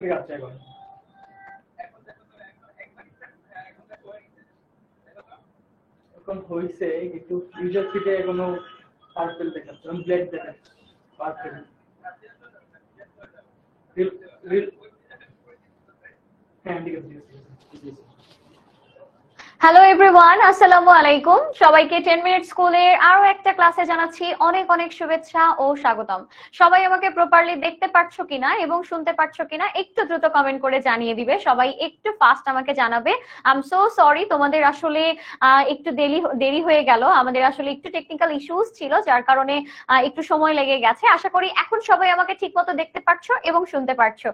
ঠিক আছে এখন হয়েছে কিন্তু ইউজার ফিটে এখনো পার্পেল দেখাচ্ছে ব্ল্যাক দেখাচ্ছে পার্পেল হ্যাঁ ঠিক আছে হ্যালো এভরিওয়ান, আসসালামু আলাইকুম। সবাইকে 10 মিনিট স্কুলের আরো একটা ক্লাসে জানাচ্ছি অনেক অনেক শুভেচ্ছা ও স্বাগতম। সবাই আমাকে প্রপারলি দেখতে পাচ্ছো কিনা এবং শুনতে পাচ্ছো কিনা একটু দ্রুত কমেন্ট করে জানিয়ে দিবে। সবাই একটু ফাস্ট আমাকে জানাবে। আই এম সো সরি, তোমাদের আসলে একটু দেরি হয়ে গেল। আমাদের আসলে একটু টেকনিক্যাল ইস্যুস ছিল, যার কারণে একটু সময় লেগে গেছে। আশা করি এখন সবাই আমাকে ঠিকমতো দেখতে পাচ্ছো এবং শুনতে পাচ্ছো।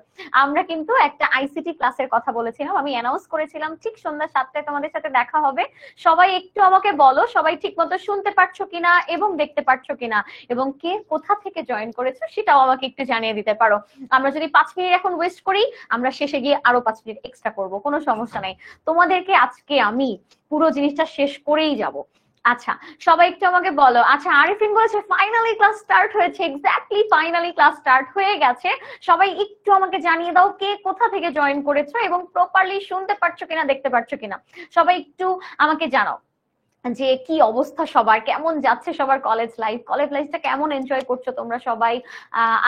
আমরা কিন্তু একটা আইসিটি ক্লাসের কথা বলেছিলাম, আমি অ্যানাউন্স করেছিলাম ঠিক সন্ধ্যা 7টায় তোমাদের সাথে দেখা হবে। সবাই একটু আমাকে বলো সবাই ঠিকমতো শুনতে পাচ্ছো কিনা এবং দেখতে পাচ্ছো কিনা, এবং কে কোথা থেকে জয়েন করেছো সেটাও আমাকে একটু জানিয়ে দিতে পারো। আমরা যদি 5 মিনিট এখন ওয়েস্ট করি, আমরা শেষে গিয়ে আরো 5 মিনিট এক্সট্রা করবো, কোনো সমস্যা নাই। তোমাদেরকে আজকে আমি পুরো জিনিসটা শেষ করেই যাব। আচ্ছা, সবাই একটু আমাকে বলো। আচ্ছা, আরিফিন বলেছে ফাইনালি ক্লাস স্টার্ট হয়েছে। এক্স্যাক্টলি ফাইনালি ক্লাস স্টার্ট হয়ে গেছে। সবাই একটু আমাকে জানিয়ে দাও কে কোথা থেকে জয়েন করেছো এবং প্রপারলি শুনতে পাচ্ছো কিনা দেখতে পাচ্ছো কিনা। সবাই একটু আমাকে জানাও যে কি অবস্থা, সবার কেমন যাচ্ছে, সবার কলেজ লাইফটা কেমন এনজয় করছো তোমরা সবাই।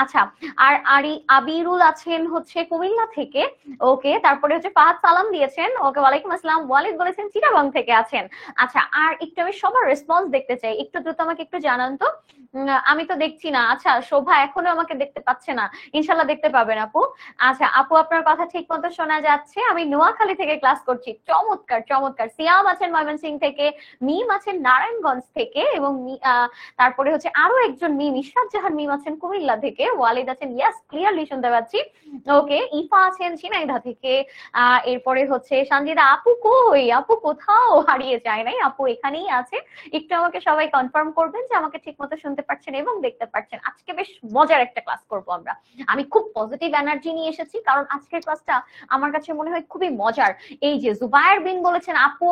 আচ্ছা, আর আবিরুল আছেন হচ্ছে কুমিল্লা থেকে। ওকে, তারপরে হচ্ছে ফাহাদ সালাম দিয়েছেন। ওকে, ওয়ালাইকুম আসসালাম। ওয়ালিদ বলেছেন চিটাগং থেকে আছেন। আচ্ছা, আর একটু আমি সবার রেসপন্স দেখতে চাই, একটু দ্রুত আমাকে একটু জানান তো। আমি তো দেখছি না। আচ্ছা, শোভা এখনো আমাকে দেখতে পাচ্ছে না, ইনশাল্লাহ দেখতে পাবেন আপু। আচ্ছা আপু, আপনার কথা ঠিক মতো শোনা যাচ্ছে। আমি নোয়াখালী থেকে ক্লাস করছি। চমৎকার চমৎকার। সিয়াম আছেন ময়মনসিংহ থেকে, মিম আছেন নারায়ণগঞ্জ থেকে, এবং তারপরে হচ্ছে আরো একজন মিম, ইশরাত জাহান মিম আছেন কুমিল্লা থেকে। ওয়ালিদ আছেন ইয়াস, ক্লিয়ারলি শুনতে পাচ্ছি। ওকে, ইফা আছেন ঝিনাইদহ থেকে। এরপরে হচ্ছে সঞ্জিদা আপু, কই আপু কোথাও হারিয়ে যায় নাই, আপু এখানেই আছে। একটু আমাকে সবাই কনফার্ম করবেন যে আমাকে ঠিক মতো শুনতে পাচ্ছেন এবং দেখতে পাচ্ছেন। আজকে বেশ মজার একটা ক্লাস করবো আমরা। আমি খুব পজিটিভ এনার্জি নিয়ে এসেছি, কারণ আজকের ক্লাসটা আমার কাছে মনে হয় খুবই মজার। এই যে জুবায়ের বিন বলেছেন আপু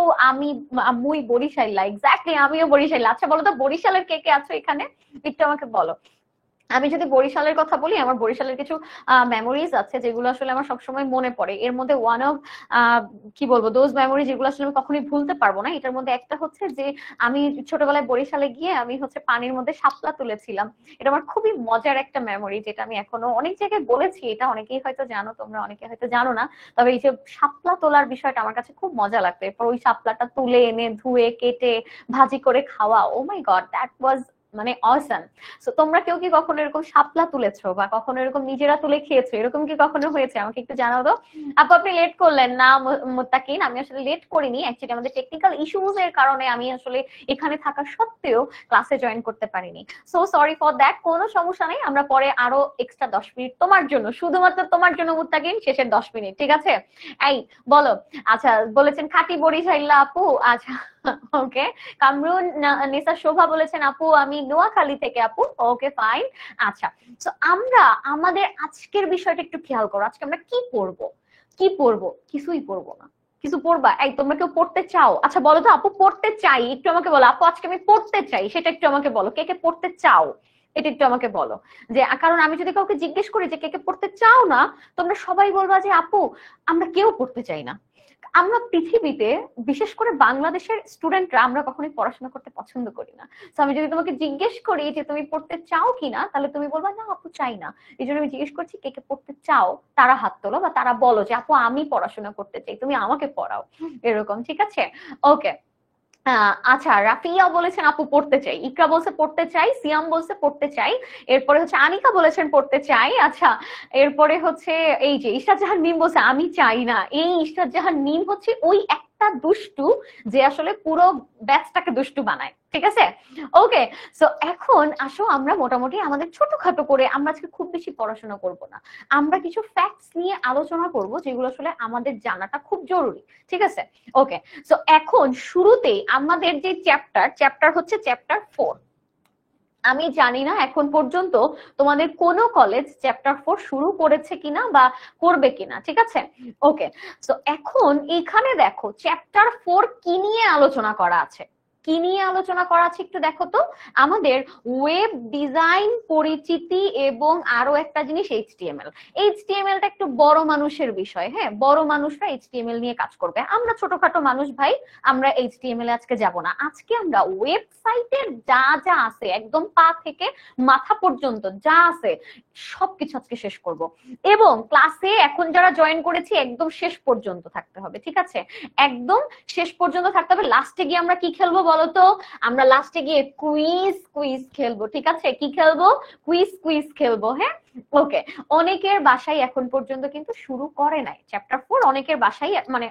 মুই বরিশাইলা। এক্স্যাক্টলি, আমিও বরিশাইলা। আচ্ছা বলো তো, বরিশালের কে কে আছো এখানে, একটু আমাকে বলো। আমি যদি বরিশালের কথা বলি, আমার বরিশালের কিছু মেমোরিজ আছে যেগুলো আসলে আমার সবসময় মনে পড়ে। এর মধ্যে ওয়ান অফ কি বলবো, দোজ মেমোরি যেগুলো আসলে আমি কখনোই ভুলতে পারবো না। এটার মধ্যে একটা হচ্ছে যে আমি ছোটবেলায় বরিশালে গিয়ে আমি হচ্ছে পানির মধ্যে শাপলা তুলেছিলাম। এটা আমার খুবই মজার একটা মেমোরি, যেটা আমি এখনো অনেক জায়গায় বলেছি। এটা অনেকেই হয়তো জানো, তোমরা অনেকে হয়তো জানো না। তবে এই যে শাপলা তোলার বিষয়টা আমার কাছে খুব মজা লাগতো। এরপর ওই শাপলাটা তুলে এনে ধুয়ে কেটে ভাজি করে খাওয়া, ও মাই গড, দ্যাট ওয়াজ মানে অসাম। সো তোমরা কেউ কি কখনো এরকম শাপলা তুলেছো বা কখনো এরকম নিজেরা তুলে খেয়েছো? এরকম কি কখনো হয়েছে? আমাকে একটু জানাও তো। আপু আপনি লেট করলেন না মুত্তাকিন? আমি আসলে লেট করিনি, অ্যাকচুয়ালি আমাদের টেকনিক্যাল ইস্যুজ এর কারণে আমি আসলে এখানে থাকা সত্ত্বেও ক্লাসে জয়েন করতে পারিনি। সো সরি ফর দ্যাট, কোনো সমস্যা নেই। আমরা পরে আরো এক্সট্রা 10 মিনিট তোমার জন্য, শুধুমাত্র তোমার জন্য মুত্তাকিন, শেষের 10 মিনিট, ঠিক আছে? এই বলো। আচ্ছা, বলেছেন খাঁটি বরিশাইল্লা আপু। আচ্ছা, ওকে। কামরুন নিসা শোভা বলেছেন আপু আমি নোয়াখালী থেকে আপু। Okay fine. আচ্ছা, তো আমরা আমাদের আজকের বিষয়টা একটু খেয়াল করো। আজকে আমরা কি পড়বো? কি পড়বো? কিছুই পড়বো না। কিছু পড়বা? এই তোমরা কেউ পড়তে চাও? আচ্ছা বলো তো আপু, পড়তে চাই একটু আমাকে বলো। আপু আজকে আমি পড়তে চাই, সেটা একটু আমাকে বলো। কে কে পড়তে চাও এটা একটু আমাকে বলো। যে কারণ আমি যদি কাউকে জিজ্ঞেস করি যে কে কে পড়তে চাও না, তোমরা সবাই বলবা যে আপু আমরা কেউ পড়তে চাই না। আমরা পৃথিবীতে, বিশেষ করে বাংলাদেশের স্টুডেন্টরা, আমরা কখনোই পড়াশোনা করতে পছন্দ করি না। তো আমি যদি তোমাকে জিজ্ঞেস করি যে তুমি পড়তে চাও কিনা, তাহলে তুমি বলবা না আপু চাই না। এই জন্য আমি জিজ্ঞেস করছি কে কে পড়তে চাও, তারা হাত তোলো বা তারা বলো যে আপু আমি পড়াশোনা করতে চাই, তুমি আমাকে পড়াও, এরকম, ঠিক আছে? ওকে। আচ্ছা, রাফিয়া বলেছেন আপু পড়তে চাই, ইকরা বলছে পড়তে চাই, সিয়াম বলছে পড়তে চাই, এরপরে হচ্ছে আনিকা বলেছেন পড়তে চাই। আচ্ছা, এরপরে হচ্ছে এই যে ইশরাত জাহান মিম বলছে আমি চাই না। এই ইশরাত জাহান মিম হচ্ছে ওই একটা দুষ্টু যে আসলে পুরো ব্যাচটাকে দুষ্টু বানায়, ঠিক আছে? ওকে। সো এখন আসো আমরা মোটামুটি আমাদের ছোটখাটো করে, আমরা আজকে খুব বেশি পড়াশোনা করব না, আমরা কিছু ফ্যাক্টস নিয়ে আলোচনা করব যেগুলো আসলে আমাদের জানাটা খুব জরুরি, ঠিক আছে? ওকে। সো এখন শুরুতেই আমাদের যে চ্যাপ্টার হচ্ছে চ্যাপ্টার 4। আমি জানি না এখন পর্যন্ত তোমাদের কোন কলেজ চ্যাপ্টার 4 শুরু করেছে কিনা বা করবে কিনা, ঠিক আছে? ওকে। সো এখন এখানে দেখো চ্যাপ্টার 4 কি নিয়ে আলোচনা করা আছে। কি নিয়ে আলোচনা করা আছে একটু দেখো তো। আমাদের ওয়েব ডিজাইন পরিচিতি এবং আরো একটা জিনিস এইচটিএমএল। এইচটিএমএলটা একটু বড় মানুষের বিষয়, হ্যাঁ, বড় মানুষরা এইচটিএমএল নিয়ে কাজ করবে। আমরা ছোটখাটো মানুষ ভাই, আমরা এইচটিএমএল আজকে যাব না। আজকে আমরা ওয়েবসাইটের যা যা আছে একদম পা থেকে মাথা পর্যন্ত যা আছে সবকিছু আজকে শেষ করব। এবং ক্লাসে এখন যারা জয়েন করেছি একদম শেষ পর্যন্ত থাকতে হবে, ঠিক আছে? একদম শেষ পর্যন্ত থাকতে হবে। লাস্টে গিয়ে আমরা কি খেলবো বলতো? আমরা লাস্টে গিয়ে কুইজ খেলবো, ঠিক আছে? কি খেলবো? কুইজ খেলবো, হ্যাঁ। ওকে, অনেকের বাসায় এখন পর্যন্ত কিন্তু শুরু করে নাই চ্যাপ্টার 4। অনেকের বাসায় মানে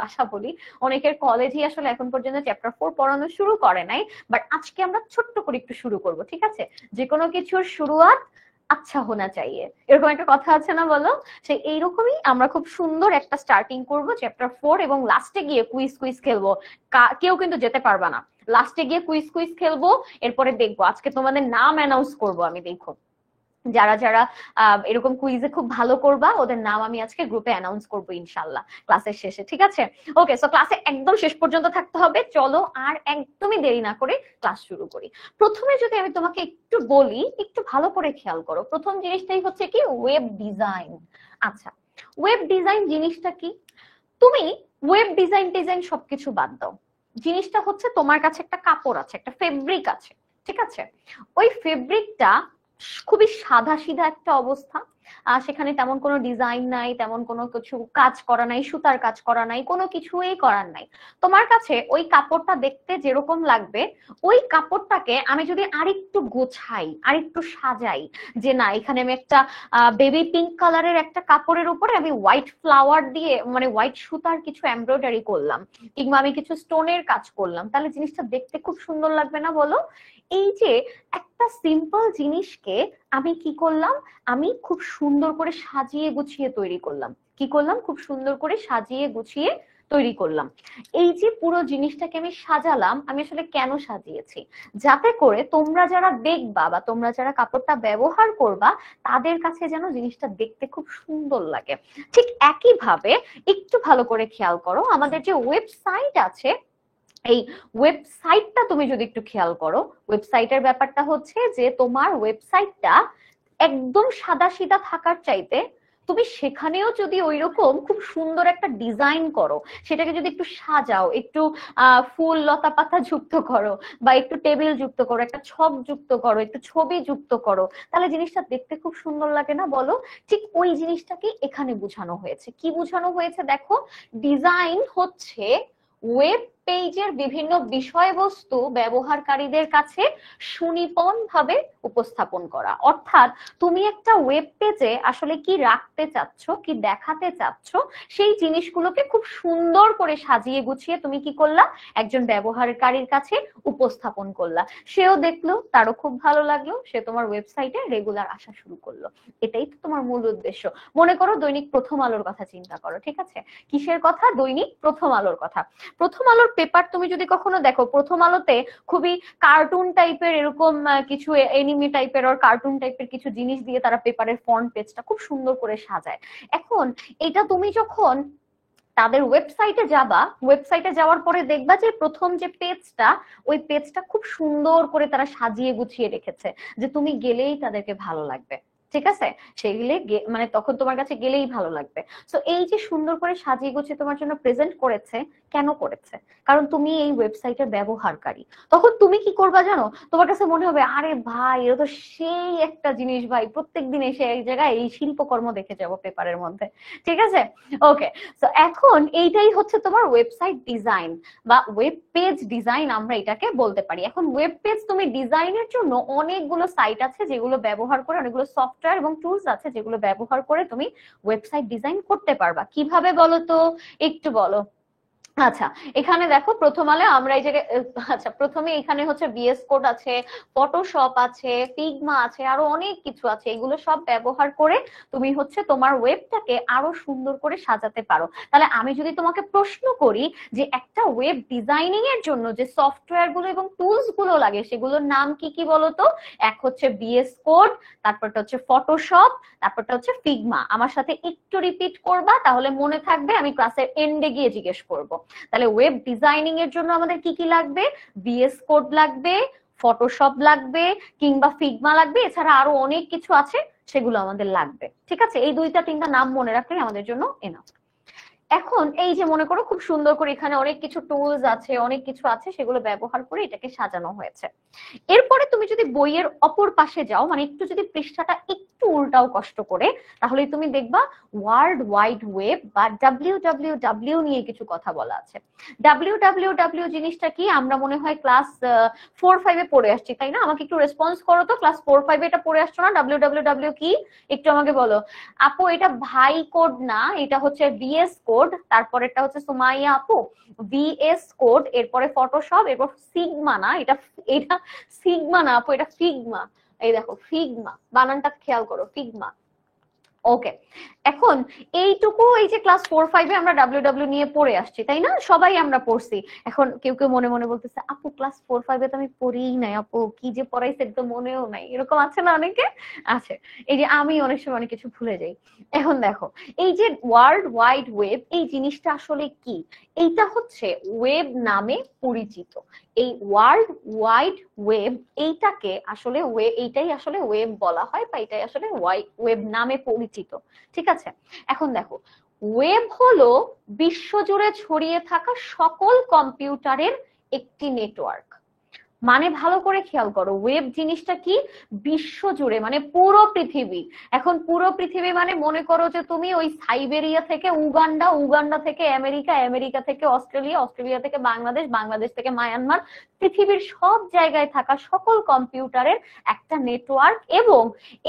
বাসা বলি, অনেকের কলেজই আসলে এখন পর্যন্ত চ্যাপ্টার 4 পড়ানো শুরু করে নাই। বাট আজকে আমরা ছোট্ট করে একটু শুরু করব, ঠিক আছে? যে কোনো কিছুর শুরুয়াত আচ্ছা হোনা চাইয়ে, এরকম একটা কথা আছে না, বলো? সেই এইরকমই আমরা খুব সুন্দর একটা স্টার্টিং করব চ্যাপ্টার 4 এবং লাস্টে গিয়ে কুইজ খেলবো। কেউ কিন্তু যেতে পারবা না। লাস্টে গিয়ে কুইজ খেলবো, এরপরে দেখবো আজকে তোমাদের নাম অ্যানাউন্স করবো আমি। দেখো যারা যারা এরকম কুইজে খুব ভালো করবা ওদের নাম আমি আজকে গ্রুপে অ্যানাউন্স করবো ইনশাল্লাহ ক্লাসের শেষে, ঠিক আছে? ওকে, সো ক্লাসে একদম শেষ পর্যন্ত থাকতে হবে। চলো আর একদমই দেরি না করে ক্লাস শুরু করি। প্রথমে যদি আমি তোমাকে একটু বলি, একটু ভালো করে খেয়াল করো। প্রথম জিনিসটাই হচ্ছে কি? Web design. আচ্ছা, ওয়েব ডিজাইন জিনিসটা কি? তুমি ওয়েব ডিজাইন সবকিছু বাদ দাও। জিনিসটা হচ্ছে তোমার কাছে একটা কাপড় আছে, একটা ফেব্রিক আছে, ঠিক আছে? ওই ফেব্রিকটা খুবই সাদা সিধা একটা অবস্থা, সেখানে তেমন কোনো ডিজাইন নাই, তেমন কোনো কিছু কাজ করা নাই, সুতার কাজ করা নাই, কোনো কিছুই করার নাই। তোমার কাছে ওই কাপড়টা দেখতে যেরকম লাগবে, ওই কাপড়টাকে আমি যদি আরেকটু গোছাই, আরেকটু সাজাই, যে না এখানে আমি একটা বেবি পিঙ্ক কালারের একটা কাপড়ের উপরে আমি হোয়াইট ফ্লাওয়ার দিয়ে মানে হোয়াইট সুতার কিছু এমব্রয়ডারি করলাম, কিংবা আমি কিছু স্টোনের কাজ করলাম, তাহলে জিনিসটা দেখতে খুব সুন্দর লাগবে না, বলো? এই যে একটা সিম্পল জিনিসকে আমি কি করলাম, আমি খুব সুন্দর করে সাজিয়ে গুছিয়ে তৈরি করলাম। কি করলাম? খুব সুন্দর করে সাজিয়ে গুছিয়ে তৈরি করলাম। এই যে পুরো জিনিসটাকে আমি সাজালাম, আমি আসলে কেন সাজিয়েছি? যাতে করে তোমরা যারা দেখবা বা তোমরা যারা কাপড়টা ব্যবহার করবা তাদের কাছে যেন জিনিসটা দেখতে খুব সুন্দর লাগে। ঠিক একইভাবে একটু ভালো করে খেয়াল করো, আমাদের যে ওয়েবসাইট আছে, এই ওয়েবসাইটটা তুমি যদি একটু খেয়াল করো, ওয়েবসাইটের ব্যাপারটা হচ্ছে যে তোমার ওয়েবসাইটটা একদম সাদা সিধা থাকার চাইতে তুমি সেখানেও যদি ওইরকম খুব সুন্দর একটা ডিজাইন করো, সেটাকে যদি একটু সাজাও, একটু ফুল লতা পাতা যুক্ত করো, বা একটু টেবিল যুক্ত করো, একটা ছক যুক্ত করো, একটু ছবি যুক্ত করো, তাহলে জিনিসটা দেখতে খুব সুন্দর লাগে না, বলো? ঠিক ওই জিনিসটাকে এখানে বোঝানো হয়েছে। কি বোঝানো হয়েছে দেখো, ডিজাইন হচ্ছে ওয়েব পেজের বিভিন্ন বিষয়বস্তু ব্যবহারকারীদের কাছে সুনিপুণ ভাবে উপস্থাপন করা। অর্থাৎ তুমি একটা ওয়েব পেজে আসলে কি রাখতে চাচ্ছ, কি দেখাতে চাচ্ছ, সেই জিনিসগুলোকে খুব সুন্দর করে সাজিয়ে গুছিয়ে তুমি কি করলা, একজন ব্যবহারকারীর কাছে উপস্থাপন করলা। সেও দেখলো, তারও খুব ভালো লাগলো, সে তোমার ওয়েবসাইটে রেগুলার আসা শুরু করলো। এটাই তো তোমার মূল উদ্দেশ্য। মনে করো দৈনিক প্রথম আলোর কথা চিন্তা করো, ঠিক আছে? কিসের কথা? দৈনিক প্রথম আলোর কথা। প্রথম আলোর পেপার তুমি যদি কখনো দেখো, প্রথম আলোতে খুবই কার্টুন টাইপের এরকম কিছু এনিমে টাইপের আর কার্টুন টাইপের কিছু জিনিস দিয়ে তারা পেপারের ফ্রন্ট পেজটা খুব সুন্দর করে সাজায়। এখন এটা তুমি যখন তাদের ওয়েবসাইটে যাবা, ওয়েবসাইটে যাওয়ার পরে দেখবা যে প্রথম যে পেজটা, ওই পেজটা খুব সুন্দর করে তারা সাজিয়ে গুছিয়ে রেখেছে, যে তুমি গেলেই তাদেরকে ভালো লাগবে, ঠিক আছে? সেগুলো মানে তখন তোমার কাছে গেলেই ভালো লাগবে। তো এই যে সুন্দর করে সাজিয়ে গুছিয়ে তোমার জন্য প্রেজেন্ট করেছে, কেন করেছে? কারণ তুমি এই ওয়েবসাইটের ব্যবহারকারী। তখন তুমি কি করবা জানো? তোমার কাছে মনে হবে আরে ভাই এটা তো সেই একটা জিনিস, ভাই প্রত্যেকদিন এসে এক জায়গায় এই শিল্পকর্ম দেখে যাবো পেপারের মধ্যে, ঠিক আছে? ওকে, তো এখন এইটাই হচ্ছে তোমার ওয়েবসাইট ডিজাইন বা ওয়েব পেজ ডিজাইন আমরা এটাকে বলতে পারি। এখন ওয়েব পেজ তুমি ডিজাইনের জন্য অনেকগুলো সাইট আছে যেগুলো ব্যবহার করে, অনেকগুলো সফটওয়্যার এবং টুলস আছে যেগুলো ব্যবহার করে তুমি ওয়েবসাইট ডিজাইন করতে পারবা। কিভাবে বলো তো, একটু বলো। আচ্ছা, এখানে দেখো প্রথম আলো আমরা এই জায়গায় আচ্ছা প্রথমে এখানে হচ্ছে VS কোড আছে, ফটোশপ আছে, ফিগমা আছে, আরো অনেক কিছু আছে। এগুলো সব ব্যবহার করে তুমি হচ্ছে তোমার ওয়েবটাকে আরো সুন্দর করে সাজাতে পারো। তাহলে আমি যদি তোমাকে প্রশ্ন করি যে একটা ওয়েব ডিজাইনিং এর জন্য যে সফটওয়্যার গুলো এবং টুলস গুলো লাগে সেগুলোর নাম কি কি বলতো? এক হচ্ছে VS কোড, তারপরটা হচ্ছে ফটোশপ, তারপরটা হচ্ছে ফিগমা। আমার সাথে একটু রিপিট করবা, তাহলে মনে থাকবে, আমি ক্লাসের এন্ডে গিয়ে জিজ্ঞেস করবো। তাহলে ওয়েব ডিজাইনিং এর জন্য আমাদের কি কি লাগবে? VS কোড লাগবে, ফটোশপ লাগবে, কিংবা ফিগমা লাগবে, এছাড়া আরো অনেক কিছু আছে সেগুলো আমাদের লাগবে। ঠিক আছে, এই দুইটা তিনটা নাম মনে রাখলে আমাদের জন্য এনাফ। এখন এই যে মনে করো খুব সুন্দর করে এখানে অনেক কিছু টুলস আছে, অনেক কিছু আছে, সেগুলো ব্যবহার করে এটাকে সাজানো হয়েছে। এরপরে তুমি যদি বইয়ের অপর পাশে যাও, মানে একটু যদি পৃষ্ঠাটা একটু উল্টাও কষ্ট করে, তাহলে তুমি দেখবা ওয়ার্ল্ড ওয়াইড ওয়েব বা WWW নিয়ে কিছু কথা বলা আছে। WWW জিনিসটা কি? আমরা মনে হয় ক্লাস 4-5 পড়ে আসছি, তাই না? আমাকে একটু রেসপন্স করো তো, ক্লাস 4-5 এটা পড়ে আসছো না? WWW কি একটু আমাকে বলো। আপু এটা ভাই কোড না, এটা হচ্ছে VS কোড, তারপরেরটা হচ্ছে সুমাইয়া আপু VS কোড, এরপরে ফটোশপ, এরপর সিগমা না, এটা এটা সিগমা না আপু, এটা ফিগমা। এই দেখো ফিগমা, বানানটা খেয়াল করো, ফিগমা। ওকে, এখন এইটুকু এই যে ক্লাস 4-5 আমরা WW নিয়ে পড়ে আসছি, তাই না? সবাই আমরা পড়ছি। এখন কেউ কেউ মনে মনে বলতেছে আপু ক্লাস 4-5 তো আমি পড়িই নাই, আপু কি যে পড়াইছে তো মনেও নাই, এরকম আছে না অনেকে? আছে। এই যে আমি অনেক সময় অনেক কিছু ভুলে যাই। এখন দেখো এই যে ওয়ার্ল্ড ওয়াইড ওয়েব, এই জিনিসটা আসলে কি? এইটা হচ্ছে ওয়েব নামে পরিচিত। এই ওয়ার্ল্ড ওয়াইড ওয়েব এইটাকে আসলে এইটাই আসলে ওয়েব বলা হয়, বা এটাই আসলে ওয়েব নামে পরিচিত। ঠিক আছে, এখন দেখো ওয়েব হলো বিশ্বজুড়ে ছড়িয়ে থাকা সকল কম্পিউটারের একটি নেটওয়ার্ক। মানে ভালো করে খেয়াল করো, ওয়েব জিনিসটা কি? বিশ্বজুড়ে, মানে পুরো পৃথিবী। এখন পুরো পৃথিবী মানে মনে করো যে তুমি ওই সাইবেরিয়া থেকে উগান্ডা, উগান্ডা থেকে আমেরিকা, আমেরিকা থেকে অস্ট্রেলিয়া, অস্ট্রেলিয়া থেকে বাংলাদেশ, বাংলাদেশ থেকে মায়ানমার, পৃথিবীর সব জায়গায় থাকা সকল কম্পিউটারের একটা নেটওয়ার্ক। এবং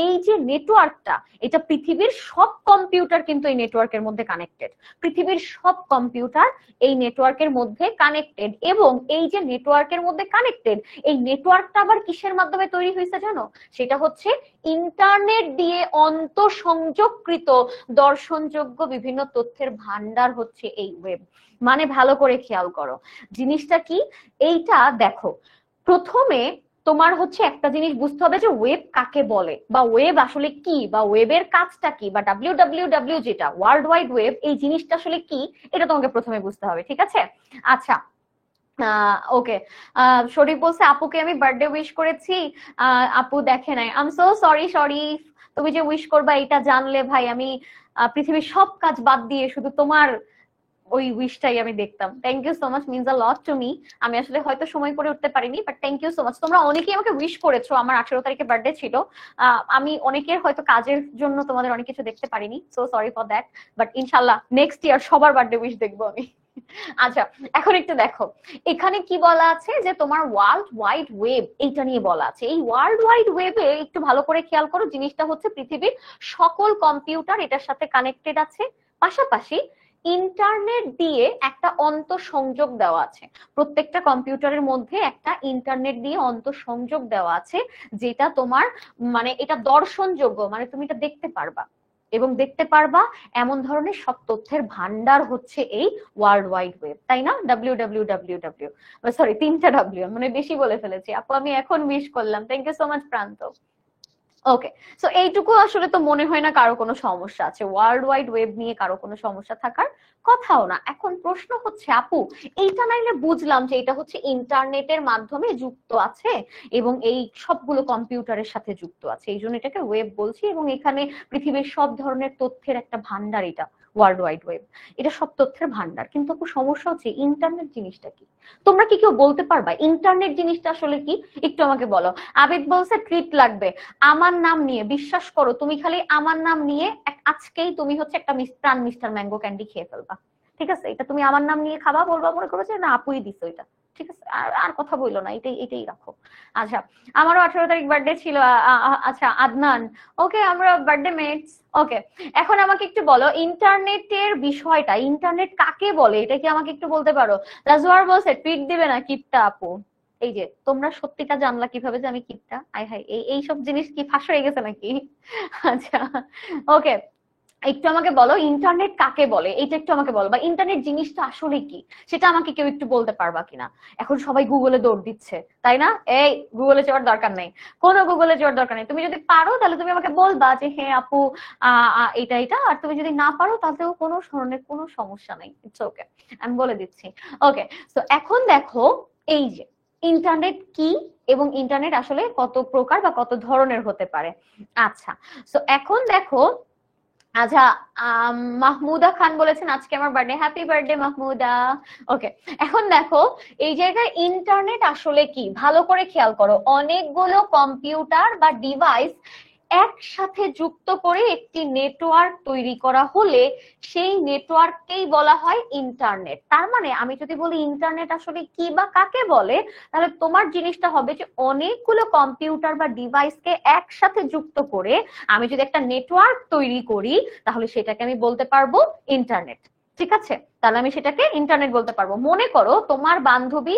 এই যে নেটওয়ার্কটা, এটা পৃথিবীর সব কম্পিউটার কিন্তু এই নেটওয়ার্কের মধ্যে কানেক্টেড। পৃথিবীর সব কম্পিউটার এই নেটওয়ার্কের মধ্যে কানেক্টেড, এবং এই যে নেটওয়ার্কের মধ্যে কানেক্টেড, এই নেটওয়ার্কটা আবার কিসের মাধ্যমে তৈরি হয়েছে জানো? সেটা হচ্ছে ইন্টারনেট দিয়ে অন্তঃসংযোগকৃত দর্শনযোগ্য বিভিন্ন তথ্যের ভান্ডার হচ্ছে এই ওয়েব। মানে ভালো করে খেয়াল করো জিনিসটা কি। এইটা দেখো, প্রথমে তোমার হচ্ছে একটা জিনিস বুঝতে হবে যে ওয়েব কাকে বলে, বা ওয়েব আসলে কি, বা ওয়েবের কাজটা কি, বা WWW যেটা ওয়ার্ল্ড ওয়াইড ওয়েব, এই জিনিসটা আসলে কি, এটা তোমাকে প্রথমে বুঝতে হবে। ঠিক আছে, আচ্ছা ওকে। শরীফ বলছে আপুকে আমি বার্থডে উইশ করেছি, আপু দেখে নাই। আই এম সো সরি শরীফ, তুমি যে উইশ করবা এটা জানলে ভাই আমি পৃথিবীর সব কাজ বাদ দিয়ে শুধু তোমার ওই উইশটাই আমি দেখতাম। Thank you so much, means a lot to me. আমি আসলে হয়তো সময় করে উঠতে পারিনি, but thank you so much. তোমরা অনেকেই আমাকে উইশ করেছো, আমার 18 তারিখে বার্থডে ছিল। আমি অনেকের হয়তো কাজের জন্য তোমাদের অনেক কিছু দেখতে পারিনি, so sorry for that. But ইনশাল্লাহ নেক্সট ইয়ার সবার বার্থডে উইশ দেখবো আমি। আচ্ছা, এখন একটু দেখো এখানে কি বলা আছে, যে তোমার ওয়ার্ল্ড ওয়াইড ওয়েব এইটা নিয়ে বলা আছে। এই ওয়ার্ল্ড ওয়াইড ওয়েবে একটু ভালো করে খেয়াল করো, জিনিসটা হচ্ছে পৃথিবীর সকল কম্পিউটার এটার সাথে কানেক্টেড আছে, পাশাপাশি ইন্টারনেট দিয়ে একটা অন্তঃসংযোগ দেওয়া আছে। প্রত্যেকটা কম্পিউটারের মধ্যে একটা ইন্টারনেট দিয়ে অন্তঃসংযোগ দেওয়া আছে, যেটা তোমার মানে এটা দর্শনযোগ্য, মানে তুমি এটা দেখতে পারবা এবং দেখতে পারবা এমন ধরনের সব তথ্যের ভান্ডার হচ্ছে এই ওয়ার্ল্ড ওয়াইড ওয়েব, তাই না? WWW, সরি 3টা W মানে বেশি বলে ফেলেছি আপু, আমি এখন উইশ করলাম। থ্যাংক ইউ সো মাচ প্রান্ত। ওকে, সো এইটুকু আসলে তো মনে হয় না কারো কোনো সমস্যা আছে, ওয়ার্ল্ড ওয়াইড ওয়েব নিয়ে কারো কোনো সমস্যা থাকার কথাও না। এখন প্রশ্ন হচ্ছে আপু এইটা নাইলে বুঝলাম যে এটা হচ্ছে ইন্টারনেটের মাধ্যমে যুক্ত আছে এবং এই সবগুলো কম্পিউটারের সাথে যুক্ত আছে, এই জন্য এটাকে ওয়েব বলছি, এবং এখানে পৃথিবীর সব ধরনের তথ্যের একটা ভান্ডার এটা ওয়ার্ল্ড ওয়াইড ওয়েব, এটা সব তথ্যের ভান্ডার। কিন্তু আপু সমস্যা হচ্ছে ইন্টারনেট জিনিসটা কি? তোমরা কি কেউ বলতে পারবা ইন্টারনেট জিনিসটা আসলে কি? একটু আমাকে বলো। আবেদ বলছে ট্রিট লাগবে আমার নাম নিয়ে। বিশ্বাস করো তুমি খালি আমার নাম নিয়ে আজকেই তুমি হচ্ছে একটা প্রাণ মিস্টার ম্যাঙ্গো ক্যান্ডি খেয়ে ফেলবা। ঠিক আছে, এটা তুমি আমার নাম নিয়ে খাবা, বলবা মনে করো যে না আপুই দিছো এটা। ঠিক আছে, আর কথা বললো না, এটাই এটাই রাখো। আচ্ছা, আমারও 18 তারিখ বার্থডে ছিল। আচ্ছা আদনান, ওকে আমরা বার্থডে মেটস। ওকে, এখন আমাকে একটু বলো ইন্টারনেটের বিষয়টা, ইন্টারনেট কাকে বলে এটা কি আমাকে একটু বলতে পারো? রাজওয়ার বলছে ট্রিট দিবে না কিপটা আপু। এই যে তোমরা সত্যিটা জানলা কিভাবে যে আমি কিপটা? আই হাই, এইসব জিনিস কি ফাঁস হয়ে গেছে নাকি? আচ্ছা ওকে, একটু আমাকে বলো ইন্টারনেট কাকে বলে, এটা একটু আমাকে বলো, বা ইন্টারনেট জিনিসটা আসলে কি সেটা আমাকে কেউ একটু বলতে পারবা কিনা? এখন সবাই গুগলে দৌড় দিচ্ছে, তাই না? এই গুগলে যাওয়ার দরকার নেই, কোনো গুগলে যাওয়ার দরকার নেই। তুমি যদি পারো তাহলে তুমি আমাকে বলবা যে হ্যাঁ আপু এটা এটা, আর তুমি যদি না পারো তাহলেও কোনো ধরনের কোনো সমস্যা নেই, ইটস ওকে, আমি বলে দিচ্ছি। ওকে, তো এখন দেখো এই যে ইন্টারনেট কি এবং ইন্টারনেট আসলে কত প্রকার বা কত ধরনের হতে পারে। আচ্ছা, তো এখন দেখো, আচ্ছা, মাহমুদা খান বলেছেন আজকে আমার বার্থডে, হ্যাপি বার্থডে মাহমুদা। ওকে, এখন দেখো এই জায়গায় ইন্টারনেট আসলে কি ভালো করে খেয়াল করো, অনেকগুলো কম্পিউটার বা ডিভাইস একসাথে যুক্ত করে একটি নেটওয়ার্ক তৈরি করা হলে সেই নেটওয়ার্ককেই বলা হয় ইন্টারনেট। তার মানে আমি যদি বলি ইন্টারনেট আসলে কি বা কাকে বলে, তাহলে তোমার জিনিসটা হবে যে অনেকগুলো কম্পিউটার বা ডিভাইসকে একসাথে যুক্ত করে আমি যদি একটা নেটওয়ার্ক তৈরি করি তাহলে সেটাকে আমি বলতে পারবো ইন্টারনেট। ঠিক আছে, তাহলে আমি সেটাকে ইন্টারনেট বলতে পারবো। মনে করো তোমার বান্ধবী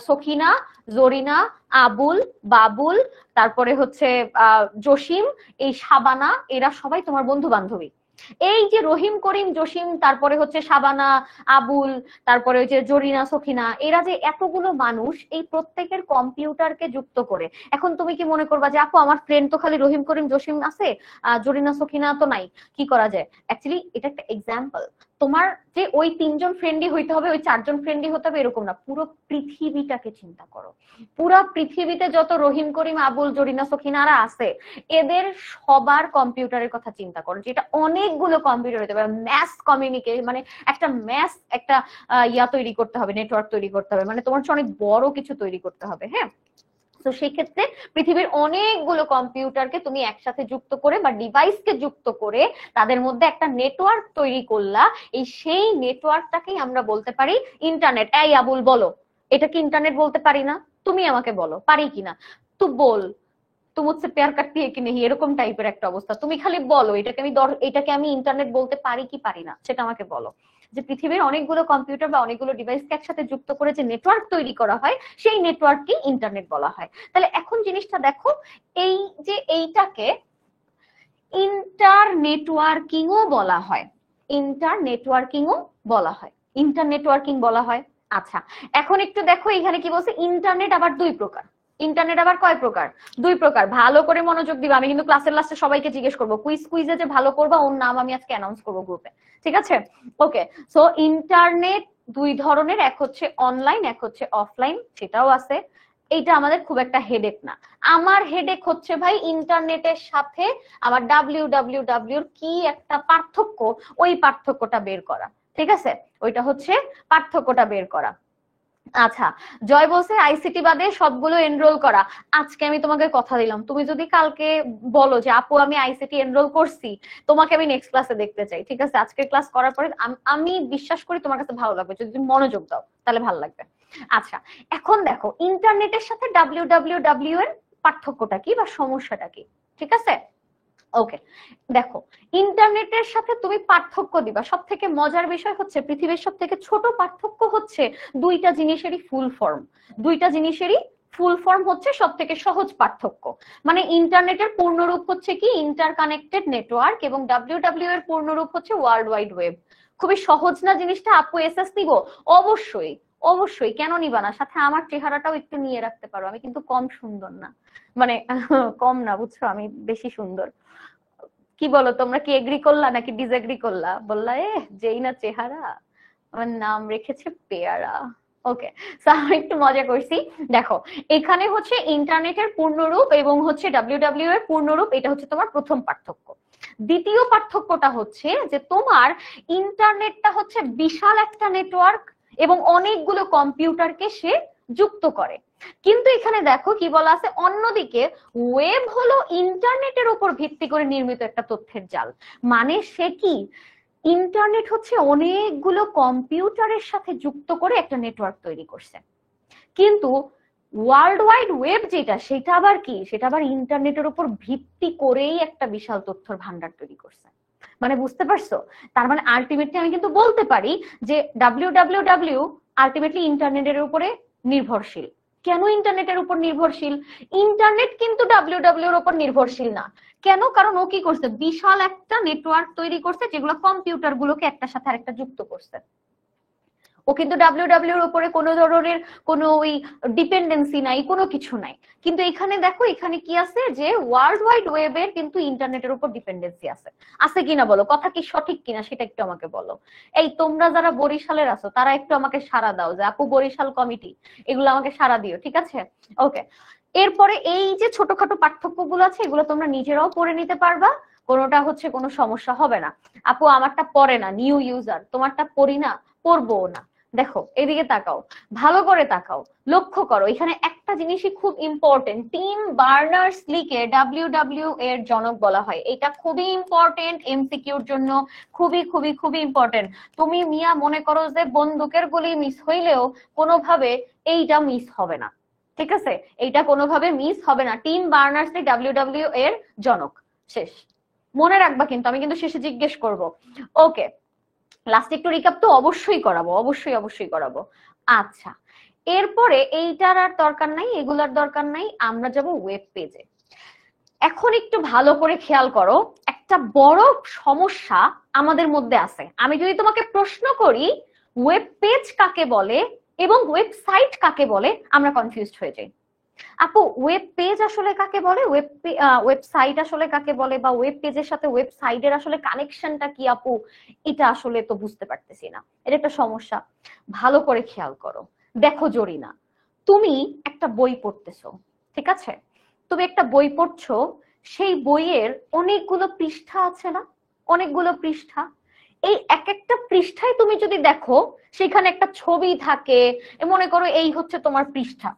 সখিনা, জরিনা, আবুল, বাবুল, তারপরে হচ্ছে জসিম, এই শাবানা, এরা সবাই তোমার বন্ধু বান্ধবী। এই যে রহিম, করিম, জসিম, তারপরে হচ্ছে শাবানা, আবুল, তারপরে ওই যে জরিনা, সখিনা, এরা যে এতগুলো মানুষ, এই প্রত্যেকের কম্পিউটারকে যুক্ত করে। এখন তুমি কি মনে করবা যে আপু আমার ফ্রেন্ড তো খালি রহিম, করিম, জসিম আছে, জরিনা, সখিনা তো নাই, কি করা যায়? অ্যাকচুয়ালি এটা একটা এক্সাম্পল। তোমার যে ওই 3জন ফ্রেন্ডই হইতে হবে, ওই 4জন ফ্রেন্ডই হতে হবে এরকম না, পুরো পৃথিবীটাকে চিন্তা করো। পুরো পৃথিবীতে যত রহিম, করিম, আবুল, জরিনা, সখিনারা আছে, এদের সবার কম্পিউটারের কথা চিন্তা করো, যেটা অনেকগুলো কম্পিউটার হতে পারে, ম্যাস কমিউনিকেশন, মানে একটা ম্যাস একটা ইয়া তৈরি করতে হবে, নেটওয়ার্ক তৈরি করতে হবে, মানে তোমার অনেক বড় কিছু তৈরি করতে হবে। হ্যাঁ, তো সেই ক্ষেত্রে পৃথিবীর অনেকগুলো কম্পিউটারকে তুমি একসাথে যুক্ত করে বা ডিভাইসকে যুক্ত করে তাদের মধ্যে একটা নেটওয়ার্ক তৈরি করলা, এই সেই নেটওয়ার্কটাকেই আমরা বলতে পারি ইন্টারনেট। এই আবুল বলো, এটা কি ইন্টারনেট বলতে পারি না? তুমি আমাকে বলো পারি কিনা। তো বল, তো মুঝসে প্যার করতি হ্যায় কি নেই, এরকম টাইপের একটা অবস্থা। তুমি খালি বলো এটাকে আমি ইন্টারনেট বলতে পারি কি পারি না, সেটা আমাকে বলো। যে পৃথিবীর অনেকগুলো কম্পিউটার বা অনেকগুলো ডিভাইসকে একসাথে যুক্ত করে যে নেটওয়ার্ক তৈরি করা হয় সেই নেটওয়ার্ককে ইন্টারনেট বলা হয়। তাহলে এখন জিনিসটা দেখো, এই যে এইটাকে ইন্টার নেটওয়ার্কিংও বলা হয়, ইন্টার নেটওয়ার্কিংও বলা হয়, ইন্টার নেটওয়ার্কিং বলা হয়। আচ্ছা, এখন একটু দেখো এখানে কি বলছে, ইন্টারনেট আবার দুই প্রকার। ইন্টারনেট আবার কয় প্রকার? দুই প্রকার। ভালো করে মনোযোগ দিবা, আমি কিন্তু ক্লাসের লাস্টে সবাইকে জিজ্ঞেস করবো, কুইজে যে ভালো করবা ওর নাম আমি আজকে অ্যানাউন্স করবো গ্রুপে, ঠিক আছে? ওকে, সো ইন্টারনেট দুই ধরনের, এক হচ্ছে অনলাইন, এক হচ্ছে অফলাইন, সেটাও আছে। এইটা আমাদের খুব একটা হেডেক না। আমার হেডেক হচ্ছে ভাই ইন্টারনেটের সাথে আমার ডাব্লিউ কি একটা পার্থক্য, ওই পার্থক্যটা বের করা। ঠিক আছে, ওইটা হচ্ছে পার্থক্যটা বের করা। আচ্ছা, জয় বলছে আইসিটি বাদে সবগুলো এনরোল করা। আজকে আমি তোমাকে কথা দিলাম, তুমি যদি কালকে বলো যে আপু আমি আইসিটি এনরোল করছি, তোমাকে আমি নেক্সট ক্লাসে দেখতে চাই। ঠিক আছে, আজকের ক্লাস করার পরে আমি বিশ্বাস করি তোমার কাছে ভালো লাগবে, যদি তুমি মনোযোগ দাও তাহলে ভালো লাগবে। আচ্ছা, এখন দেখো ইন্টারনেটের সাথে ডাব্লিউ এর পার্থক্যটা কি বা সমস্যাটা কি। ঠিক আছে, ওকে, দেখো ইন্টারনেটের সাথে তুমি পার্থক্য দিবা, সব থেকে মজার বিষয় হচ্ছে পৃথিবীর সব থেকে ছোট পার্থক্য হচ্ছে দুইটা জিনিসেরই ফুল ফর্ম। দুইটা জিনিসেরই ফুল ফর্ম হচ্ছে সব থেকে সহজ পার্থক্য। মানে ইন্টারনেটের পূর্ণরূপ হচ্ছে কি ইন্টার কানেক্টেড নেটওয়ার্ক, এবং ডাব্লিউ এর পূর্ণরূপ হচ্ছে ওয়ার্ল্ড ওয়াইড ওয়েব। খুবই সহজ না জিনিসটা? আপু এসএস নিব? অবশ্যই, অবশ্যই, কেন নিবা না? সাথে আমার চেহারাটাও একটু নিয়ে রাখতে পারো, আমি কিন্তু কম সুন্দর না, মানে কম না, বুঝছো, আমি বেশি সুন্দর। কি বলো, তোমরা কি এগ্রি করলা নাকি ডিসএগ্রি করলা? বললা যেই না চেহারা, আমার নাম রেখেছে পেয়ারা। ওকে, আমি একটু মজা করছি। দেখো এখানে হচ্ছে ইন্টারনেটের পূর্ণরূপ এবং হচ্ছে ডাব্লিউ এর পূর্ণরূপ, এটা হচ্ছে তোমার প্রথম পার্থক্য। দ্বিতীয় পার্থক্যটা হচ্ছে যে তোমার ইন্টারনেটটা হচ্ছে বিশাল একটা নেটওয়ার্ক এবং অনেকগুলো কম্পিউটারকে সে যুক্ত করে। কিন্তু এখানে দেখো কি বলা আছে, অন্যদিকে ওয়েব হলো ইন্টারনেটের উপর ভিত্তি করে নির্মিত একটা তথ্যের জাল। মানে সে কি, ইন্টারনেট হচ্ছে অনেকগুলো কম্পিউটারের সাথে যুক্ত করে একটা নেটওয়ার্ক তৈরি করছে, কিন্তু ওয়ার্ল্ড ওয়াইড ওয়েব যেটা, সেটা আবার কি, সেটা আবার ইন্টারনেটের উপর ভিত্তি করেই একটা বিশাল তথ্যের ভান্ডার তৈরি করছে। মানে বুঝতে পারছো? তার মানে আলটিমেটলি আমি কিন্তু বলতে পারি যে ডাব্লিউ আলটিমেটলি ইন্টারনেটের উপরে নির্ভরশীল, কেন ইন্টারনেটের উপর নির্ভরশীল? ইন্টারনেট কিন্তু ডাব্লিউডাব্লিউ এর উপর নির্ভরশীল না। কেন? কারণ ও কি করছে, বিশাল একটা নেটওয়ার্ক তৈরি করছে যেগুলো কম্পিউটার গুলোকে একটার সাথে আরেকটা যুক্ত করছে। ও কিন্তু ডাব্লিউডাব্লিউ এর উপরে কোনো ধরনের কোনো ওই ডিপেন্ডেন্সি নাই, কোনো কিছু নাই। কিন্তু এখানে দেখো, এখানে কি আছে যে ওয়ার্ল্ড ওয়াইড ওয়েবের কিন্তু ইন্টারনেটের উপর ডিপেন্ডেন্সি আছে। আছে কিনা বলো, কথা কি সঠিক কিনা সেটা একটু আমাকে বলো। এই তোমরা যারা বরিশালের আছো তারা একটু আমাকে সাড়া দাও, যে আপু বরিশাল কমিটি, এগুলো আমাকে সাড়া দিও, ঠিক আছে? ওকে। এরপরে এই যে ছোটখাটো পার্থক্যগুলো আছে এগুলো তোমরা নিজেরাও পড়ে নিতে পারবা, কোনোটা হচ্ছে কোনো সমস্যা হবে না। আপু আমারটা পড়ে না, নিউ ইউজার, তোমারটা পড়ি না, পড়বো না। দেখো এদিকে তাকাও, ভালো করে তাকাও, লক্ষ্য করো, এখানে একটা জিনিসই খুব ইম্পর্টেন্ট। টিম বার্নার্স-লি কে ডাব্লিউডাব্লিউ এর জনক বলা হয়। এটা খুবই ইম্পর্টেন্ট, এমসিকিউর জন্য খুবই খুবই খুবই ইম্পর্টেন্ট। তুমি মিয়া মনে করো যে বন্দুকের গুলি মিস হইলেও কোনোভাবে এইটা মিস হবে না, ঠিক আছে? এইটা কোনোভাবে মিস হবে না। টিম বার্নার্স-লি ডাব্লিউডাব্লিউ এর জনক, শেষ। মনে রাখবা কিন্তু, আমি কিন্তু শেষে জিজ্ঞেস করব। ওকে, লাস্ট একটু রিক্যাপ তো অবশ্যই করাবো, অবশ্যই অবশ্যই করাবো। আচ্ছা, এরপরে এইটার আর দরকার নাই, এগুলার দরকার নাই, আমরা যাব ওয়েব পেজে। এখন একটু ভালো করে খেয়াল করো, একটা বড় সমস্যা আমাদের মধ্যে আছে। আমি যদি তোমাকে প্রশ্ন করি ওয়েব পেজ কাকে বলে এবং ওয়েবসাইট কাকে বলে, আমরা কনফিউজড হয়ে যাই। আপু ওয়েব পেজ আসলে কাকে বলে, ওয়েবসাইট আসলে কাকে বলে, বা ওয়েব পেজের সাথে ওয়েবসাইটের আসলে কানেকশনটা কি আপু, এটা আসলে তো বুঝতে পারতেছি না। এটা একটা সমস্যা। ভালো করে খেয়াল করো, দেখো জরিনা, তুমি একটা বই পড়তেছো, ঠিক আছে? তুমি একটা বই পড়ছো, সেই বইয়ের অনেকগুলো পৃষ্ঠা আছে না, অনেকগুলো পৃষ্ঠা। এই এক একটা পৃষ্ঠায় তুমি যদি দেখো সেখানে একটা ছবি থাকে, মনে করো এই হচ্ছে তোমার পৃষ্ঠা।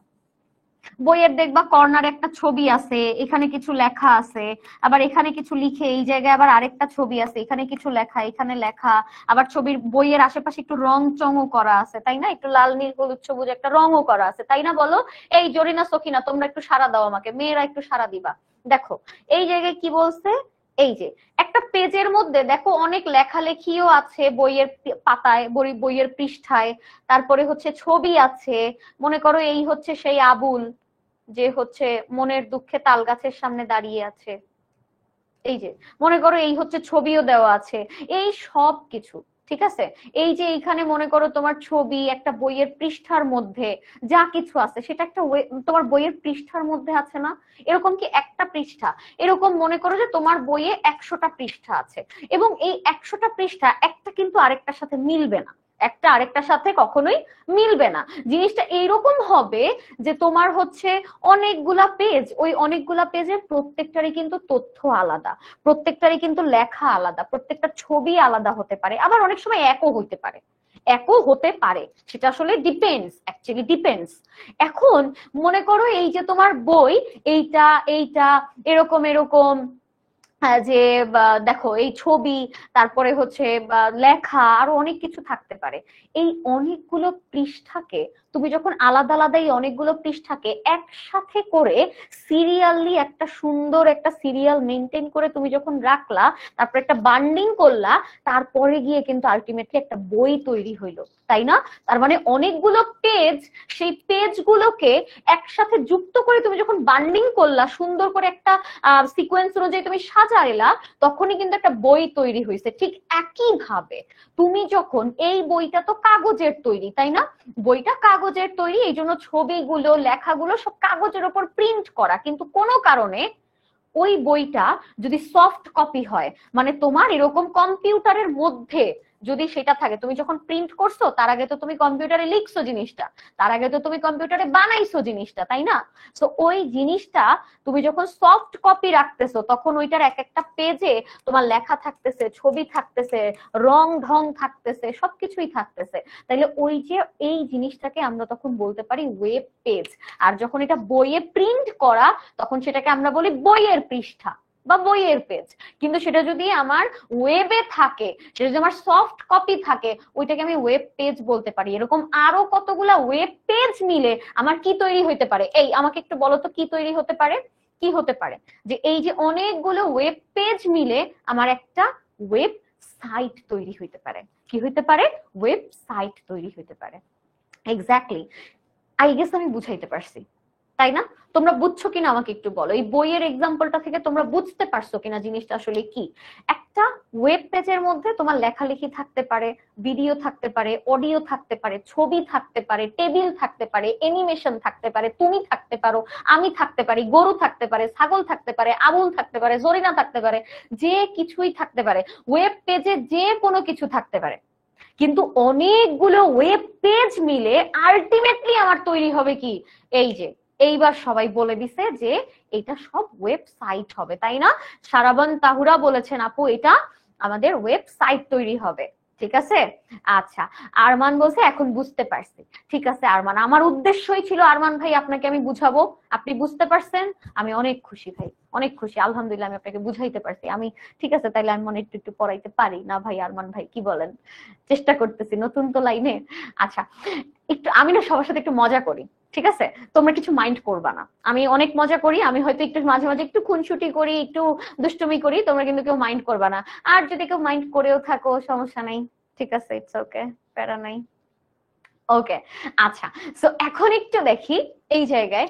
বইয়ের দেখবা কর্নারে একটা ছবি আছে, এখানে কিছু লেখা আছে, আবার এখানে কিছু লিখে এই জায়গায় আবার আরেকটা ছবি আছে, এখানে কিছু লেখা, এখানে লেখা, আবার ছবির বইয়ের আশেপাশে একটু রং চঙও করা আছে, তাই না? একটু লাল নীল হলুদ সবুজ একটা রঙও করা আছে, তাই না? বলো। এই জরিনা সকিনা তোমরা একটু সাড়া দাও আমাকে, মেয়েরা একটু সাড়া দিবা। দেখো এই জায়গায় কি বলছে, এই যে একটা পেজের মধ্যে দেখো অনেক লেখালেখিও আছে, বইয়ের পাতায়, বইয়ের পৃষ্ঠায়, তারপরে হচ্ছে ছবি আছে। মনে করো এই হচ্ছে সেই আবুল, যে হচ্ছে মনের দুঃখে তাল গাছের সামনে দাঁড়িয়ে আছে, এই যে মনে করো এই হচ্ছে ছবিও দেওয়া আছে, এই সব কিছু, ঠিক আছে? এই যে এইখানে মনে করো তোমার ছবি, একটা বইয়ের পৃষ্ঠার মধ্যে যা কিছু আছে সেটা একটা তোমার বইয়ের পৃষ্ঠার মধ্যে আছে না? এরকম কি একটা পৃষ্ঠা, এরকম মনে করো যে তোমার বইয়ে 100টা পৃষ্ঠা আছে, এবং এই 100টা পৃষ্ঠা একটা কিন্তু আরেকটার সাথে মিলবে না, একটা আরেকটার সাথে কখনোই মিলবে না। জিনিসটা এইরকম হবে যে তোমার হচ্ছে অনেকগুলা পেজ, ওই অনেকগুলা পেজের প্রত্যেকটারই কিন্তু তথ্য আলাদা, প্রত্যেকটারই কিন্তু লেখা আলাদা, প্রত্যেকটা ছবি আলাদা হতে পারে, আবার অনেক সময় একও হতে পারে, একও হতে পারে, সেটা আসলে ডিপেন্ডস, অ্যাকচুয়ালি ডিপেন্ডস। এখন মনে করো এই যে তোমার বই, এইটা এইটা এরকম এরকম, যে দেখো এই ছবি, তারপরে হচ্ছে লেখা, আরো অনেক কিছু থাকতে পারে। এই অনেকগুলো পৃষ্ঠাকে তুমি যখন আলাদা আলাদা এই অনেকগুলো পৃষ্ঠাকে একসাথে করে সিরিয়ালি একটা সুন্দর একটা সিরিয়াল মেনটেন করে তুমি যখন রাখলা, তারপর একটা বান্ডিং করলা, তারপরে গিয়ে কিন্তু আলটিমেটলি একটা বই তৈরি হইলো, তাই না? তার মানে অনেকগুলো পেজ, সেই পেজগুলোকে একসাথে যুক্ত করে তুমি যখন বান্ডিং করলা, সুন্দর করে একটা সিকোয়েন্স অনুযায়ী তুমি সাজাইলা, তখনই কিন্তু একটা বই তৈরি হয়েছে। ঠিক একই ভাবে তুমি যখন, এই বইটা তো কাগজের তৈরি, তাই না? বইটা কাগজের তৈরি, এই জন্য ছবিগুলো লেখাগুলো সব কাগজের উপর প্রিন্ট করা, কিন্তু কোনো কারণে ওই বইটা যদি সফট কপি হয়, মানে তোমার এরকম কম্পিউটারের মধ্যে যদি সেটা থাকে, তুমি যখন প্রিন্ট করছো তার আগে তো তুমি কম্পিউটারে লিখছো জিনিসটা, তার আগে তো তুমি কম্পিউটারে বানাইছো জিনিসটা, তাই না? তো ওই জিনিসটা তুমি যখন সফট কপি রাখতেছো, তখন ওইটার এক একটা পেজে তোমার লেখা থাকতেছে, ছবি থাকতেছে, রং ঢং থাকতেছে, সবকিছুই থাকতেছে। তাইলে ওই যে এই জিনিসটাকে আমরা তখন বলতে পারি ওয়েব পেজ। আর যখন এটা বইয়ে প্রিন্ট করা, তখন সেটাকে আমরা বলি বইয়ের পৃষ্ঠা বা বইয়ের পেজ। কিন্তু সেটা যদি আমার ওয়েবে থাকে, সেটা যদি আমার সফট কপি থাকে, ওইটাকে আমি ওয়েব পেজ বলতে পারি। এরকম আরো কতগুলা ওয়েব পেজ মিলে আমার কি তৈরি হইতে পারে, এই আমাকে একটু বলো তো কি তৈরি হতে পারে? কি হতে পারে যে এই যে অনেকগুলো ওয়েব পেজ মিলে আমার একটা ওয়েব সাইট তৈরি হইতে পারে। কি হইতে পারে? ওয়েব সাইট তৈরি হইতে পারে। এক্স্যাক্টলি। আই গেস আমি বুঝাইতে পারছি, তাই না? তোমরা বুঝছো কিনা আমাকে একটু বলো, এই বইয়ের এক্সাম্পলটা থেকে তোমরা বুঝতে পারছো কিনা জিনিসটা আসলে কি। একটা ওয়েব পেজের মধ্যে তোমার লেখালেখি থাকতে পারে, ভিডিও থাকতে পারে, অডিও থাকতে পারে, ছবি থাকতে পারে, টেবিল থাকতে পারে, অ্যানিমেশন থাকতে পারে, তুমি থাকতে পারো, আমি থাকতে পারি, গরু থাকতে পারে, ছাগল থাকতে পারে, আবুল থাকতে পারে, জরিনা থাকতে পারে, যে কিছুই থাকতে পারে। ওয়েব পেজে যে কোনো কিছু থাকতে পারে, কিন্তু অনেকগুলো ওয়েব পেজ মিলে আলটিমেটলি আমার তৈরি হবে কি, এই যে এইবার সবাই বলে দিছে যে এটা সব ওয়েবসাইট হবে, তাই না? সারাবান তাহুরা বলেছেন আপু এটা আমাদের ওয়েবসাইট তৈরি হবে, ঠিক আছে। আচ্ছা, আরমান বলছে এখন বুঝতে পারছি। ঠিক আছে আরমান, আমার উদ্দেশ্যই ছিল আরমান ভাই আপনাকে আমি বুঝাবো, আপনি বুঝতে পারছেন, আমি অনেক খুশি ভাই, অনেক খুশি, আলহামদুলিল্লাহ আমি আপনাকে বুঝাইতে পারছি। আমি ঠিক আছে তাইলে আমি মনে একটু একটু পড়াইতে পারি না ভাই, আরমান ভাই কি বলেন? চেষ্টা করতেছি, নতুন তো লাইনে। আচ্ছা, একটু আমি না সবার সাথে একটু মজা করি, ঠিক আছে? তোমরা কিছু মাইন্ড করবা না, আমি অনেক মজা করি, আমি হয়তো একটু মাঝে মাঝে একটু খুনসুটি করি, একটু দুষ্টুমি করি, তোমরা কিন্তু কেউ মাইন্ড করবা না। আর যদি কেউ মাইন্ড করেও থাকো সমস্যা নাই, ঠিক আছে, ইটস ওকে, প্যারা নাই। ওকে, আচ্ছা, সো এখন একটু দেখি এই জায়গায়,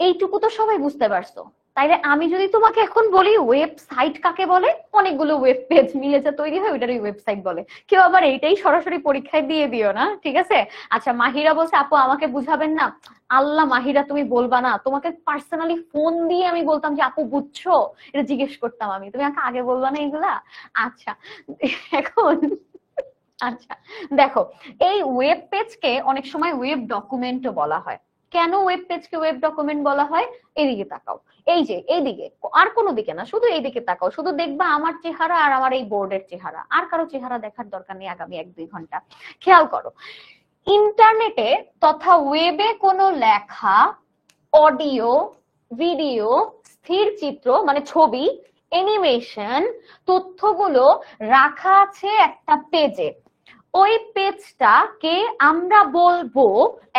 এইটুকু তো সবাই বুঝতে পারছো। তাইলে আমি যদি তোমাকে এখন বলি ওয়েবসাইট কাকে বলে, অনেকগুলো ওয়েব পেজ মিলে যা তৈরি হয় ওইটারই ওয়েবসাইট বলে। কেউ আবার এইটাই সরাসরি পরীক্ষায় দিয়ে দিও না, ঠিক আছে? আচ্ছা, মাহিরা বলছে আপু আমাকে বুঝাবেন না। আল্লাহ মাহিরা, তুমি বলবা না? তোমাকে পার্সোনালি ফোন দিয়ে আমি বলতাম যে আপু বুঝছো, এটা জিজ্ঞেস করতাম আমি, তুমি আমাকে আগে বলবা না এগুলা। আচ্ছা, এখন আচ্ছা দেখো, এই ওয়েব পেজকে অনেক সময় ওয়েব ডকুমেন্টও বলা হয়। কেন ওয়েব পেজকে ওয়েব ডকুমেন্ট বলা হয়? এদিকে তাকাও, এই যে এইদিকে, আর কোনো দিকে না, শুধু এইদিকে তাকাও, শুধু দেখবা আমার চেহারা আর আমার এই বোর্ডের চেহারা, আর কারো চেহারা দেখার দরকার নেই আগামী 1-2 ঘন্টা। খেয়াল করো, ইন্টারনেটে তথা ওয়েবে কোনো লেখা, অডিও, ভিডিও, স্থির চিত্র মানে ছবি, অ্যানিমেশন, তথ্যগুলো রাখা আছে একটা পেজে। ওই পেজটাকে আমরা বলবো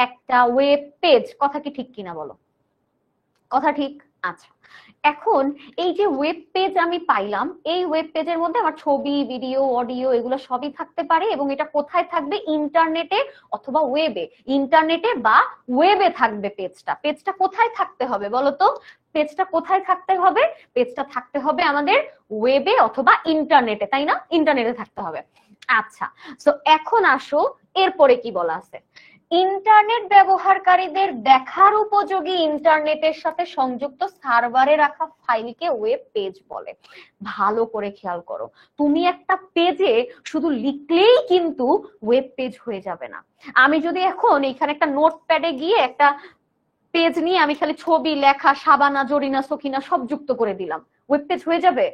একটা ওয়েব পেজ। কথা কি ঠিক কিনা বলো? কথা ঠিক। আচ্ছা, এখন এই যে ওয়েব পেজ আমি পাইলাম, এই ওয়েব পেজের মধ্যে আমার ছবি, ভিডিও, অডিও এগুলো সবই থাকতে পারে, এবং এটা কোথায় থাকবে? ইন্টারনেটে অথবা ওয়েবে। ইন্টারনেটে বা ওয়েবে থাকবে পেজটা। পেজটা কোথায় থাকতে হবে বলো তো? পেজটা কোথায় থাকতে হবে? পেজটা থাকতে হবে আমাদের ওয়েবে অথবা ইন্টারনেটে, তাই না? ইন্টারনেটে থাকতে হবে। আচ্ছা, তো এখন আসো এরপরে কি বলা আছে। ইন্টারনেট ব্যবহারকারীদের দেখার উপযোগী ইন্টারনেটের সাথে সংযুক্ত সার্ভারে রাখা ফাইলকে ওয়েব পেজ বলে। ভালো করে খেয়াল করো, তুমি একটা পেজে শুধু লিখলেই কিন্তু ওয়েব পেজ হয়ে যাবে না। আমি যদি এখন এখানে একটা নোটপ্যাডে গিয়ে একটা পেজ নিয়ে আমি খালি ছবি, লেখা, শাবানা, জরিনা, সখিনা সব যুক্ত করে দিলাম, ওয়েব পেজ হয়ে যাবে?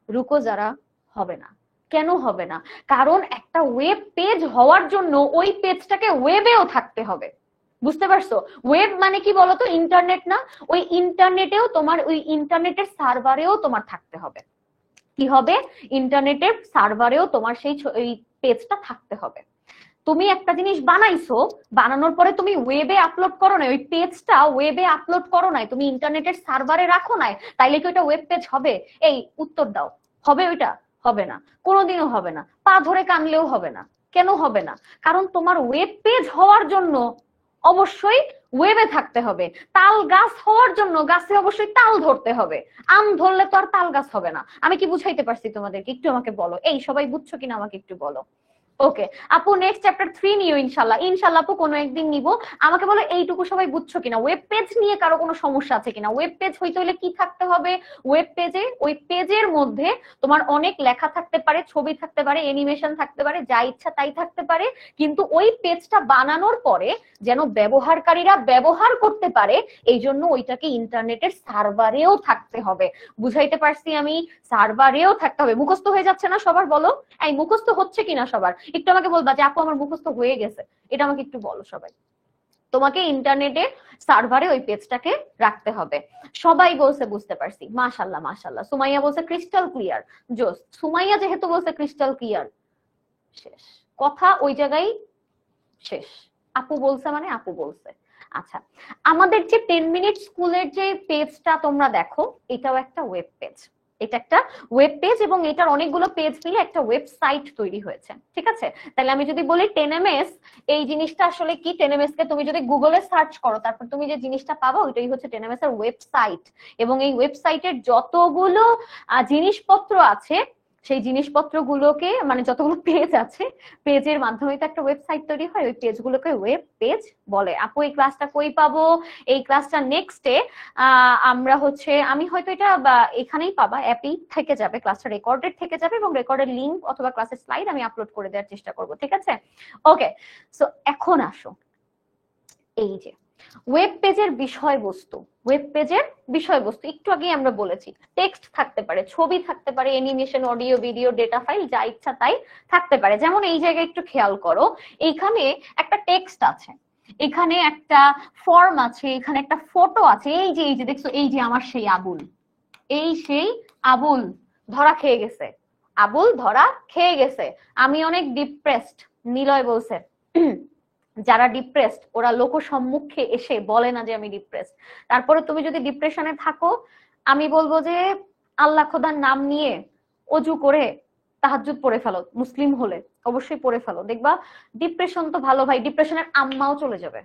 রুকো যারা, হবে না। কেন হবে না? কারণ একটা ওয়েব পেজ হওয়ার জন্য ওই পেজটাকে ওয়েবেও থাকতে হবে। বুঝতে পারছো? ওয়েব মানে কি বলতো? ইন্টারনেট না? ওই ইন্টারনেটেও তোমার, ওই ইন্টারনেটের সার্ভারেও তোমার থাকতে হবে। কি হবে? ইন্টারনেটের সার্ভারেও তোমার সেই পেজটা থাকতে হবে। তুমি একটা জিনিস বানাইছো, বানানোর পরে তুমি ওয়েবে আপলোড করো না, ওই পেজটা ওয়েবে আপলোড করো নাই, তুমি ইন্টারনেটের সার্ভারে রাখো নাই, তাইলে কি ওইটা ওয়েব পেজ হবে? এই উত্তর দাও, হবে ওইটা? হবে না, কোনোদিনও হবে না, পা ধরে কানলেও হবে না। কেন হবে না? কারণ তোমার ওয়েব পেজ হওয়ার জন্য অবশ্যই ওয়েবে থাকতে হবে। তাল গাছ হওয়ার জন্য গাছে অবশ্যই তাল ধরতে হবে। আম ধরলে তো আর তাল গাছ হবে না। আমি কি বুঝাইতে পারছি তোমাদেরকে? একটু আমাকে বলো, এই সবাই বুঝছো কিনা আমাকে একটু বলো। ওকে আপু, নেক্সট চ্যাপ্টার 3 নিও ইনশাল্লাহ, ইনশাল্লাহ আপু কোনো একদিন নিব। আমাকে বলো এইটুকু সবাই বুঝছো কিনা? ওয়েব পেজ নিয়ে কারো কোনো সমস্যা আছে কিনা? ওয়েব পেজ হইতে হলে কি থাকতে হবে? ওয়েব পেজে, ওই পেজের মধ্যে তোমার অনেক লেখা থাকতে পারে, ছবি থাকতে পারে, অ্যানিমেশন থাকতে পারে, যা ইচ্ছা তাই থাকতে পারে, কিন্তু ওই পেজটা বানানোর পরে যেন ব্যবহারকারীরা ব্যবহার করতে পারে, এই জন্য ওইটাকে ইন্টারনেটের সার্ভারেও থাকতে হবে। বুঝাইতে পারছি আমি? সার্ভারেও থাকতে হবে। মুখস্থ হয়ে যাচ্ছে না সবার? বলো, এই মুখস্থ হচ্ছে কিনা সবার? একটু আমাকে বলবা যে আপু আমার মুখস্থ হয়ে গেছে, এটা আমাকে একটু বলো সবাই। তোমাকে ইন্টারনেটে সার্ভারে ওই পেজটাকে রাখতে হবে। সবাই বলছে বুঝতে পারছি, মাশাআল্লাহ মাশাআল্লাহ। সুমাইয়া বলছে ক্রিস্টাল ক্লিয়ার। জোস, সুমাইয়া যেহেতু বলছে ক্রিস্টাল ক্লিয়ার, শেষ কথা ওই জায়গায় শেষ। আপু বলছে মানে আপু বলছে। আচ্ছা, আমাদের যে 10 মিনিট স্কুলের যে পেজটা তোমরা দেখো, এটাও একটা ওয়েব পেজ। এটা একটা ওয়েব পেজ এবং এটার অনেকগুলো পেজ মিলে একটা ওয়েবসাইট তৈরি হয়েছে, ঠিক আছে? তাহলে আমি যদি বলি 10ms, এই জিনিসটা আসলে কি? 10ms কে তুমি যদি গুগলে সার্চ করো, তারপর তুমি যে জিনিসটা পাবো ওইটাই হচ্ছে 10ms এর ওয়েবসাইট। এবং এই ওয়েবসাইটের যতগুলো জিনিসপত্র আছে, সেই জিনিসপত্রগুলোকে মানে যতগুলো পেজ আছে, পেজের মাধ্যমে তো একটা ওয়েবসাইট তৈরি হয়, ওই পেজগুলোকে ওয়েব পেজ বলে। আপু এই ক্লাসটা কই পাবো? এই ক্লাসটা নেক্সটে আমরা হচ্ছে, আমি হয়তো এটা এখানেই পাবা, অ্যাপই থেকে যাবে, ক্লাসটা রেকর্ডেড থেকে যাবে এবং রেকর্ডের লিংক অথবা ক্লাসের স্লাইড আমি আপলোড করে দেওয়ার চেষ্টা করব, ঠিক আছে? ওকে, সো এখন আসো, এই যে ওয়েব পেজের বিষয়বস্তু, ওয়েব পেজের বিষয়বস্তু একটু আগে আমরা বলেছি, টেক্সট থাকতে পারে, ছবি থাকতে পারে, animation, audio, video, data file, যা ইচ্ছা তাই থাকতে পারে। যেমন এই জায়গায় একটু খেয়াল করো, এইখানে একটা টেক্সট আছে, এখানে একটা ফর্ম আছে, এখানে একটা ফটো আছে, এই যে দেখছো, এই যে আমার সেই আবুল, এই সেই আবুল ধরা খেয়ে গেছে, আবুল ধরা খেয়ে গেছে, আমি অনেক ডিপ্রেসড, নিলয় বলছে। যারা ডিপ্রেসড ওরা লোক সম্মুখে এসে বলে না যে আমি ডিপ্রেসড। তারপরে তুমি যদি ডিপ্রেশনে থাকো, আমি বলবো যে আল্লাহ খোদার নাম নিয়ে অজু করে তাহাজ্জুদ পড়ে ফেলো, মুসলিম হলে অবশ্যই পড়ে ফেলো, দেখবা ডিপ্রেশন তো ভালো ভাই, ডিপ্রেশনের আম্মাও চলে যাবে।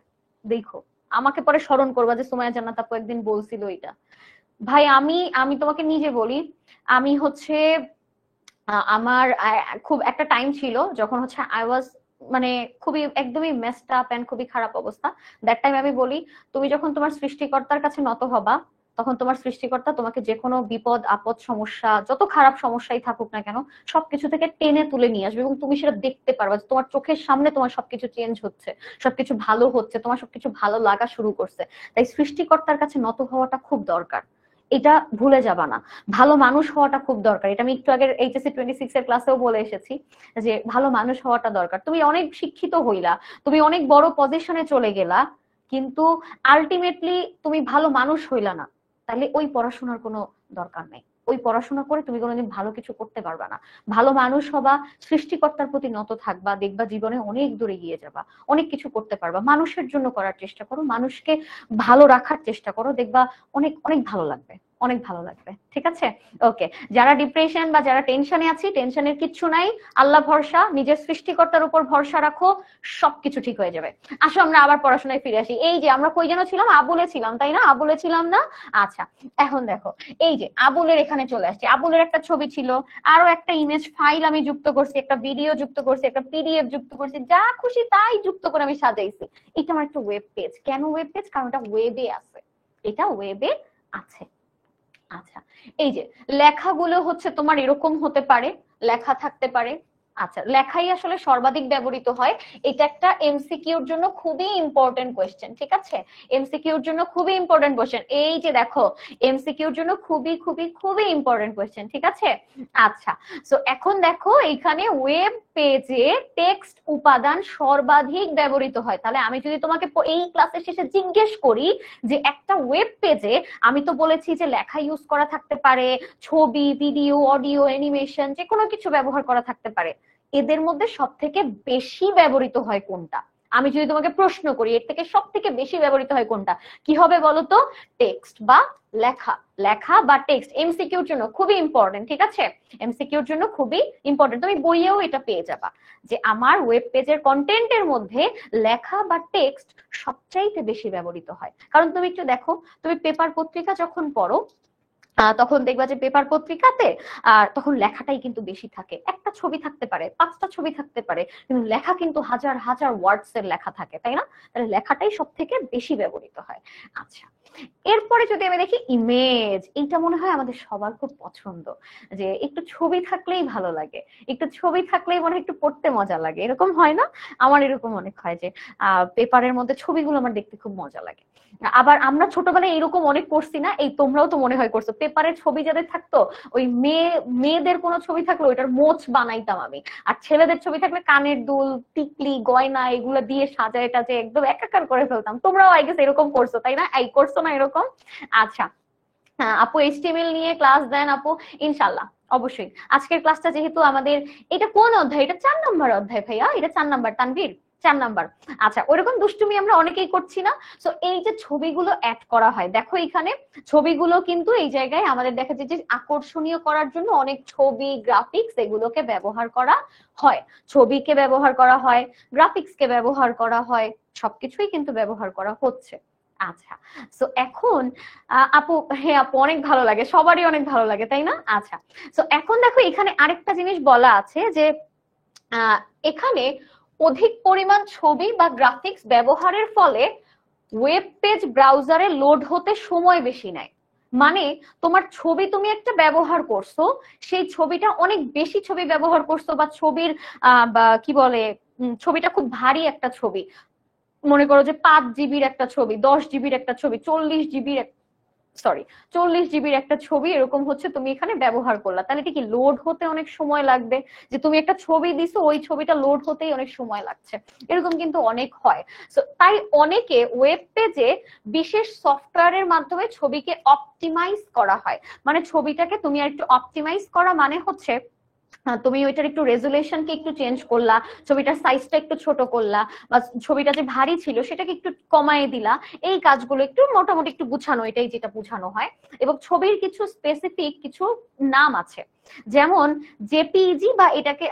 দেখো, আমাকে পরে স্মরণ করবা যে সুমাইয়া জান্নাত আপু একদিন বলছিল এটা। ভাই আমি তোমাকে নিজে বলি, আমি হচ্ছে আমার খুব একটা টাইম ছিল যখন হচ্ছে আই ওয়াজ মানে খুবই একদমই মেসড আপ এন্ড খুবই খারাপ অবস্থা। দ্যাট টাইম আমি বলি, তুমি যখন তোমার সৃষ্টিকর্তার কাছে নত হবা, তখন তোমার সৃষ্টিকর্তা তোমাকে যে কোনো বিপদ আপদ সমস্যা, যত খারাপ সমস্যাই থাকুক না কেন, সবকিছু থেকে টেনে তুলে নিয়ে আসবে এবং তুমি সেটা দেখতে পারবা যে তোমার চোখের সামনে তোমার সবকিছু চেঞ্জ হচ্ছে, সবকিছু ভালো হচ্ছে, তোমার সবকিছু ভালো লাগা শুরু করছে। তাই সৃষ্টিকর্তার কাছে নত হওয়াটা খুব দরকার, এটা ভুলে যাবা না। ভালো মানুষ হওয়াটা খুব দরকার, এটা আমি একটু আগের এইচএসসি 26 এর ক্লাসেও বলে এসেছি যে ভালো মানুষ হওয়াটা দরকার। তুমি অনেক শিক্ষিত হইলা, তুমি অনেক বড় পজিশনে চলে গেলা, কিন্তু আলটিমেটলি তুমি ভালো মানুষ হইলা না, তাহলে ওই পড়াশোনার কোনো দরকার নেই। ওই পড়াশোনা করে তুমি কোনোদিন ভালো কিছু করতে পারবা না। ভালো মানুষ হবা, সৃষ্টিকর্তার প্রতি নত থাকবা, দেখবা জীবনে অনেক দূরে গিয়ে যাবা, অনেক কিছু করতে পারবা। মানুষের জন্য করার চেষ্টা করো, মানুষকে ভালো রাখার চেষ্টা করো, দেখবা অনেক অনেক ভালো লাগবে, অনেক ভালো লাগবে, ঠিক আছে? ওকে, যারা ডিপ্রেশন বা যারা টেনশনে আছি, টেনশনের কিচ্ছু নাই, আল্লাহ ভরসা, নিজের সৃষ্টিকর্তার উপর ভরসা রাখো, সবকিছু ঠিক হয়ে যাবে। আসো আমরা আবার পড়াশোনায় ফিরে আসি। এই যে আমরা কই যেন ছিলাম, আবুলে ছিলাম তাই না? আবুলে ছিলাম না? আচ্ছা, এখন দেখো, এই যে আবুলের এখানে চলে আসছে, আবুলের একটা ছবি ছিল, আরো একটা ইমেজ ফাইল আমি যুক্ত করছি, একটা ভিডিও যুক্ত করছি, একটা পিডিএফ যুক্ত করছি, যা খুশি তাই যুক্ত করে আমি সাজাইছি। এটা আমার একটা ওয়েব পেজ। কেন ওয়েব পেজ? কারণ এটা ওয়েবে আছে, এটা ওয়েবে আছে। আচ্ছা, এই যে লেখাগুলো হচ্ছে তোমার এরকম হতে পারে, লেখা থাকতে পারে। আচ্ছা, লেখাই আসলে সর্বাধিক ব্যবহৃত হয়। এটা একটা এমসিকিউর জন্য খুবই ইম্পর্টেন্ট কোয়েশ্চেন, ঠিক আছে? এমসিকিউর জন্য খুবই ইম্পর্টেন্ট কোয়েশ্চেন। এই যে দেখো, এমসিকিউর জন্য খুবই খুবই খুবই ইম্পর্টেন্ট কোয়েশ্চেন, ঠিক আছে? আচ্ছা, সো এখন দেখো এইখানে ওয়েব পেজে টেক্সট উপাদান সর্বাধিক ব্যবহৃত হয়। তাহলে আমি যদি তোমাকে এই ক্লাসের শেষে জিজ্ঞেস করি যে একটা ওয়েব পেজে, আমি তো বলেছি যে লেখা ইউজ করা থাকতে পারে, ছবি, ভিডিও, অডিও, অ্যানিমেশন, যে কোনো কিছু ব্যবহার করা থাকতে পারে, এদের মধ্যে সব থেকে বেশি ব্যবহৃত হয় কোনটা? আমি যদি তোমাকে প্রশ্ন করি এর থেকে সব থেকে বেশি ব্যবহৃত হয় কোনটা, কি হবে বলো তো? টেক্সট বা লেখা, লেখা বা টেক্সট এমসিকিউর জন্য খুবই ইম্পর্টেন্ট, ঠিক আছে? এমসিকিউর জন্য খুবই ইম্পর্টেন্ট। তুমি বইয়েও এটা পেয়ে যাবা যে আমার ওয়েব পেজের কন্টেন্টের মধ্যে লেখা বা টেক্সট সবচাইতে বেশি ব্যবহৃত হয়। কারণ তুমি একটু দেখো, তুমি পেপার পত্রিকা যখন পড়ো, তখন দেখবা যে পেপার পত্রিকাতে তখন লেখাটাই কিন্তু বেশি থাকে। একটা ছবি থাকতে পারে, 5টা ছবি থাকতে পারে, কিন্তু লেখা কিন্তু হাজার হাজার ওয়ার্ডস এর লেখা থাকে, তাই না? তাহলে লেখাটাই সব থেকে বেশি ব্যবহৃত হয়। আচ্ছা, এরপরে যদি আমি দেখি ইমেজ, এইটা মনে হয় আমাদের সবার খুব পছন্দ, যে একটু ছবি থাকলেই ভালো লাগে, একটু ছবি থাকলেই মনে হয় একটু পড়তে মজা লাগে, এরকম হয় না? আমার এরকম অনেক হয় যে পেপারের মধ্যে ছবিগুলো আমার দেখতে খুব মজা লাগে। আবার আমরা ছোটবেলায় এরকম অনেক করছি না? এই তোমরাও তো মনে হয় করছো, পেপারের ছবি যাদের থাকতো, ওই মেয়েদের কোনো ছবি থাকলো ওইটার মোচ বানাইতাম আমি, আর ছেলেদের ছবি থাকলে কানের দুল, টিকলি, গয়না এগুলো দিয়ে সাজায় টাজে একদম একাকার করে ফেলতাম। তোমরাও আই গেস এরকম করছো তাই না? এই করছো না এরকম? আচ্ছা, আপু এইচটিএমএল নিয়ে ক্লাস দেন আপু? ইনশাল্লাহ, অবশ্যই। আজকের ক্লাসটা যেহেতু আমাদের, এটা কোন অধ্যায়? এটা 4 নম্বর অধ্যায় ভাইয়া, এটা 4 নম্বর। তানভীর, 4 নাম্বার। আচ্ছা, ওইরকম দুষ্টুমি আমরা অনেকেই করছি না? সো এই যে ছবিগুলো অ্যাড করা হয়, দেখো এখানে ছবিগুলো কিন্তু এই জায়গায় আমাদের দেখা যায় যে আকর্ষণীয় করার জন্য অনেক ছবি, গ্রাফিক্স এগুলোকে ব্যবহার করা হয়। ছবিকে ব্যবহার করা হয়, গ্রাফিক্সকে ব্যবহার করা হয়, সবকিছুই কিন্তু ব্যবহার করা হচ্ছে। আচ্ছা, সো এখন আপু, হ্যাঁ আপু অনেক ভালো লাগে, সবারই অনেক ভালো লাগে, তাই না? আচ্ছা, সো এখন দেখো এখানে আরেকটা জিনিস বলা আছে যে এখানে অধিক পরিমাণ ছবি বা গ্রাফিক্স ব্যবহারের ফলে ওয়েব পেজ ব্রাউজারে লোড হতে সময় বেশি নেয়। মানে তোমার ছবি তুমি একটা ব্যবহার করছো, সেই ছবিটা অনেক বেশি ছবি ব্যবহার করছো, বা ছবির বা কি বলে ছবিটা খুব ভারী একটা ছবি, মনে করো যে 5 জিবির একটা ছবি, 10 জিবির একটা ছবি, 40 জিবির একটা ছবি এরকম হচ্ছে তুমি এখানে ব্যবহার করলা, তাহলে এটা কি লোড হতে অনেক সময় লাগবে। যে তুমি একটা ছবি দিছো, ওই ছবিটা লোড হতেই অনেক সময় লাগছে, এরকম কিন্তু অনেক হয়। তাই অনেকে ওয়েব পেজে বিশেষ সফটওয়্যারের মাধ্যমে ছবিকে অপটিমাইজ করা হয়। মানে ছবিটাকে তুমি একটু অপটিমাইজ করা মানে হচ্ছে তুমি ওইটার একটু রেজুলেশনকে একটু চেঞ্জ করলা, ছবিটার সাইজটা একটু ছোট করলা, বা ছবিটা যে ভারী ছিল সেটাকে একটু কমায় দিলা। এই কাজগুলো একটু মোটামুটি একটু গুছানো, এটাই যেটা বোঝানো হয়। এবং ছবির কিছু স্পেসিফিক কিছু নাম আছে, যেমন জেপিইজি, বা এটাকে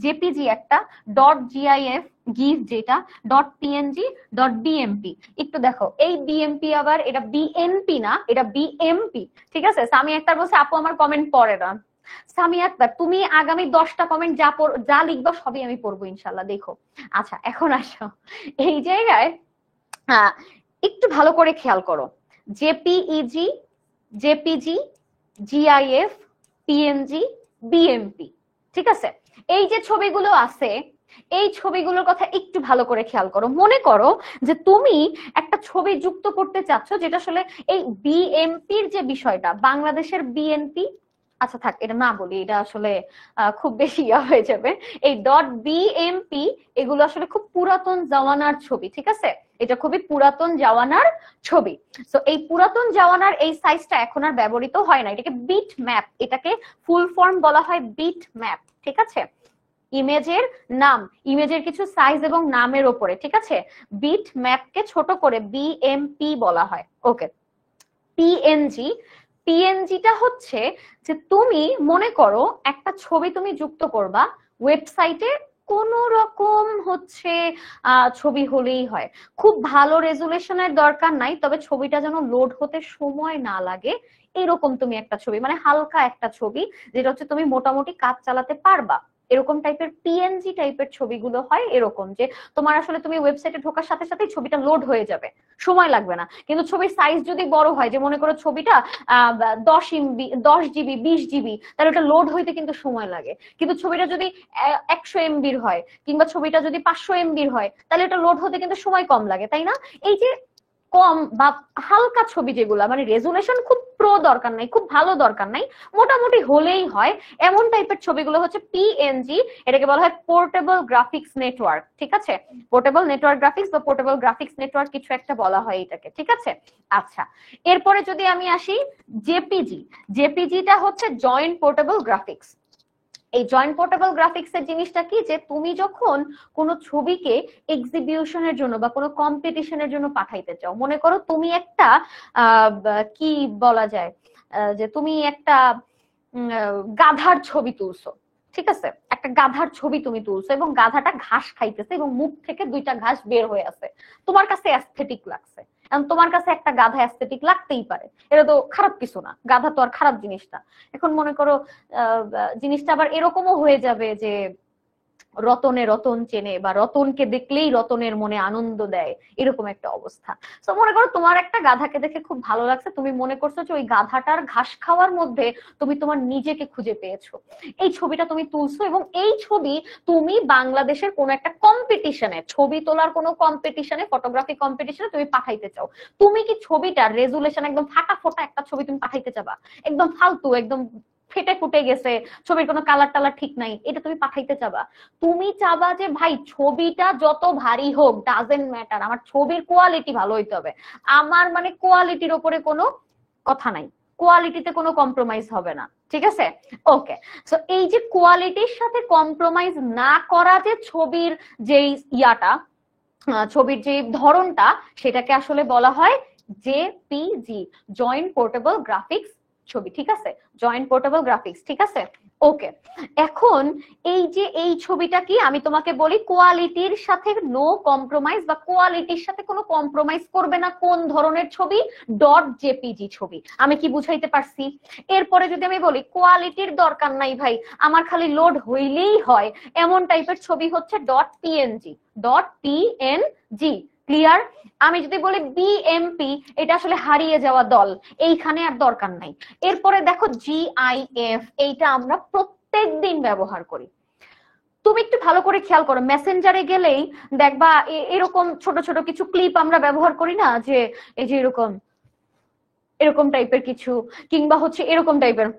জেপিজি একটা, ডট জিআইএফ, গিভ যেটা, ডট পিএনজি, ডট বিএমপি। একটু দেখো এই বিএমপি আবার এটা বিএনপি না, এটা বিএমপি। ঠিক আছে, সামি আক্তার বলছে আপু আমার কমেন্ট পড়ে না। সামি আক্তার, তুমি আগামী 10টা কমেন্ট যা লিখবা সবই আমি পড়বো ইনশাল্লাহ, দেখো। আচ্ছা, এখন আসো এই জায়গায় একটু ভালো করে খেয়াল করো, JPEG, JPG, GIF, PNG, BMP. ঠিক আছে, এই যে ছবিগুলো আছে, এই ছবিগুলোর কথা একটু ভালো করে খেয়াল করো। মনে করো যে তুমি একটা ছবি যুক্ত করতে চাচ্ছ, যেটা আসলে এই বিএমপির যে বিষয়টা, বাংলাদেশের বিএনপি, আচ্ছা থাক এটা না বলি, এটা আসলে খুব বেশি হয়ে যাবে। এই ডট বিএমপি এগুলো আসলে খুব পুরাতন জামানার ছবি। ঠিক আছে, এটা খুবই পুরাতন জামানার ছবি। তো এই পুরাতন জামানার এই সাইজটা এখন আর ব্যবহৃত হয় না, এটাকে বিট ম্যাপ, এটাকে ফুল ফর্ম বলা হয় বিট ম্যাপ। ঠিক আছে, ইমেজের নাম, ইমেজের কিছু সাইজ এবং নামের ওপরে, ঠিক আছে, বিট ম্যাপকে ছোট করে বিএমপি বলা হয়। ওকে, পিএনজি, পিএনজিটা হচ্ছে যে তুমি মনে করো একটা ছবি তুমি যুক্ত করবা ওয়েবসাইটে, কোন রকম হচ্ছে ছবি হলেই হয়, খুব ভালো রেজুলেশনের দরকার নাই, তবে ছবিটা যেন লোড হতে সময় না লাগে, এরকম তুমি একটা ছবি, মানে হালকা একটা ছবি যেটা হচ্ছে তুমি মোটামুটি কাজ চালাতে পারবা, এরকম টাইপের পিএনজি টাইপের ছবিগুলো হয়। এরকম যে তোমার আসলে তুমি ওয়েবসাইটে ঢোকার সাথে সাথে ছবিটা লোড হয়ে যাবে, সময় লাগবে না। কিন্তু ছবির সাইজ যদি বড় হয়, যে মনে করো ছবিটা 10 MB, 10 জিবি, 20 জিবি, তাহলে ওটা লোড হইতে কিন্তু সময় লাগে। কিন্তু ছবিটা যদি 100 MBর হয়, কিংবা ছবিটা যদি 500 MBর হয়, তাহলে এটা লোড হতে কিন্তু সময় কম লাগে, তাই না? এই যে কম বা হালকা ছবি যেগুলা, মানে রেজুলেশন খুব প্রো দরকার নাই, খুব ভালো দরকার নাই, মোটামুটি হলেই হয়, এমন টাইপের ছবিগুলো হচ্ছে পিএনজি। এটাকে বলা হয় পোর্টেবল গ্রাফিক্স নেটওয়ার্ক। ঠিক আছে, পোর্টেবল নেটওয়ার্ক গ্রাফিক্স বা পোর্টেবল গ্রাফিক্স নেটওয়ার্ক কিছু একটা বলা হয় এটাকে। ঠিক আছে, আচ্ছা এরপরে যদি আমি আসি জেপিজি, জেপিজিটা হচ্ছে জয়েন্ট পোর্টেবল গ্রাফিক্স। এই জয়েন্ট পোর্টেবল গ্রাফিক্স এর জিনিসটা কি, যে তুমি যখন কোনো ছবিকে এক্সিবিশনের জন্য বা কোনো কম্পিটিশনের জন্য পাঠাইতে চাও, মনে করো তুমি একটা কি বলা যায়, যে তুমি একটা গাধার ছবি তুলছো। ঠিক আছে, একটা গাধার ছবি তুমি তুলছো এবং গাধাটা ঘাস খাইতেছে এবং মুখ থেকে 2টা ঘাস বের হয়ে আছে, তোমার কাছে অ্যাস্থেটিক লাগছে। এখন তোমার কাছে একটা গাধা অ্যাস্থেটিক লাগতেই পারে, এটা তো খারাপ কিছু না, গাধা তো আর খারাপ জিনিস না। এখন মনে করো জিনিসটা আবার এরকমও হয়ে যাবে যে রতনে রতন চেনে, বা রতনকে দেখলেই রতনের মনে আনন্দ দেয়, এরকম একটা অবস্থা। তো মনে করো তোমার একটা গাধাকে দেখে খুব ভালো লাগছে, তুমি মনে করছো যে ওই গাধাটার ঘাস খাওয়ার মধ্যে তুমি তোমার নিজেকে খুঁজে পেয়েছো, এই ছবিটা তুমি তুলছো এবং এই ছবি তুমি বাংলাদেশের কোনো একটা কম্পিটিশনে, ছবি তোলার কোনো কম্পিটিশনে, ফটোগ্রাফি কম্পিটিশনে তুমি পাঠাইতে চাও। তুমি কি ছবিটার রেজুলেশন একদম ফাটা ফোটা একটা ছবি তুমি পাঠাইতে চাবা, একদম ফালতু, একদম ফেটে ফুটে গেছে, ছবির কোনো কালার টালার ঠিক নাই, এটা তুমি পাঠাইতে চাবা? তুমি চাবা যে ভাই ছবিটা যত ভারী হোক ডাজেন্ট ম্যাটার, আমার ছবির কোয়ালিটি ভালো হইতে হবে, আমার মানে কোয়ালিটির ওপরে কোনো কথা নাই, কোয়ালিটিতে কোনো কম্প্রোমাইজ হবে না। ঠিক আছে? ওকে, সো এই যে কোয়ালিটির সাথে কম্প্রোমাইজ না করা যে ছবির যেই ইয়াটা, ছবির যে ধরনটা, সেটাকে আসলে বলা হয় জেপিজি, জয়েন্ট পোর্টেবল গ্রাফিক্স ছবি। ঠিক আছে, জয়েন্ট পোর্টেবল গ্রাফিক্স। ঠিক আছে, ওকে। এখন এই যে এই ছবিটা কি, আমি তোমাকে বলি কোয়ালিটির সাথে নো কম্প্রোমাইজ, বা কোয়ালিটির সাথে কোনো কম্প্রোমাইজ করবে না কোন ধরনের ছবি, ডট জেপিজি ছবি। আমি কি বুঝাইতে পারছি? এরপরে যদি আমি বলি কোয়ালিটির দরকার নাই ভাই, আমার খালি লোড হইলেই হয়, এমন টাইপের ছবি হচ্ছে dot PNG, dot PNG. Clear? আমি যদি বলি বিএমপি, এটা আসলে হারিয়ে যাওয়া দল, এইখানে আর দরকার নাই। এরপরে দেখো জিআইএফ, এইটা আমরা প্রত্যেক দিন ব্যবহার করি। তুমি একটু ভালো করে খেয়াল করো, মেসেঞ্জারে গেলেই দেখবা এরকম ছোট ছোট কিছু ক্লিপ আমরা ব্যবহার করি না, যে এই যে এরকম এরকম টাইপের কিছু, কিংবা হচ্ছে এরকম টাইপের,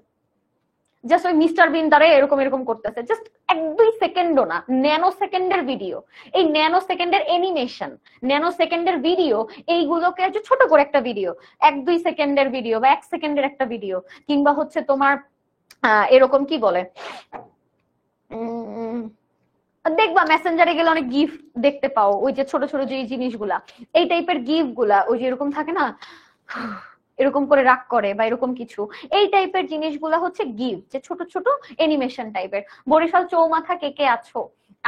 জাস্ট ওই মিস্টার বিন দ্বারা এরকম এরকম করতেছে, জাস্ট 1-2 সেকেন্ডও না, ন্যানো সেকেন্ডের ভিডিও, এই ন্যানো সেকেন্ডের অ্যানিমেশন, ন্যানো সেকেন্ডের ভিডিও, এইগুলোকে ছোট করে একটা ভিডিও, 1-2 সেকেন্ডের ভিডিও বা 1 সেকেন্ডের একটা ভিডিও, কিংবা হচ্ছে তোমার এরকম কি বলে, দেখবা মেসেঞ্জারে গেলে অনেক গিফট দেখতে পাও, ওই যে ছোট ছোট যে জিনিসগুলা, এই টাইপের গিফট গুলা, ওই যে এরকম থাকে না, এরকম করে রাগ করে বা এরকম কিছু, এই টাইপের জিনিসগুলা হচ্ছে গিফট, যে ছোট ছোট অ্যানিমেশন টাইপের। বরিশাল চৌমাথা কে কে আছো?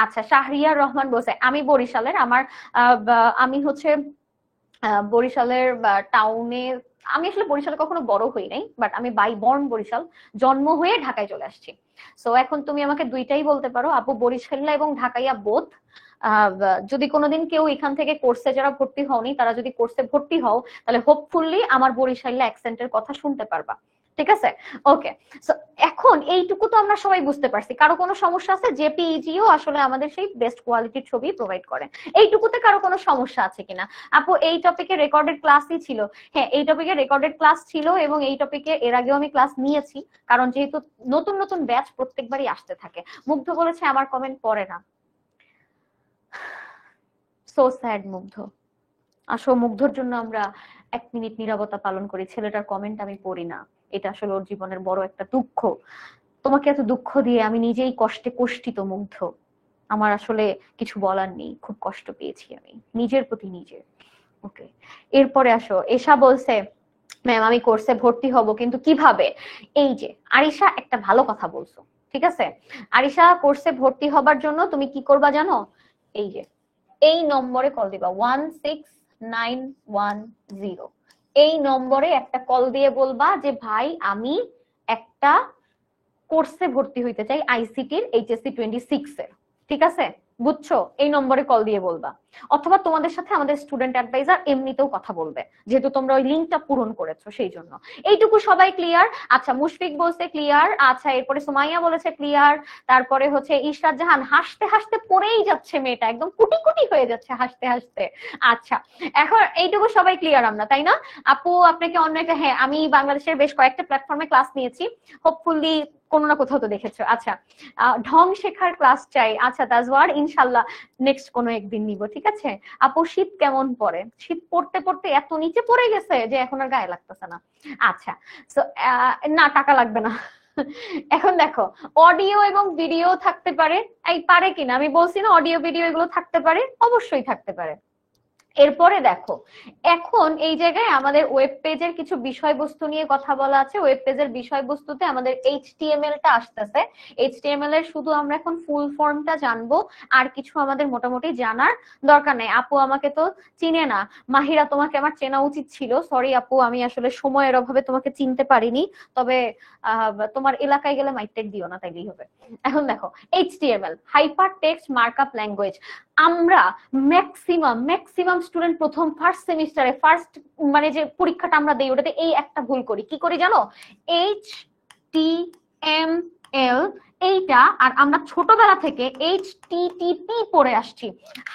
আচ্ছা, শাহরিয়ার রহমান বলছে আমি বরিশালের, আমি হচ্ছে বরিশালের টাউনে, আমি আসলে বরিশালে কখনো বড় হই নাই, বাট আমি বাই বর্ন বরিশাল, জন্ম হয়ে ঢাকায় চলে আসছি। সো এখন তুমি আমাকে দুইটাই বলতে পারো, আপু বরিশাল্লা এবং ঢাকাইয়া বোথ। যদি কোনোদিন কেউ এখান থেকে কোর্সে যারা ভর্তি হওনি, তারা যদি কোর্সে ভর্তি হও, তাহলে হোপফুলি আমার বরিশাল্লা অ্যাকসেন্টের কথা শুনতে পারবা। ঠিক আছে, ওকে। সো এখন এইটুকু তো আমরা সবাই বুঝতে পারছি, কারো কোনো সমস্যা আছে? জেপিইজিও আসলে আমাদের সেই বেস্ট কোয়ালিটির ছবি প্রোভাইড করে, এইটুকুতে কারো কোনো সমস্যা আছে কিনা? আপু এই টপিকে রেকর্ডেড ক্লাসই ছিল। হ্যাঁ, এই টপিকে রেকর্ডেড ক্লাস ছিল, এবং এই টপিকে এর আগেও আমি ক্লাস নিয়েছি, কারণ যেহেতু নতুন নতুন ব্যাচ প্রত্যেকবারই আসতে থাকে। মুগ্ধ বলেছে আমার কমেন্ট পড়ে না, সো স্যাড মুগ্ধ। আসলে মুগ্ধর জন্য আমরা 1 মিনিট নীরবতা পালন করি, ছেলেটার কমেন্ট আমি পড়ি না, এটা আসলে ওর জীবনের বড় একটা দুঃখ। তোমাকে এত দুঃখ দিয়ে আমি নিজেই কষ্টে কষ্টিত মুগ্ধ, আমার আসলে কিছু বলার নেই, খুব কষ্ট পেয়েছি আমি নিজের প্রতি নিজে। ওকে, এরপরে আসো, এশা বলছে ম্যাম আমি কোর্সে ভর্তি হব, কিন্তু কিভাবে? এই যে আরিশা একটা ভালো কথা বলছো, ঠিক আছে? আরিশা, কোর্সে ভর্তি হবার জন্য তুমি কি করবা জানো? এই যে এই নম্বরে কল দিবা, 16910, এই নম্বরে একটা কল দিয়ে বলবা যে ভাই আমি একটা কোর্সে ভর্তি হইতে চাই, আইসিটির এইচএসসি 26 এর। ঠিক আছে, বুঝছো? এই নম্বরে কল দিয়ে বলবা, অথবা তোমাদের সাথে আমাদের স্টুডেন্ট অ্যাডভাইজার এমনিতেও কথা বলবে, যেহেতু তোমরা ওই লিঙ্কটা পূরণ করেছো সেই জন্য। এইটুকু সবাই ক্লিয়ার? আচ্ছা, মুশফিক বলছে ক্লিয়ার। আচ্ছা, এরপরে সুমাইয়া বলেছে ক্লিয়ার। তারপরে হচ্ছে ইশরাত জাহান, হাসতে হাসতে পড়েই যাচ্ছে মেয়েটা, একদম কুটি কুটি হয়ে যাচ্ছে হাসতে হাসতে। আচ্ছা, এখন এইটুকু সবাই ক্লিয়ার আমরা, তাই না? আপু আপনাকে অন্য একটা, হ্যাঁ আমি বাংলাদেশের বেশ কয়েকটা প্ল্যাটফর্মে ক্লাস নিয়েছি, হোপফুলি কোনো না কোথাও তো দেখেছো। আচ্ছা, ঢং শেখার ক্লাস চাই। আচ্ছা তাজওয়ার, ইনশাল্লাহ নেক্সট কোনো একদিন নিব, ঠিক আছে? আপু শীত কেমন পড়ে? শীত পড়তে পড়তে এত নিচে পড়ে গেছে যে এখন আর গায়ে লাগতেছে না। আচ্ছা, তো না টাকা লাগবে না। এখন দেখো, অডিও এবং ভিডিও থাকতে পারে, এই পারে কিনা আমি বলছি না, অডিও ভিডিও এগুলো থাকতে পারে, অবশ্যই থাকতে পারে। এরপরে দেখো, এখন এই জায়গায় আমাদের ওয়েব পেজের কিছু বিষয়বস্তু নিয়ে কথা বলা আছে। ওয়েব পেজের বিষয়বস্তুতে আমাদের HTML টা আসতেছে। HTML এর শুধু আমরা এখন ফুল ফর্মটা জানবো, আর কিছু আমাদের মোটামুটি জানার দরকার নেই। আপু আমাকে তো চিনে না। মাহিরা, তোমাকে আমার চেনা উচিত ছিল, সরি আপু, আমি আসলে সময়ের অভাবে তোমাকে চিনতে পারিনি। তবে তোমার এলাকায় গেলে মাইটেক দিও না, তাইলেই হবে। এখন দেখো, HTML hyper text markup language. আমরা ম্যাক্সিমাম স্টুডেন্ট প্রথম ফার্স্ট সেমিস্টারে মানে যে পরীক্ষাটা আমরা দেই, ওটাতে এই একটা ভুল করি। কি করি জানো? HTML এইটা, আর আমরা ছোটবেলা থেকে HTTP পড়ে আসছি,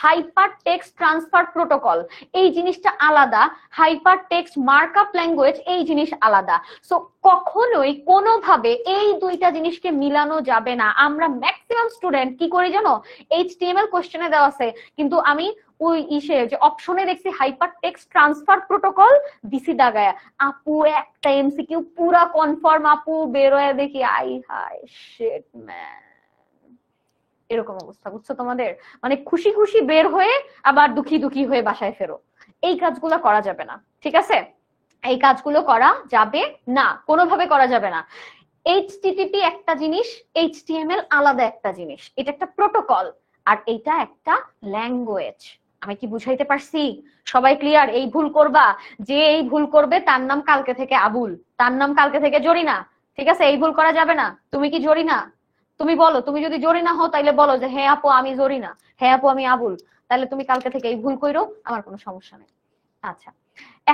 হাইপার টেক্সট ট্রান্সফার প্রোটোকল, এই জিনিসটা আলাদা, হাইপার টেক্সট মার্কআপ ল্যাঙ্গুয়েজ এই জিনিস আলাদা। সো কখনোই কোনোভাবে এই দুইটা জিনিসকে মিলানো যাবে না। আমরা ম্যাক্সিমাম স্টুডেন্ট কি করি জানো? HTML কোশ্চেনে দেওয়া আছে, কিন্তু আমি ওই যে অপশনে দেখছি হাইপার টেক্সট ট্রান্সফার প্রোটোকল দিছি দাগায়া, আপু একটা এমসিকিউ পুরা কনফার্ম, আপু বেরোয় দেখি আই হাই শিট ম্যান, এরকম অবস্থা বুঝছো তোমাদের? মানে খুশি খুশি বের হয়ে আবার দুঃখী দুঃখী হয়ে বাসায় ফেরো। এই কাজগুলো করা যাবে না, ঠিক আছে? এই কাজগুলো করা যাবে না, কোনোভাবে করা যাবে না। HTTP একটা জিনিস, HTML আলাদা একটা জিনিস, এটা একটা প্রোটোকল আর এটা একটা ল্যাঙ্গুয়েজ। আমি কি বুঝাইতে পারছি? সবাই ক্লিয়ার? এই ভুল করবা, যে এই ভুল করবে তার নাম কালকে থেকে আবুল, তার নাম কালকে থেকে জরিনা, ঠিক আছে? এই ভুল করা যাবে না। তুমি কি জরিনা? তুমি বলো, তুমি যদি জরিনা হও তাইলে বলো যে হ্যাঁ আপু আমি জরিনা, হ্যাঁ আপু আমি আবুল, তাহলে তুমি কালকে থেকে এই ভুল কইরো, আমার কোনো সমস্যা নেই। আচ্ছা,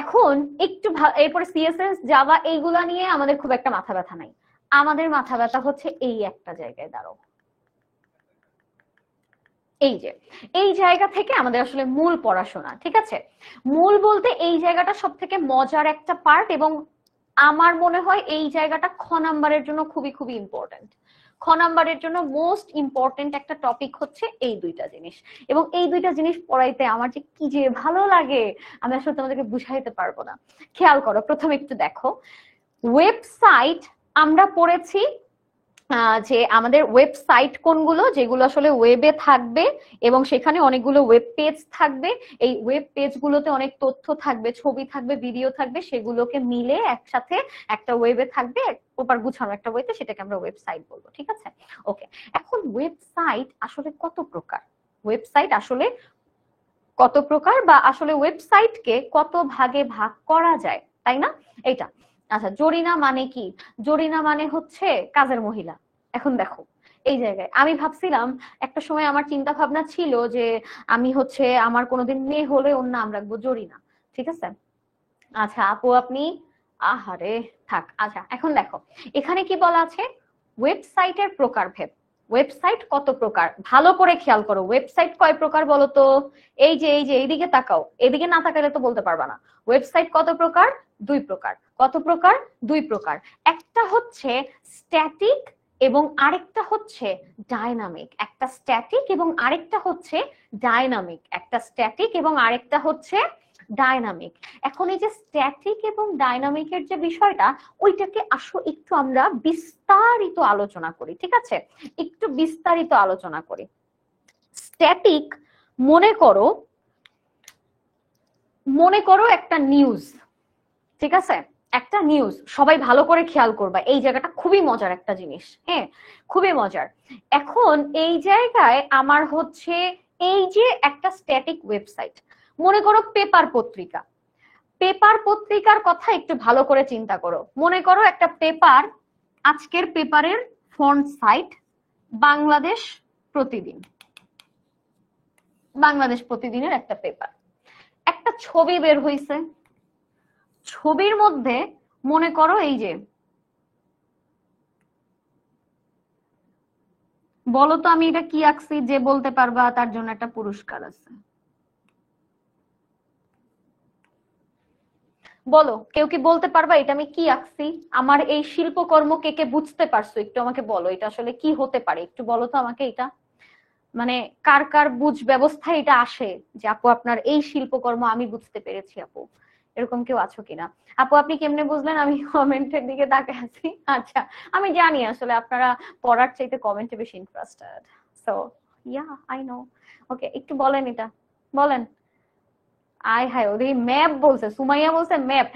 এখন একটু এরপরে CSS জাভা এইগুলা নিয়ে আমাদের খুব একটা মাথা ব্যথা নাই। আমাদের মাথা ব্যথা হচ্ছে এই একটা জায়গায়, দাঁড়াও, এই যে এই জায়গা থেকে আমাদের আসলে মূল পড়াশোনা, ঠিক আছে? মূল বলতে এই জায়গাটা সব থেকে মজার একটা পার্ট, এবং আমার মনে হয় এই জায়গাটা খ নাম্বারের জন্য খুবই খুবই ইম্পর্টেন্ট। খ নাম্বারের জন্য মোস্ট ইম্পর্টেন্ট একটা টপিক হচ্ছে এই দুইটা জিনিস, এবং এই দুইটা জিনিস পড়াইতে আমার যে কি যে ভালো লাগে আমি আসলে তোমাদেরকে বুঝাইতে পারবো না। খেয়াল করো, প্রথমে একটু দেখো, ওয়েবসাইট আমরা পড়েছি যে আমাদের ওয়েবসাইট কোনগুলো, যেগুলো আসলে ওয়েবে থাকবে এবং সেখানে অনেকগুলো ওয়েব পেজ থাকবে। এই ওয়েব পেজগুলোতে অনেক তথ্য থাকবে, ছবি থাকবে, ভিডিও থাকবে, সেগুলোকে মিলে একসাথে একটা ওয়েবে থাকবে, প্রপার গুছানো একটা ওয়েতে, সেটাকে আমরা ওয়েবসাইট বলবো, ঠিক আছে? ওকে, এখন ওয়েবসাইট আসলে কত প্রকার, ওয়েবসাইট আসলে কত প্রকার, বা আসলে ওয়েবসাইটকে কত ভাগে ভাগ করা যায়, তাই না? এইটা আচ্ছা, জরিনা মানে কি? জরিনা মানে হচ্ছে কাজের মহিলা। এখন দেখো, এই জায়গায় আমি ভাবছিলাম, একটা সময় আমার চিন্তা ভাবনা ছিল যে আমি হচ্ছে আমার কোনোদিন মেয়ে হলে ওর নাম রাখবো জরিনা, ঠিক আছে? আচ্ছা আপু আপনি, আহারে থাক। আচ্ছা এখন দেখো, এখানে কি বলা আছে? ওয়েবসাইটের প্রকারভেদ। ওয়েবসাইট কত প্রকার, ভালো করে খেয়াল করো। ওয়েবসাইট কয় প্রকার বলো তো? এই যে এইদিকে তাকাও, এদিকে না তাকালে তো বলতে পারবা না। ওয়েবসাইট কত প্রকার? দুই প্রকার। কত প্রকার? দুই প্রকার। একটা হচ্ছে স্ট্যাটিক এবং আরেকটা হচ্ছে ডায়নামিক। একটা স্ট্যাটিক এবং আরেকটা হচ্ছে ডায়নামিক। একটা স্ট্যাটিক এবং আরেকটা হচ্ছে ডায়নামিক। এখন এই যে স্ট্যাটিক এবং ডায়নামিকের যে বিষয়টা, ওইটাকে আসো একটু আমরা বিস্তারিত আলোচনা করি, ঠিক আছে? একটু বিস্তারিত আলোচনা করি। স্ট্যাটিক মনে করো একটা নিউজ, ঠিক আছে? একটা নিউজ, সবাই ভালো করে খেয়াল করবা, এই জায়গাটা খুবই মজার একটা জিনিস, হ্যাঁ খুবই মজার। এখন এই জায়গায় আমার হচ্ছে এই যে একটা স্ট্যাটিক ওয়েবসাইট, মনে করো পেপার পত্রিকা। পেপার পত্রিকার কথা একটু ভালো করে চিন্তা করো। মনে করো একটা পেপার, আজকের পেপারের ফন্ট সাইট বাংলাদেশ প্রতিদিন, বাংলাদেশ প্রতিদিনের একটা পেপার। একটা ছবি বের হইছে, ছবির মধ্যে মনে করো এই যে, বলো তো আমি এটা কি আঁকছি, যে বলতে পারবা তার জন্য একটা পুরস্কার আছে। বলো, কেউ কি বলতে পারবা এটা আমি কি আঁকছি? আমার এই শিল্পকর্ম কে কে বুঝতে পারছো একটু আমাকে বলো, এটা আসলে কি হতে পারে একটু বলো তো আমাকে। এটা মানে কার কার বুঝ ব্যবস্থায় এটা আসে যে আপু আপনার এই শিল্পকর্ম আমি বুঝতে পেরেছি, আপু এরকম কেউ আছো কিনা? আপু আপনি কেমনে বুঝলেন? আমি কমেন্টের দিকে তাকিয়ে আছি। আচ্ছা, আমি জানি আসলে আপনারা পড়ার চাইতে কমেন্টে বেশি interested, so yeah I know. Okay, একটু বলেন, এটা বলেন। আয় হায়, ওদের ম্যাপ বলছে, সুমাইয়া বলছে ম্যাপ।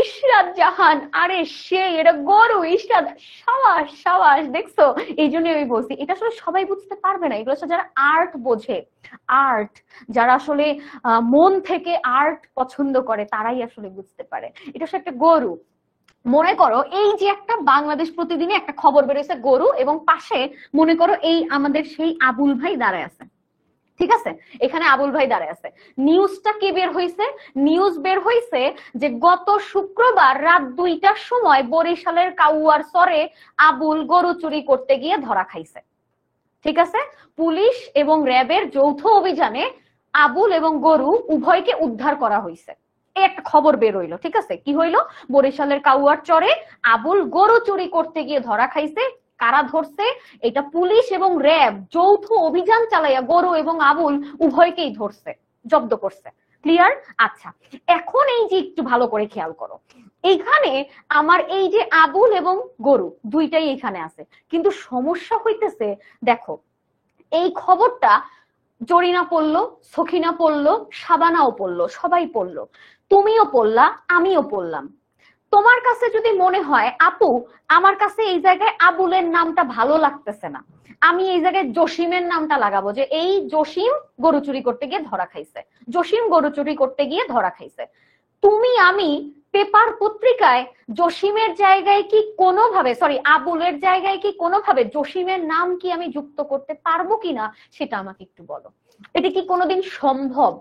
ইশরাত জাহান, আরে সে এটা গরু। ইশরাত, সাবাস সাবাস, দেখছো? এই জন্য আমি বলছি এটা আসলে সবাই বুঝতে পারবে না। এগুলো আসলে যারা আর্ট বোঝে, আর্ট যারা আসলে মন থেকে আর্ট পছন্দ করে, তারাই আসলে বুঝতে পারে। এটা আসলে একটা গরু। মনে করো এই যে একটা বাংলাদেশ প্রতিদিনে একটা খবর বেরোয়েছে গরু, এবং পাশে মনে করো এই আমাদের সেই আবুল ভাই দাঁড়ায় আছে, ঠিক আছে? এখানে আবুল ভাই দাঁড়ায় আছে। নিউজটা কি বের হইছে? নিউজ বের হইছে যে গত শুক্রবার রাত 2টার সময় বরিশালের কাউয়ার চরে আবুল গরু চুরি করতে গিয়ে ধরা খাইছে, ঠিক আছে? পুলিশ এবং র্যাবের যৌথ অভিযানে আবুল এবং গরু উভয়কে উদ্ধার করা হয়েছে। এই একটা খবর বের হইলো, ঠিক আছে? কি হইলো? বরিশালের কাউয়ার চরে আবুল গরু চুরি করতে গিয়ে ধরা খাইছে। কারা ধরছে? এটা পুলিশ এবং র্যাব যৌথ অভিযান চালাইয়া গরু এবং আবুল উভয়কেই ধরছে। জব্দ করছে। ক্লিয়ার? আচ্ছা, এখন এই যে একটু ভালো করে খেয়াল করো, এইখানে আমার এই যে আবুল এবং গরু দুইটাই এখানে আছে, কিন্তু সমস্যা হইতেছে দেখো এই খবরটা জরিনা পড়লো, সখিনা পড়লো, শাবানাও পড়লো, সবাই পড়লো, তুমিও পড়লা, আমিও পড়লাম। তোমার কাছে যদি মনে হয় আপু আমার কাছে এই জায়গায় আবুলের নামটা ভালো লাগতেছে না, আমি এই জায়গায় জসিমের নামটা লাগাবো, যে এই জসিম গরু চুরি করতে গিয়ে ধরা খাইছে, জসিম গরু চুরি করতে গিয়ে ধরা খাইছে। তুমি আমি পেপার পত্রিকায় জসিমের জায়গায় কি কোনোভাবে, সরি আবুলের জায়গায় কি কোনোভাবে জসিমের নাম কি আমি যুক্ত করতে পারবো কিনা সেটা আমাকে একটু বলো। এটা কি কোনোদিন সম্ভব?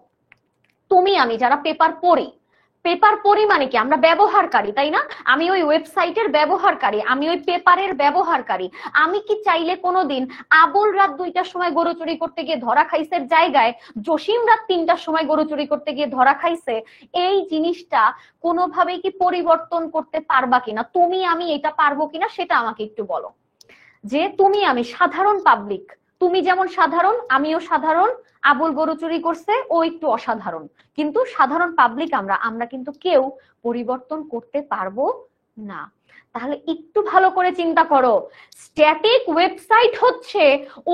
তুমি আমি যারা পেপার পড়ি, পেপার পড়ি মানে কি আমরা ব্যবহারকারী, তাই না? আমি ওই ওয়েবসাইটের ব্যবহারকারী, আমি ওই পেপারের ব্যবহারকারী। আমি কি চাইলে কোনোদিন আবুল রাত 2টার সময় গরু চুরি করতে গিয়ে ধরা খাইছে জায়গায় জসিম রাত 3টার সময় গরু চুরি করতে গিয়ে ধরা খাইছে, এই জিনিসটা কোনোভাবেই কি পরিবর্তন করতে পারবা কিনা? তুমি আমি এটা পারবো কিনা সেটা আমাকে একটু বলো। যে তুমি আমি সাধারণ পাবলিক, তুমি যেমন সাধারণ আমিও সাধারণ, আবুল গরু চুরি করছে ও একটু অসাধারণ, কিন্তু সাধারণ পাবলিক আমরা কিন্তু কেউ পরিবর্তন করতে পারবো না। তাহলে একটু ভালো করে চিন্তা করো, স্ট্যাটিক ওয়েবসাইট হচ্ছে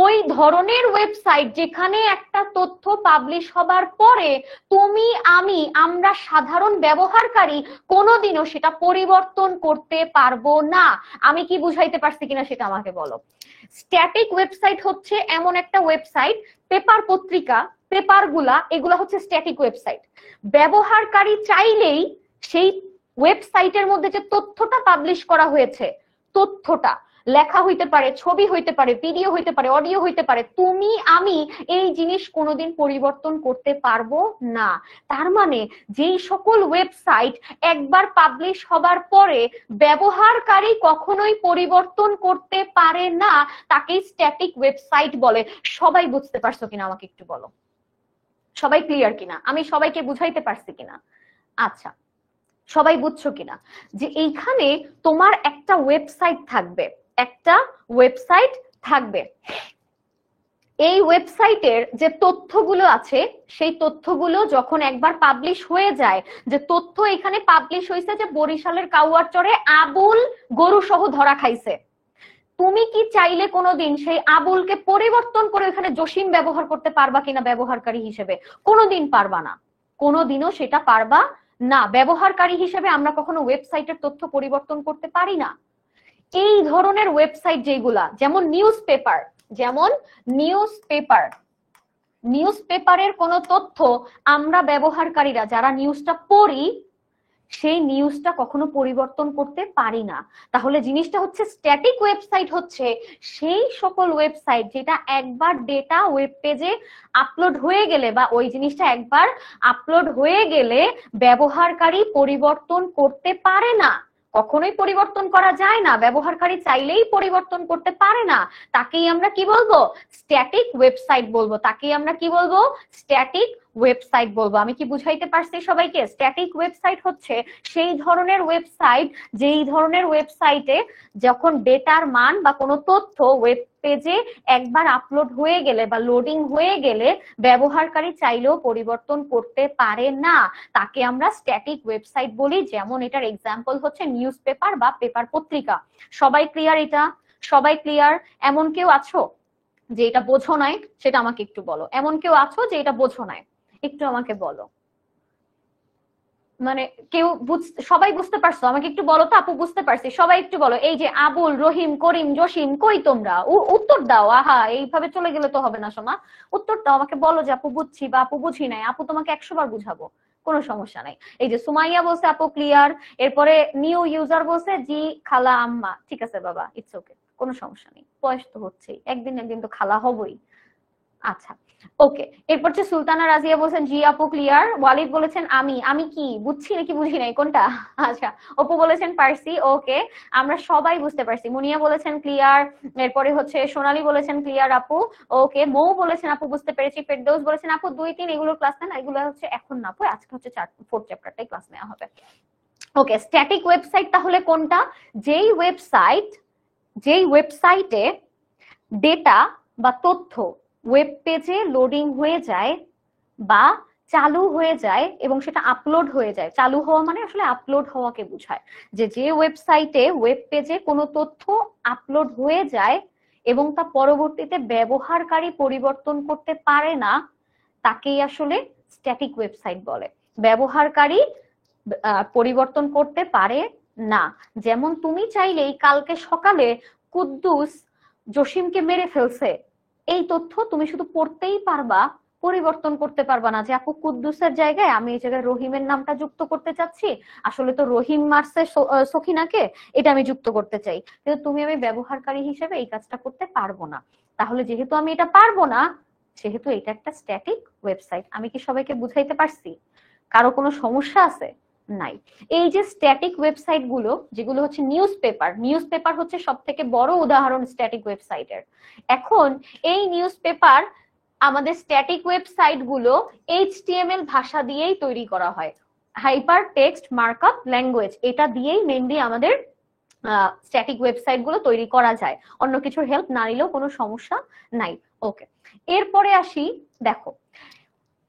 ওই ধরনের ওয়েবসাইট যেখানে একটা তথ্য পাবলিশ হবার পরে তুমি আমি আমরা সাধারণ ব্যবহারকারী কোনোদিনও সেটা পরিবর্তন করতে পারবো না। আমি কি বুঝাইতে পারছি কিনা সেটা আমাকে বলো। স্ট্যাটিক ওয়েবসাইট হচ্ছে এমন একটা ওয়েবসাইট, পেপার পত্রিকা পেপারগুলা এগুলা হচ্ছে স্ট্যাটিক ওয়েবসাইট, ব্যবহারকারী চাইলেই সেই ওয়েবসাইটের মধ্যে যে তথ্যটা পাবলিশ করা হয়েছে, তথ্যটা লেখা হইতে পারে, ছবি হইতে পারে, ভিডিও হইতে পারে, অডিও হইতে পারে, তুমি আমি এই জিনিস কোনোদিন পরিবর্তন করতে পারবো না। তার মানে যেই সকল ওয়েবসাইট একবার পাবলিশ হবার পরে ব্যবহারকারী কখনোই পরিবর্তন করতে পারে না তাকেই স্ট্যাটিক ওয়েবসাইট বলে। সবাই বুঝতে পারছো কিনা আমাকে একটু বলো, সবাই ক্লিয়ার কিনা, আমি সবাইকে বুঝাইতে পারছি কিনা? আচ্ছা, সবাই বুঝছো কিনা যে এইখানে তোমার একটা ওয়েবসাইট থাকবে, একটা ওয়েবসাইট থাকবে, এই ওয়েবসাইটের যে তথ্যগুলো আছে সেই তথ্যগুলো যখন একবার পাবলিশ হয়ে যায়, যে তথ্য এখানে পাবলিশ হয়েছে যে বরিশালের কাউয়ারচরে আবুল গরু সহ ধরা খাইছে, তুমি কি চাইলে কোনোদিন সেই আবুলকে পরিবর্তন করে এখানে জসিম ব্যবহার করতে পারবা কিনা ব্যবহারকারী হিসেবে? কোনোদিন পারবা না, কোনোদিনও সেটা পারবা না। ব্যবহারকারী হিসেবে আমরা কখনো ওয়েবসাইটের তথ্য পরিবর্তন করতে পারি না। এই ধরনের ওয়েবসাইট যেগুলা, যেমন নিউজ পেপারের কোন তথ্য আমরা ব্যবহারকারীরা যারা নিউজটা পড়ি সেই নিউজটা কখনো পরিবর্তন করতে পারি না। তাহলে জিনিসটা হচ্ছে স্ট্যাটিক ওয়েবসাইট হচ্ছে সেই সকল ওয়েবসাইট যেটা একবার ডেটা ওয়েব পেজে আপলোড হয়ে গেলে বা ওই জিনিসটা একবার আপলোড হয়ে গেলে ব্যবহারকারী পরিবর্তন করতে পারে না, কখনোই পরিবর্তন করা যায় না, ব্যবহারকারী চাইলেই পরিবর্তন করতে পারে না। তাকেই আমরা কি বলবো? স্ট্যাটিক ওয়েবসাইট বলবো। তাকেই আমরা কি বলবো? স্ট্যাটিক ওয়েবসাইট বলবো। আমি কি বুঝাইতে পারছি সবাইকে? স্ট্যাটিক ওয়েবসাইট হচ্ছে সেই ধরনের ওয়েবসাইট যেই ধরনের ওয়েবসাইটে যখন ডেটার মান বা কোনো তথ্য ওয়েব পেজে একবার আপলোড হয়ে গেলে বা লোডিং হয়ে গেলে ব্যবহারকারী চাইলেও পরিবর্তন করতে পারে না, তাকে আমরা স্ট্যাটিক ওয়েবসাইট বলি। যেমন এটার এক্সাম্পল হচ্ছে নিউজ পেপার বা পেপার পত্রিকা। সবাই ক্লিয়ার? এটা সবাই ক্লিয়ার? এমন কেউ আছো যে এটা বোঝো নাই? সেটা আমাকে একটু বলো। এমন কেউ আছো যে এটা বোঝো নাই? একটু আমাকে বলো। মানে কেউ সবাই বুঝতে পারছো? আমাকে একটু বলো তো আপু বুঝতে পারছি, সবাই একটু বলো। এই যে আবুল, রহিম, করিম, জসিম, কই তোমরা? উত্তর দাও। আহা, এইভাবে চলে গেলে তো হবে না সোমা, উত্তর দাও, আমাকে বলো যে আপু বুঝছি বা আপু বুঝি নাই। আপু তোমাকে 100 বার বুঝাবো, কোনো সমস্যা নাই। এই যে সুমাইয়া বলছে আপু ক্লিয়ার, এরপরে নিউ ইউজার বলছে জি খালা আম্মা। ঠিক আছে বাবা, ইটস ওকে, কোনো সমস্যা নেই, বয়স তো হচ্ছেই, একদিন একদিন তো খালা হবই। আচ্ছা ওকে, এরপর হচ্ছে সুলতানা রাজিয়া বলছেন জি আপু ক্লিয়ার। ওয়ালিদ বলেছেন আমি কি বুঝছি নাকি বুঝি নাই কোনটা? আচ্ছা, অপু বলেছেন পারছি। ওকে, আমরা সবাই বুঝতে পারছি। মুনিয়া বলেছেন ক্লিয়ার, এরপরে হচ্ছে সোনালী বলেছেন ক্লিয়ার আপু। ওকে, মৌ বলেছেন আপু বুঝতে পেরেছি। ফেরদৌস বলেছেন আপু 2, 3 এগুলোর ক্লাস নেন, এগুলো হচ্ছে এখন না আপু, আজকে হচ্ছে 4th চ্যাপ্টারটাই ক্লাস নেওয়া হবে। ওকে, স্ট্যাটিক ওয়েবসাইট তাহলে কোনটা? যেই ওয়েবসাইটে ডেটা বা তথ্য ওয়েব পেজে লোডিং হয়ে যায় বা চালু হয়ে যায় এবং সেটা আপলোড হয়ে যায়, চালু হওয়া মানে আসলে আপলোড হওয়াকে বোঝায়, যে ওয়েবসাইটে ওয়েব পেজে কোনো তথ্য আপলোড হয়ে যায় এবং তা পরবর্তীতে ব্যবহারকারী পরিবর্তন করতে পারে না, তাকেই আসলে স্ট্যাটিক ওয়েবসাইট বলে। ব্যবহারকারী পরিবর্তন করতে পারে না। যেমন তুমি চাইলেই কালকে সকালে কুদ্দুস জসিমকে মেরে ফেলছে, এই তথ্য তুমি শুধু পড়তেই পারবা, পরিবর্তন করতে পারবা না যে আপু কুদ্দুসের জায়গায় আমি এই জায়গায় রহিমের নামটা যুক্ত করতে চাচ্ছি, আসলে তো রহিম মারছে সখিনাকে, এটা আমি যুক্ত করতে চাই, কিন্তু তুমি আমি ব্যবহারকারী হিসেবে এই কাজটা করতে পারবো না। তাহলে যেহেতু আমি এটা পারবো না, সেহেতু এটা একটা স্ট্যাটিক ওয়েবসাইট। আমি কি সবাইকে বুঝাইতে পারছি? কারো কোনো সমস্যা আছে? নাই। এই যে স্ট্যাটিক ওয়েবসাইট গুলো, যেগুলো হচ্ছে নিউজ পেপার হচ্ছে সব থেকে বড় উদাহরণ স্ট্যাটিক ওয়েবসাইটের। এখন এই নিউজ পেপার, আমাদের স্ট্যাটিক ওয়েবসাইট গুলো HTML ভাষা দিয়েই তৈরি করা হয়, হাইপার টেক্সট মার্কআপ ল্যাঙ্গুয়েজ, এটা দিয়েই মেইনলি আমাদের স্ট্যাটিক ওয়েবসাইট গুলো তৈরি করা যায়, অন্য কিছুর হেল্প না নিলেও কোনো সমস্যা নাই। ওকে, এরপরে আসি, দেখো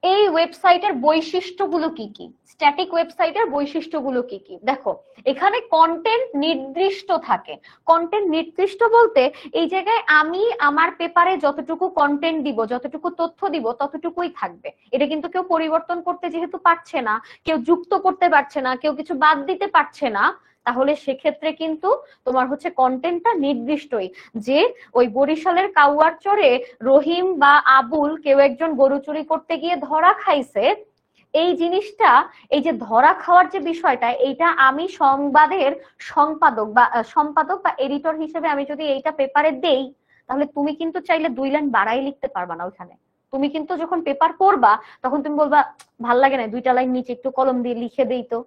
এই ওয়েবসাইটের বৈশিষ্ট্যগুলো কি কি, স্ট্যাটিক ওয়েবসাইটের বৈশিষ্ট্যগুলো কি কি। দেখো এখানে কন্টেন্ট নির্দিষ্ট থাকে। কন্টেন্ট নির্দিষ্ট বলতে এই জায়গায় আমি আমার পেপারে যতটুকু কন্টেন্ট দিব, যতটুকু তথ্য দিব, ততটুকুই থাকবে। এটা কিন্তু কেউ পরিবর্তন করতে যেহেতু পারছে না, কেউ যুক্ত করতে পারছে না, কেউ কিছু বাদ দিতে পারছে না, তাহলে সেক্ষেত্রে কিন্তু তোমার হচ্ছে কন্টেন্টটা নির্দিষ্টই। যে ওই বরিশালের কাউয়ার চরে রহিম বা আবুল কেউ একজন গরু চুরি করতে গিয়ে ধরা খাইছে, এই জিনিসটা, এই যে ধরা খাওয়ার যে বিষয়টা, এইটা আমি সংবাদের সম্পাদক বা এডিটর হিসেবে আমি যদি এইটা পেপারে দেই, তাহলে তুমি কিন্তু চাইলে 2 লাইন বাড়াই লিখতে পারবা না ওইখানে। তুমি কিন্তু যখন পেপার পড়বা তখন তুমি বলবা ভাল লাগে না, 2টা লাইন নিচে একটু কলম দিয়ে লিখে দেই তো,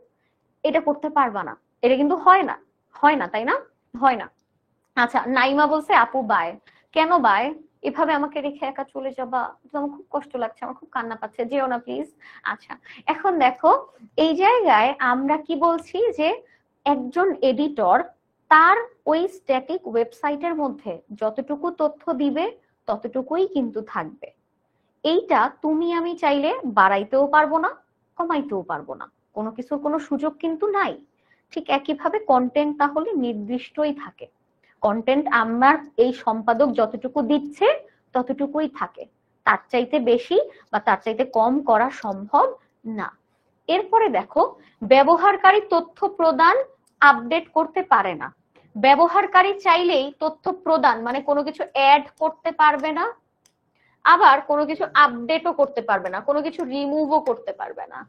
এটা করতে পারবা না। এটা কিন্তু হয় না, তাই না? হয় না। আচ্ছা, নাইমা বলছে আপু বাই। কেন বাই? এভাবে আমাকে রেখে একা চলে যাবা? আমার খুব কষ্ট লাগছে, আমার খুব কান্না পাচ্ছে, যেও না প্লিজ। আচ্ছা, এখন দেখো এই জায়গায় আমরা কি বলছি, যে একজন এডিটর তার ওই স্ট্যাটিক ওয়েবসাইটের মধ্যে যতটুকু তথ্য দিবে ততটুকুই কিন্তু থাকবে। এইটা তুমি আমি চাইলে বাড়াইতেও পারবো না, কমাইতেও পারবো না, কোনো কিছুর কোনো সুযোগ কিন্তু নাই। ঠিক একইভাবে কন্টেন্ট তাহলে নির্দিষ্টই থাকে। কন্টেন্ট আমার এই সম্পাদক যতটুকু দিচ্ছে ততটুকুই থাকে, তার চাইতে বেশি বা তার চাইতে কম করা সম্ভব না। এরপরে দেখো, ব্যবহারকারী তথ্য প্রদান আপডেট করতে পারে না। ব্যবহারকারী চাইলেই তথ্য প্রদান মানে কোনো কিছু অ্যাড করতে পারবে না, আবার কোনো কিছু আপডেটও করতে পারবে না, কোনো কিছু রিমুভও করতে পারবে না।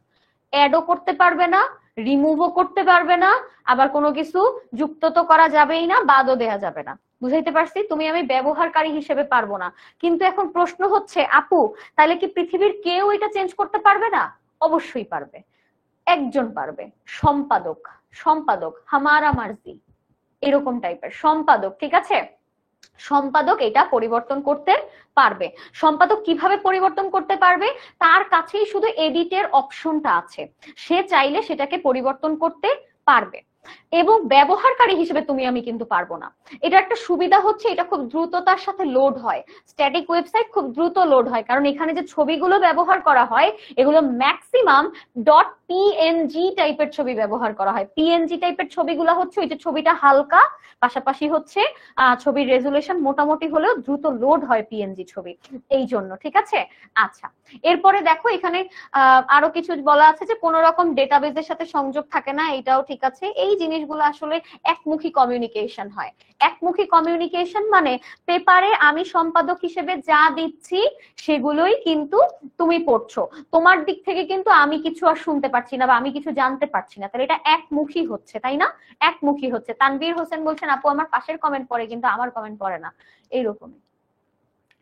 অ্যাডও করতে পারবে না, রিমুভও করতে পারবে না, আবার কোনো কিছু যুক্ত তো করা যাবেই না, বাদও দেয়া যাবে না। বুঝাইতে পারছি? তুমি আমি ব্যবহারকারী হিসেবে পারবো না। কিন্তু এখন প্রশ্ন হচ্ছে, আপু তাহলে কি পৃথিবীর কেউ এটা চেঞ্জ করতে পারবে না? অবশ্যই পারবে, একজন পারবে, সম্পাদক হামারা মার্জি, এরকম টাইপের সম্পাদক, ঠিক আছে? সম্পাদক এটা পরিবর্তন করতে পারবে। সম্পাদক কিভাবে পরিবর্তন করতে পারবে? তার কাছেই শুধু এডিটের অপশনটা আছে, সে চাইলে সেটাকে পরিবর্তন করতে পারবে। এবং ব্যবহারকারী হিসেবে তুমি আমি কিন্তু পারবো না। এটা একটা সুবিধা হচ্ছে, এটা খুব দ্রুততার সাথে লোড হয়, স্ট্যাটিক ওয়েবসাইট খুব দ্রুত লোড হয়, কারণ এখানে যে ছবিগুলো ব্যবহার করা হয় এগুলো ম্যাক্সিমাম .png টাইপের ছবি ব্যবহার করা হয়। পিএনজি টাইপের ছবিগুলো হচ্ছে ওই যে ছবিটা হালকা, পাশাপাশি হচ্ছে ছবির রেজুলেশন মোটামুটি হলেও দ্রুত লোড হয় পিএনজি ছবি, এই জন্য, ঠিক আছে? আচ্ছা, এরপরে দেখো এখানে আরো কিছু বলা আছে যে কোন রকম ডেটাবেজের সাথে সংযোগ থাকে না, এটাও ঠিক আছে। এই জিনিসগুলো আসলে একমুখী কমিউনিকেশন হয়। একমুখী কমিউনিকেশন মানে পেপারে আমি সম্পাদক হিসেবে যা দিচ্ছি সেগুলোই কিন্তু তুমি পড়ছো, তোমার দিক থেকে কিন্তু আমি কিছু আর শুনতে পারছি না বা আমি কিছু জানতে পারছি না, তাহলে এটা একমুখী হচ্ছে, তাই না? একমুখী হচ্ছে। তানভীর হোসেন বলছেন আপু আমার পাশের কমেন্ট পড়ে কিন্তু আমার কমেন্ট পড়ে না, এইরকমই।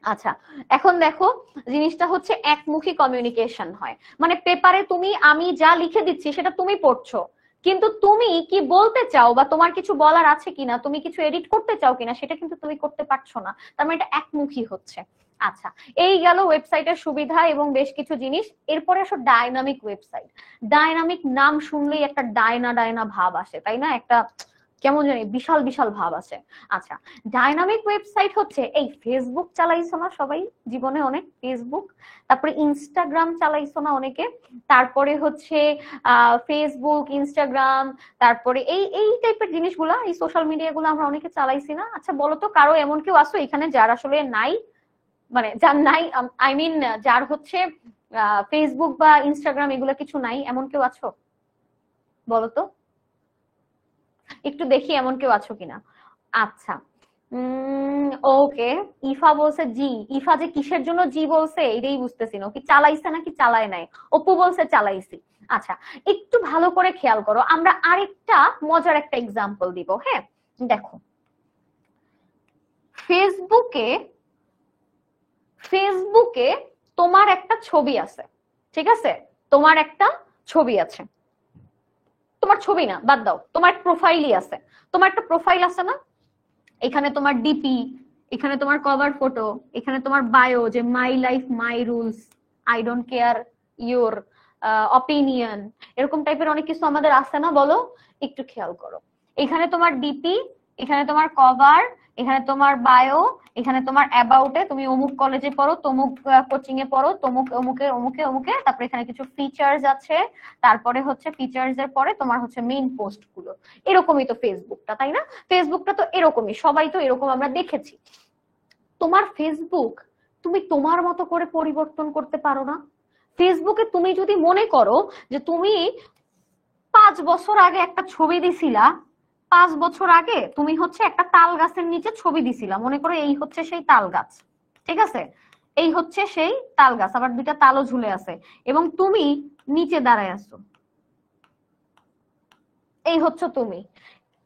আচ্ছা, এখন দেখো জিনিসটা হচ্ছে একমুখী কমিউনিকেশন হয়, মানে পেপারে তুমি আমি যা লিখে দিচ্ছি সেটা তুমি পড়ছো, কিন্তু তুমি কি বলতে চাও বা তোমার কিছু বলার আছে কিনা, তুমি কিছু এডিট করতে চাও কিনা, সেটা কিন্তু তুমি করতে পারছো না, তার মানে এটা একমুখী হচ্ছে। আচ্ছা, এই গেল ওয়েবসাইটের সুবিধা এবং বেশ কিছু জিনিস। এরপরে আসো ডাইনামিক ওয়েবসাইট। ডাইনামিক নাম শুনলেই একটা ডায়না ভাব আসে, তাই না? একটা কেমন জানি বিশাল বিশাল ভাব আছে। আচ্ছা, ডাইনামিক ওয়েবসাইট হচ্ছে এই ফেসবুক চালাইছো না সবাই জীবনে অনেক, ফেসবুক, তারপরে ইনস্টাগ্রাম চালাইছো না অনেকে, তারপরে হচ্ছে ফেসবুক, ইনস্টাগ্রাম, তারপরে এই এই টাইপের জিনিসগুলা, এই সোশ্যাল মিডিয়াগুলো আমরা অনেকে চালাইছি না? আচ্ছা বলো তো, কারো এমন কেউ আসো এখানে যার আসলে নাই, মানে যার নাই, আই মিন যার হচ্ছে ফেসবুক বা ইনস্টাগ্রাম এগুলো কিছু নাই, এমন কেউ আছো? বলো তো, একটু দেখি এমন কেউ আছো কিনা। আচ্ছা, ওকে, ইফা বলছে জি। ইফা যে কিসের জন্য জি বলছে এটাই বুঝতেছি না, কি চালাইছে নাকি চালায় নাই। অপু বলছে চালাইছি। আচ্ছা, একটু ভালো করে খেয়াল করো, আমরা আরেকটা মজার একটা এক্সাম্পল দিব। হ্যাঁ, দেখো, ফেসবুকে ফেসবুকে তোমার একটা ছবি আছে, ঠিক আছে? তোমার একটা ছবি আছে, তোমার ছবি না, বাদ দাও, তোমার প্রোফাইলই আছে। তোমার একটা প্রোফাইল আছে না? এখানে তোমার ডিপি, এখানে তোমার কভার ফটো, এখানে তোমার বায়ো, যে my life my rules, I don't care your opinion, এরকম টাইপের অনেক কিছু আমাদের আছে না? বলো, একটু খেয়াল করো। এখানে তোমার ডিপি, এখানে তোমার কভার, এখানে তোমার বায়ো, এখানে তোমার অ্যাবাউটে, তুমি অমুক কলেজে পড়ো, তমুক কোচিং এ পড়ো, তমুক অমুকে অমুকে অমুকে, তারপরে এখানে কিছু ফিচার্স আছে, তারপরে হচ্ছে ফিচার্স এর পরে তোমার হচ্ছে মেইন পোস্ট গুলো। এরকমই তো ফেসবুকটা, তাই না? ফেসবুকটা তো এরকমই, সবাই তো এরকম আমরা দেখেছি। তোমার ফেসবুক তুমি তোমার মতো করে পরিবর্তন করতে পারো না? ফেসবুকে তুমি যদি মনে করো যে তুমি 5 বছর আগে একটা ছবি দিছিলা, 5 বছর আগে তুমি হচ্ছে একটা তাল গাছের নিচে ছবি দিছিলা, মনে করো এই হচ্ছে সেই তাল গাছ, ঠিক আছে? এই হচ্ছে সেই তাল গাছ, আবার দুইটা তালও ঝুলে আছে, এবং তুমি নিচে দাঁড়ায় আছো, এই হচ্ছে তুমি,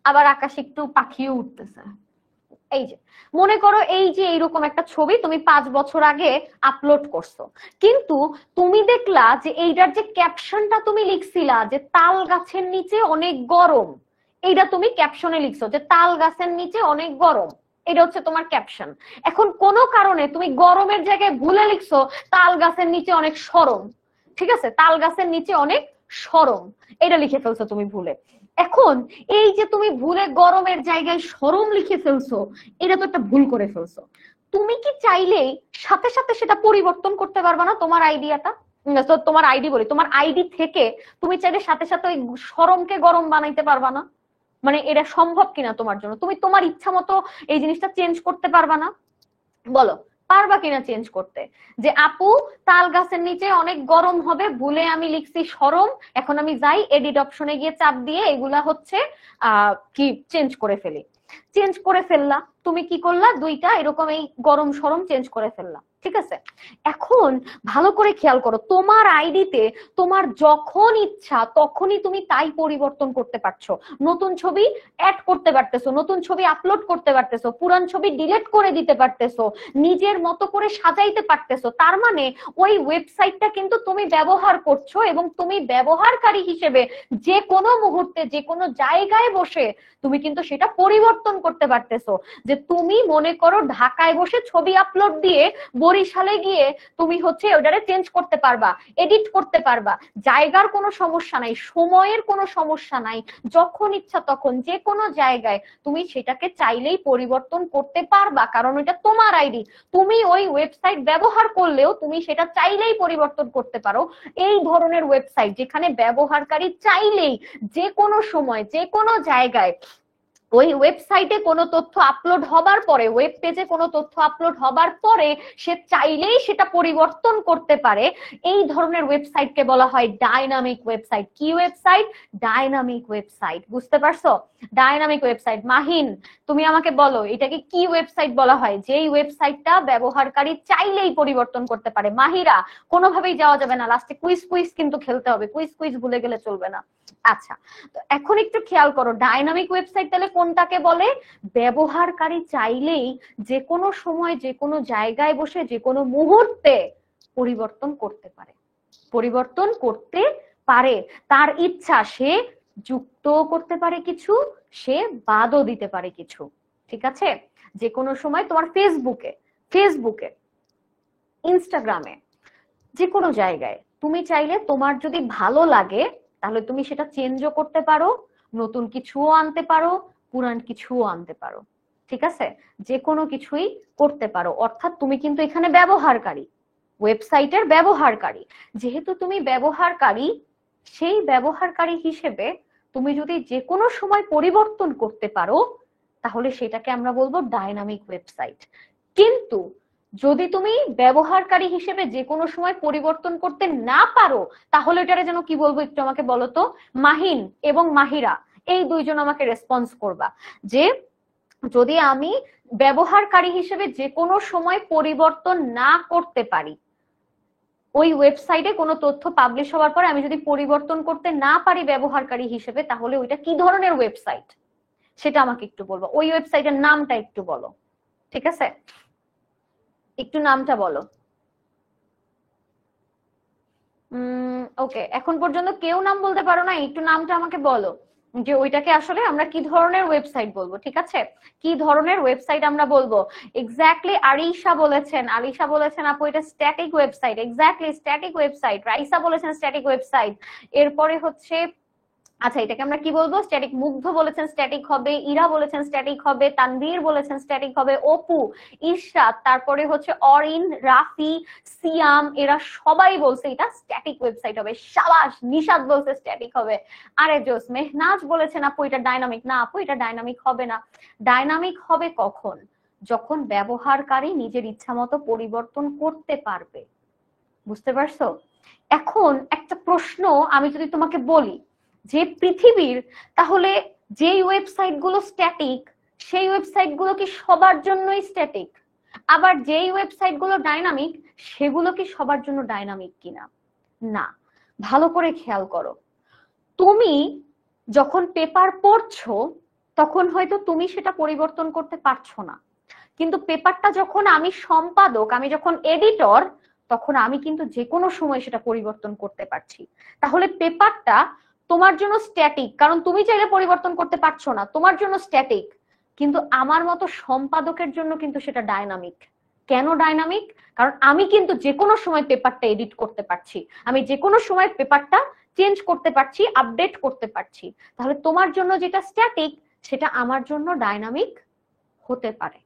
আবার আকাশে একটু পাখিও উঠতেছে। এই যে মনে করো এই যে এইরকম একটা ছবি তুমি 5 বছর আগে আপলোড করছো, কিন্তু তুমি দেখলা যে এইটার যে ক্যাপশনটা তুমি লিখছিলা যে তাল গাছের নিচে অনেক গরম, এইটা তুমি ক্যাপশনে লিখছো যে তাল গাছের নিচে অনেক গরম, এটা হচ্ছে তোমার ক্যাপশন। এখন কোনো কারণে তুমি গরমের জায়গায় ভুলে লিখছো তাল গাছের নিচে অনেক সরম, ঠিক আছে? তাল গাছের নিচে অনেক সরম, এটা লিখে ফেলছো তুমি ভুলে। এখন এই যে তুমি ভুলে গরমের জায়গায় সরম লিখে ফেলছো, এটা তো একটা ভুল করে ফেলছো। তুমি কি চাইলেই সাথে সাথে সেটা পরিবর্তন করতে পারবা না? তোমার আইডিয়াটা, তোমার আইডি বলি, তোমার আইডি থেকে তুমি চাইলে সাথে সাথে ওই সরমকে গরম বানাইতে পারবা না? মানে এটা সম্ভব কিনা তোমার জন্য? তুমি তোমার ইচ্ছা মতো এই জিনিসটা চেঞ্জ করতে পারবা না? বলো, পারবা কিনা চেঞ্জ করতে? যে আপু তাল গাছের নিচে অনেক গরম হবে, ভুলে আমি লিখছি সরম, এখন আমি যাই এডিট অপশনে গিয়ে চাপ দিয়ে এগুলা হচ্ছে কি চেঞ্জ করে ফেলি। চেঞ্জ করে ফেললা, তুমি কি করলা, দুইটা এরকম এই গরম সরম চেঞ্জ করে ফেললা, ঠিক আছে? এখন ভালো করে খেয়াল করো, তোমার আইডিতে তোমার যখন ইচ্ছা তখনই তুমি তাই পরিবর্তন করতে পারছো। নতুন ছবি অ্যাড করতে পারতেছো, নতুন ছবি আপলোড করতে পারতেছো, পুরান ছবি ডিলিট করে দিতে পারতেছো, নিজের মতো করে সাজাইতে পারতেছো। তার মানে ওই ওয়েবসাইটটা কিন্তু তুমি ব্যবহার করছো, এবং তুমি ব্যবহারকারী হিসেবে যে কোনো মুহূর্তে যে কোনো জায়গায় বসে তুমি কিন্তু সেটা পরিবর্তন করতে পারতেছো। যে তুমি মনে করো ঢাকায় বসে ছবি আপলোড দিয়ে বরিশালে গিয়ে তুমি হচ্ছে ওটারে চেঞ্জ করতে পারবা, এডিট করতে পারবা, জায়গার কোনো সমস্যা নাই, সময়ের কোনো সমস্যা নাই, যখন ইচ্ছা তখন যে কোনো জায়গায় তুমি সেটাকে চাইলেই পরিবর্তন করতে পারবা, কারণ এটা তোমার আইডি। তুমি ওই ওয়েবসাইট ব্যবহার করলেও তুমি সেটা চাইলেই পরিবর্তন করতে পারো। এই ধরনের ওয়েবসাইট যেখানে ব্যবহারকারী চাইলেই যে কোনো সময় যে কোনো জায়গায় ওই ওয়েবসাইটে কোনো তথ্য আপলোড হবার পরে, ওয়েব পেজে কোনো তথ্য আপলোড হবার পরে সে চাইলেই সেটা পরিবর্তন করতে পারে, এই ধরনের ওয়েবসাইটকে বলা হয় ডাইনামিক ওয়েবসাইট। কি ওয়েবসাইট? Dynamic website. বুঝতে পারছো? Dynamic website. মাহিন, তুমি আমাকে বলো এটাকে কি ওয়েবসাইট বলা হয়? যেই ওয়েবসাইটটা ব্যবহারকারী চাইলেই পরিবর্তন করতে পারে। মাহিরা, কোনোভাবেই যাওয়া যাবে না, লাস্টে কুইজ কুইজ কিন্তু খেলতে হবে, কুইজ কুইজ ভুলে গেলে চলবে না। আচ্ছা, তো এখন একটু খেয়াল করো, ডাইনামিক ওয়েবসাইট তাহলে কোনটাকে বলে? ব্যবহারকারী চাইলেই যে কোনো সময় যে কোনো জায়গায় বসে যে কোনো মুহূর্তে পরিবর্তন করতে পারে, পরিবর্তন করতে পারে। তার ইচ্ছা, সে যুক্ত করতে পারে কিছু, সে বাদও দিতে পারে কিছু, ঠিক আছে? যে কোনো সময় তোমার ফেসবুকে ইনস্টাগ্রামে যে কোনো জায়গায় তুমি চাইলে তোমার যদি ভালো লাগে তাহলে তুমি সেটা চেঞ্জও করতে পারো, নতুন কিছুও আনতে পারো, পুরান কিছুও আনতে পারো, ঠিক আছে, যে কোনো কিছুই করতে পারো। অর্থাৎ তুমি কিন্তু এখানে ব্যবহারকারী, ওয়েবসাইটের ব্যবহারকারী। যেহেতু তুমি ব্যবহারকারী, সেই ব্যবহারকারী হিসেবে তুমি যদি যে কোনো সময় পরিবর্তন করতে পারো, তাহলে সেটাকে আমরা বলবো ডাইনামিক ওয়েবসাইট। কিন্তু যদি তুমি ব্যবহারকারী হিসেবে যে কোনো সময় পরিবর্তন করতে না পারো, তাহলে এটারে যেন কি বলবো একটু আমাকে বলো তো। মাহিন এবং মাহিরা, এই দুইজন আমাকে রেসপন্স করবা যে যদি আমি ব্যবহারকারী হিসেবে যে কোনো সময় পরিবর্তন না করতে পারি, ওই ওয়েবসাইটে কোনো তথ্য পাবলিশ হওয়ার পরে আমি যদি পরিবর্তন করতে না পারি ব্যবহারকারী হিসেবে, তাহলে ওইটা কি ধরনের ওয়েবসাইট সেটা আমাকে একটু বলবো। ওই ওয়েবসাইটের নামটা একটু বলো, ঠিক আছে, একটু নামটা বলো। ওকে, এখন পর্যন্ত কেউ নাম বলতে পারো না, একটু নামটা আমাকে বলো যে ওইটাকে আসলে আমরা কি ধরনের ওয়েবসাইট বলবো, ঠিক আছে, কি ধরনের ওয়েবসাইট আমরা বলবো। এক্স্যাক্টলি আরিশা বলেছেন আপু এটা static website, exactly static website. Raisa বলেছেন স্ট্যাটিক ওয়েবসাইট। এরপরে হচ্ছে আচ্ছা এটাকে আমরা কি বলবো, স্ট্যাটিক। মুগ্ধ বলেছেন স্ট্যাটিক হবে, ইরা বলেছেন স্ট্যাটিক হবে, তানভীর বলেছেন স্ট্যাটিক হবে, অপু, ইরশাদ, তারপরে হচ্ছে অরিন, রাফি, সিয়াম, এরা সবাই বলছে এটা স্ট্যাটিক ওয়েবসাইট হবে। সাবাস, নিশাদ বলছে স্ট্যাটিক হবে। আরে জোস, মেহনাজ বলেছেন আপু এটা ডাইনামিক। না আপু, এটা ডাইনামিক হবে না। ডাইনামিক হবে কখন? যখন ব্যবহারকারী নিজের ইচ্ছা মতো পরিবর্তন করতে পারবে। বুঝতে পারছো? এখন একটা প্রশ্ন আমি যদি তোমাকে বলি যে পৃথিবীর তাহলে যেই ওয়েবসাইট গুলো স্ট্যাটিক, সেই ওয়েবসাইট গুলো কি সবার জন্যই স্ট্যাটিক? আবার যেই ওয়েবসাইট গুলো ডাইনামিক, সেগুলো কি সবার জন্য ডাইনামিক কিনা? না। ভালো করে খেয়াল করো, তুমি যখন পেপার পড়ছো তখন হয়তো তুমি সেটা পরিবর্তন করতে পারছো না, কিন্তু পেপারটা যখন আমি সম্পাদক, আমি যখন এডিটর, তখন আমি কিন্তু যে কোনো সময় সেটা পরিবর্তন করতে পারছি। তাহলে পেপারটা তোমার জন্য স্ট্যাটিক, কারণ তুমি চাইলে পরিবর্তন করতে পারছো না, তোমার জন্য স্ট্যাটিক। কিন্তু আমার মতো সম্পাদকের জন্য কিন্তু সেটা ডাইনামিক। কেন ডাইনামিক? কারণ আমি কিন্তু যে কোনো সময় পেপারটা এডিট করতে পারছি, আমি যে কোনো সময় পেপারটা চেঞ্জ করতে পারছি, আপডেট করতে পারছি। তাহলে তোমার জন্য যেটা স্ট্যাটিক, সেটা আমার জন্য ডাইনামিক হতে পারে।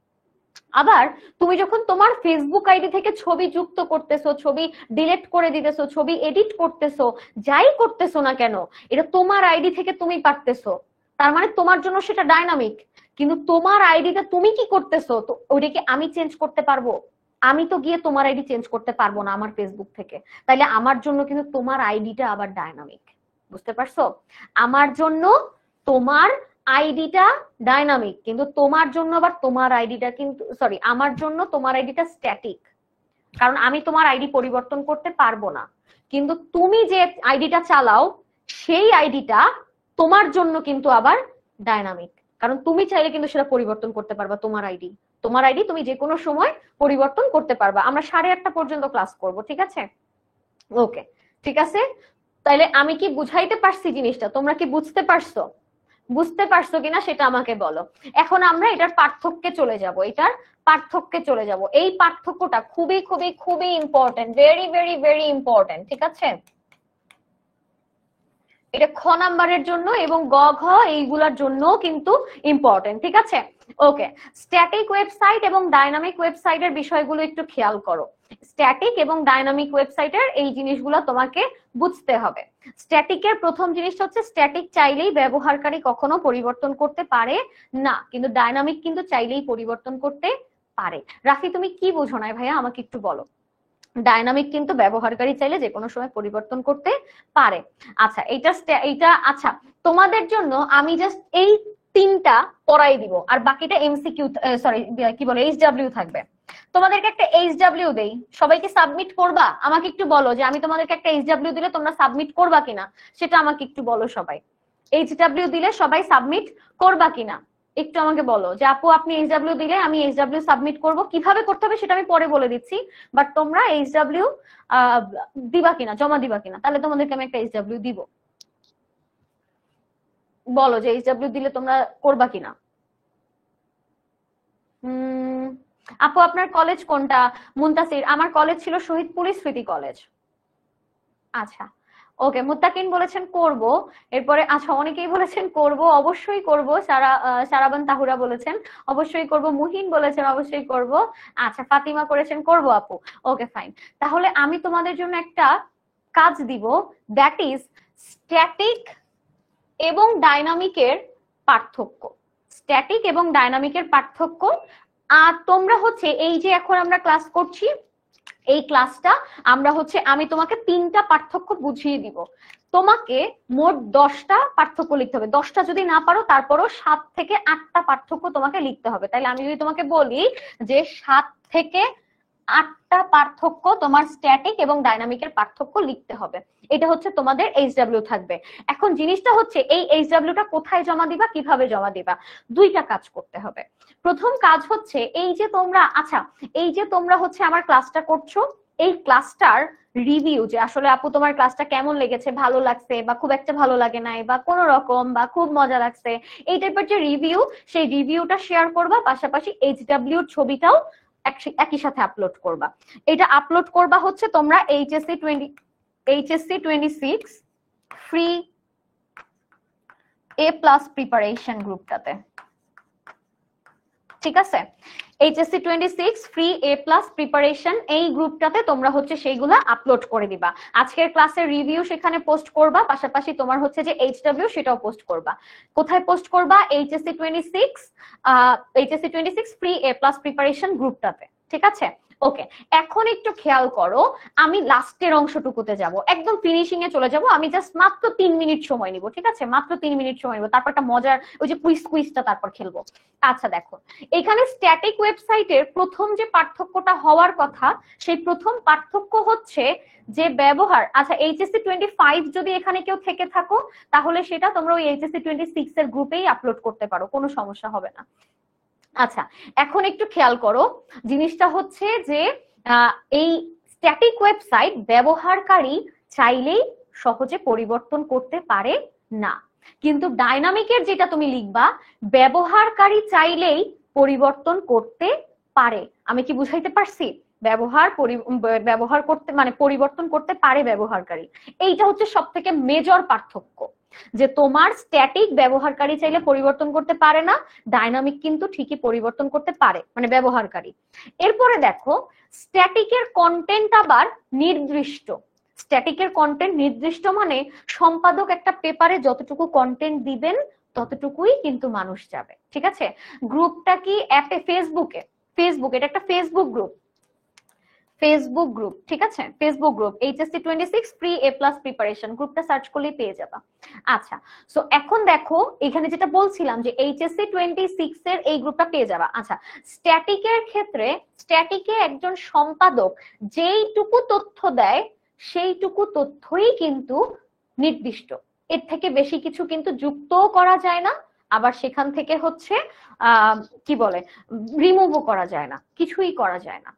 আবার তুমি যখন তোমার ফেসবুক আইডি থেকে ছবি যুক্ত করতেছো, ছবি ডিলিট করে দিতেছো, ছবি এডিট করতেছো, যাই করতেছো না কেন, এটা তোমার আইডি থেকে তুমি পারতেছো, তার মানে তোমার জন্য সেটা ডাইনামিক। কিন্তু তোমার আইডিটা তুমি কি করতেছো, তো ওইটাকে আমি চেঞ্জ করতে পারবো? আমি তো গিয়ে তোমার আইডি চেঞ্জ করতে পারবো না আমার ফেসবুক থেকে। তাইলে আমার জন্য কিন্তু তোমার আইডিটা আবার ডাইনামিক। বুঝতে পারছো? আমার জন্য তোমার আইডিটা ডাইনামিক, কিন্তু তোমার জন্য আবার তোমার আইডিটা কিন্তু সরি আমার জন্য তোমার আইডিটা স্ট্যাটিক, কারণ আমি তোমার আইডি পরিবর্তন করতে পারবো না। কিন্তু তুমি যে আইডিটা চালাও, সেই আইডিটা তোমার জন্য কিন্তু আবার ডাইনামিক, কারণ তুমি চাইলে কিন্তু সেটা পরিবর্তন করতে পারবা। তোমার আইডি তুমি যে কোনো সময় পরিবর্তন করতে পারবা। আমরা 8:30 পর্যন্ত ক্লাস করব, ঠিক আছে? ওকে, ঠিক আছে। তাইলে আমি কি বুঝাইতে পারছি জিনিসটা? তোমরা কি বুঝতে পারছো? বুঝতে পারছো কিনা সেটা আমাকে বলো। এখন আমরা এটার পার্থক্যে চলে যাব। এই পার্থক্যটা খুবই খুবই খুবই important, very very very important, ঠিক আছে? এটা খ নাম্বারের জন্য এবং গ ঘ এইগুলোর জন্য কিন্তু ইম্পর্টেন্ট, ঠিক আছে? ওকে, স্ট্যাটিক ওয়েবসাইট এবং ডাইনামিক ওয়েবসাইটের বিষয়গুলো একটু খেয়াল করো। স্ট্যাটিক এবং ডাইনামিক ওয়েবসাইটের এই জিনিসগুলো তোমাকে বুঝতে হবে। স্ট্যাটিকের প্রথম জিনিসটা হচ্ছে স্ট্যাটিক চাইলেই ব্যবহারকারী কখনো পরিবর্তন করতে পারে না, কিন্তু ডাইনামিক কিন্তু চাইলেই পরিবর্তন করতে পারে। রাফি তুমি কি বোঝো না ভাইয়া, আমাকে একটু বলো। ডাইনামিক কিন্তু ব্যবহারকারী চাইলে যে কোনো সময় পরিবর্তন করতে পারে। আচ্ছা এইটা আচ্ছা, তোমাদের জন্য আমি জাস্ট এই 3টা পড়াই দিব, আর বাকিটা এমসিকিউ সরি কি বলে এইচডব্লিউ থাকবে। তোমাদেরকে একটা এইচডব্লিউ দেই, সবাইকে সাবমিট করবা? আমাকে একটু বলো যে আমি তোমাদেরকে একটা এইচডব্লিউ দিলে তোমরা সাবমিট করবা কিনা, সেটা আমাকে একটু বলো। সবাই এইচডব্লিউ দিলে সবাই সাবমিট করবা কিনা একটু আমাকে বলো যে আপু আপনি এইচডব্লিউ দিলে আমি এইচডব্লিউ সাবমিট করব। কিভাবে করতে হবে সেটা আমি পরে বলে দিচ্ছি, বাট তোমরা এইচডব্লিউ দিবা কিনা, জমা দিবা কিনা, তাহলে তোমাদেরকে আমি একটা এইচডব্লিউ দিব। বলো যে এইচডব্লিউ দিলে তোমরা করবা কিনা। আপু আপনার কলেজ কোনটা? মুনতাসির, আমার কলেজ ছিল শহীদ পুলিশ স্মৃতি কলেজ। আচ্ছা ওকে, মুত্তাকিন বলেছেন করব। এরপরে আচ্ছা অনেকেই বলেছেন করব, অবশ্যই করব। সারাবান তাহুরা বলেছেন অবশ্যই করব, মুহিন বলেছেন অবশ্যই করব। আচ্ছা ফাতিমা করেছেন করব আপু। ওকে ফাইন, তাহলে আমি তোমাদের জন্য একটা কাজ দিব, দ্যাট ইজ স্ট্যাটিক এবং ডাইনামিকের পার্থক্য। স্ট্যাটিক এবং ডাইনামিকের পার্থক্য। আর তোমরা হচ্ছে এই যে এখন আমরা ক্লাস করছি, এই ক্লাসটা আমরা হচ্ছে আমি তোমাকে 3টা পার্থক্য বুঝিয়ে দিব। তোমাকে মোট 10টা পার্থক্য লিখতে হবে। 10টা যদি না পারো তারপরও 7 থেকে 8টা পার্থক্য তোমাকে লিখতে হবে। তাইলে আমি যদি তোমাকে বলি যে 7 থেকে 8টা পার্থক্য তোমার স্ট্যাটিক এবং ডাইনামিকের পার্থক্য লিখতে হবে, এটা হচ্ছে তোমাদের এইচডব্লিউ থাকবে। এখন জিনিসটা হচ্ছে এই এইচডব্লিউটা কোথায় জমা দিবা, কিভাবে জমা দিবা, 2টা কাজ করতে হবে। প্রথম কাজ হচ্ছে এই যে তোমরা এই যে তোমরা হচ্ছে আমার ক্লাসটা করছো, এই ক্লাসটার রিভিউ, যে আসলে আপু তোমার ক্লাসটা কেমন লেগেছে, ভালো লাগছে বা খুব একটা ভালো লাগে নাই বা কোনো রকম বা খুব মজা লাগছে, এই টাইপের যে রিভিউ, সেই রিভিউটা শেয়ার করবা, পাশাপাশি এইচডব্লিউর ছবিটাও একই সাথে আপলোড করবা। এটা আপলোড করবা হচ্ছে তোমরা এইচএসসি 26 ফ্রি A+ প্রিপারেশন গ্রুপটাতে, ঠিক আছে? এইচএসসি 26 ফ্রি A+ প্রিপারেশন এই গ্রুপটাতে তোমরা হচ্ছে সেইগুলা আপলোড করে দিবা। আজকের ক্লাসের রিভিউ সেখানে পোস্ট করবা, পাশাপাশি তোমার হচ্ছে যে এইচডব্লিউ সেটাও পোস্ট করবা। কোথায় পোস্ট করবা? এইচএসসি 26 ফ্রি A+ প্রিপারেশন গ্রুপটাতে, ঠিক আছে? ওকে, এখন একটু খেয়াল করো, আমি লাস্টের অংশটুকুতে যাব, একদম ফিনিশিং এ চলে যাব। আমি জাস্ট মাত্র 3 মিনিট সময় নিব, ঠিক আছে? মাত্র 3 মিনিট সময় নিব, তারপর একটা মজার ওই যে কুইজটা তারপর খেলবো। আচ্ছা দেখো, এখানে স্ট্যাটিক ওয়েবসাইটের প্রথম যে পার্থক্যটা হওয়ার কথা, সেই প্রথম পার্থক্য হচ্ছে যে ব্যবহার। আচ্ছা এইচএসসি 25 যদি এখানে কেউ থেকে থাকো, তাহলে সেটা তোমরা ওই এইচএসসি 26 এর গ্রুপেই আপলোড করতে পারো, কোনো সমস্যা হবে না। আচ্ছা এখন একটু খেয়াল করো, জিনিসটা হচ্ছে যে এই স্ট্যাটিক ওয়েবসাইট ব্যবহারকারী চাইলেই সহজে পরিবর্তন করতে পারে না, কিন্তু ডাইনামিকের যেটা তুমি লিখবা, ব্যবহারকারী চাইলেই পরিবর্তন করতে পারে। আমি কি বুঝাইতে পারছি? ব্যবহার করতে মানে পরিবর্তন করতে পারে ব্যবহারকারী, এইটা হচ্ছে সব থেকে মেজর পার্থক্য, যে তোমার স্ট্যাটিক ব্যবহারকারী চাইলে পরিবর্তন করতে পারে না, ডাইনামিক কিন্তু ঠিকই পরিবর্তন করতে পারে, মানে ব্যবহারকারী। এরপরে দেখো, স্ট্যাটিকের কন্টেন্ট আবার নির্দিষ্ট। স্ট্যাটিকের কন্টেন্ট নির্দিষ্ট মানে সম্পাদক একটা পেপারে যতটুকু কন্টেন্ট দিবেন ততটুকুই কিন্তু মানুষ যাবে, ঠিক আছে? গ্রুপটা কি অ্যাপে? ফেসবুক, এটা একটা ফেসবুক গ্রুপ, ঠিক আছে? Facebook group HSC 26 free A+ preparation গ্রুপটা সার্চ করলেই পেয়ে যাবা। আচ্ছা সো এখন দেখো, এখানে যেটা বলছিলাম যে এইচএসসি 26 এর এই গ্রুপটা পেয়ে যাবা। আচ্ছা স্ট্যাটিকের ক্ষেত্রে, স্ট্যাটিকে একজন সম্পাদক যেইটুকু তথ্য দেয় সেইটুকু তথ্যই কিন্তু নির্দিষ্ট, এর থেকে বেশি কিছু কিন্তু যুক্তও করা যায় না, আবার সেখান থেকে হচ্ছে কি বলে রিমুভও করা যায় না, কিছুই করা যায় না।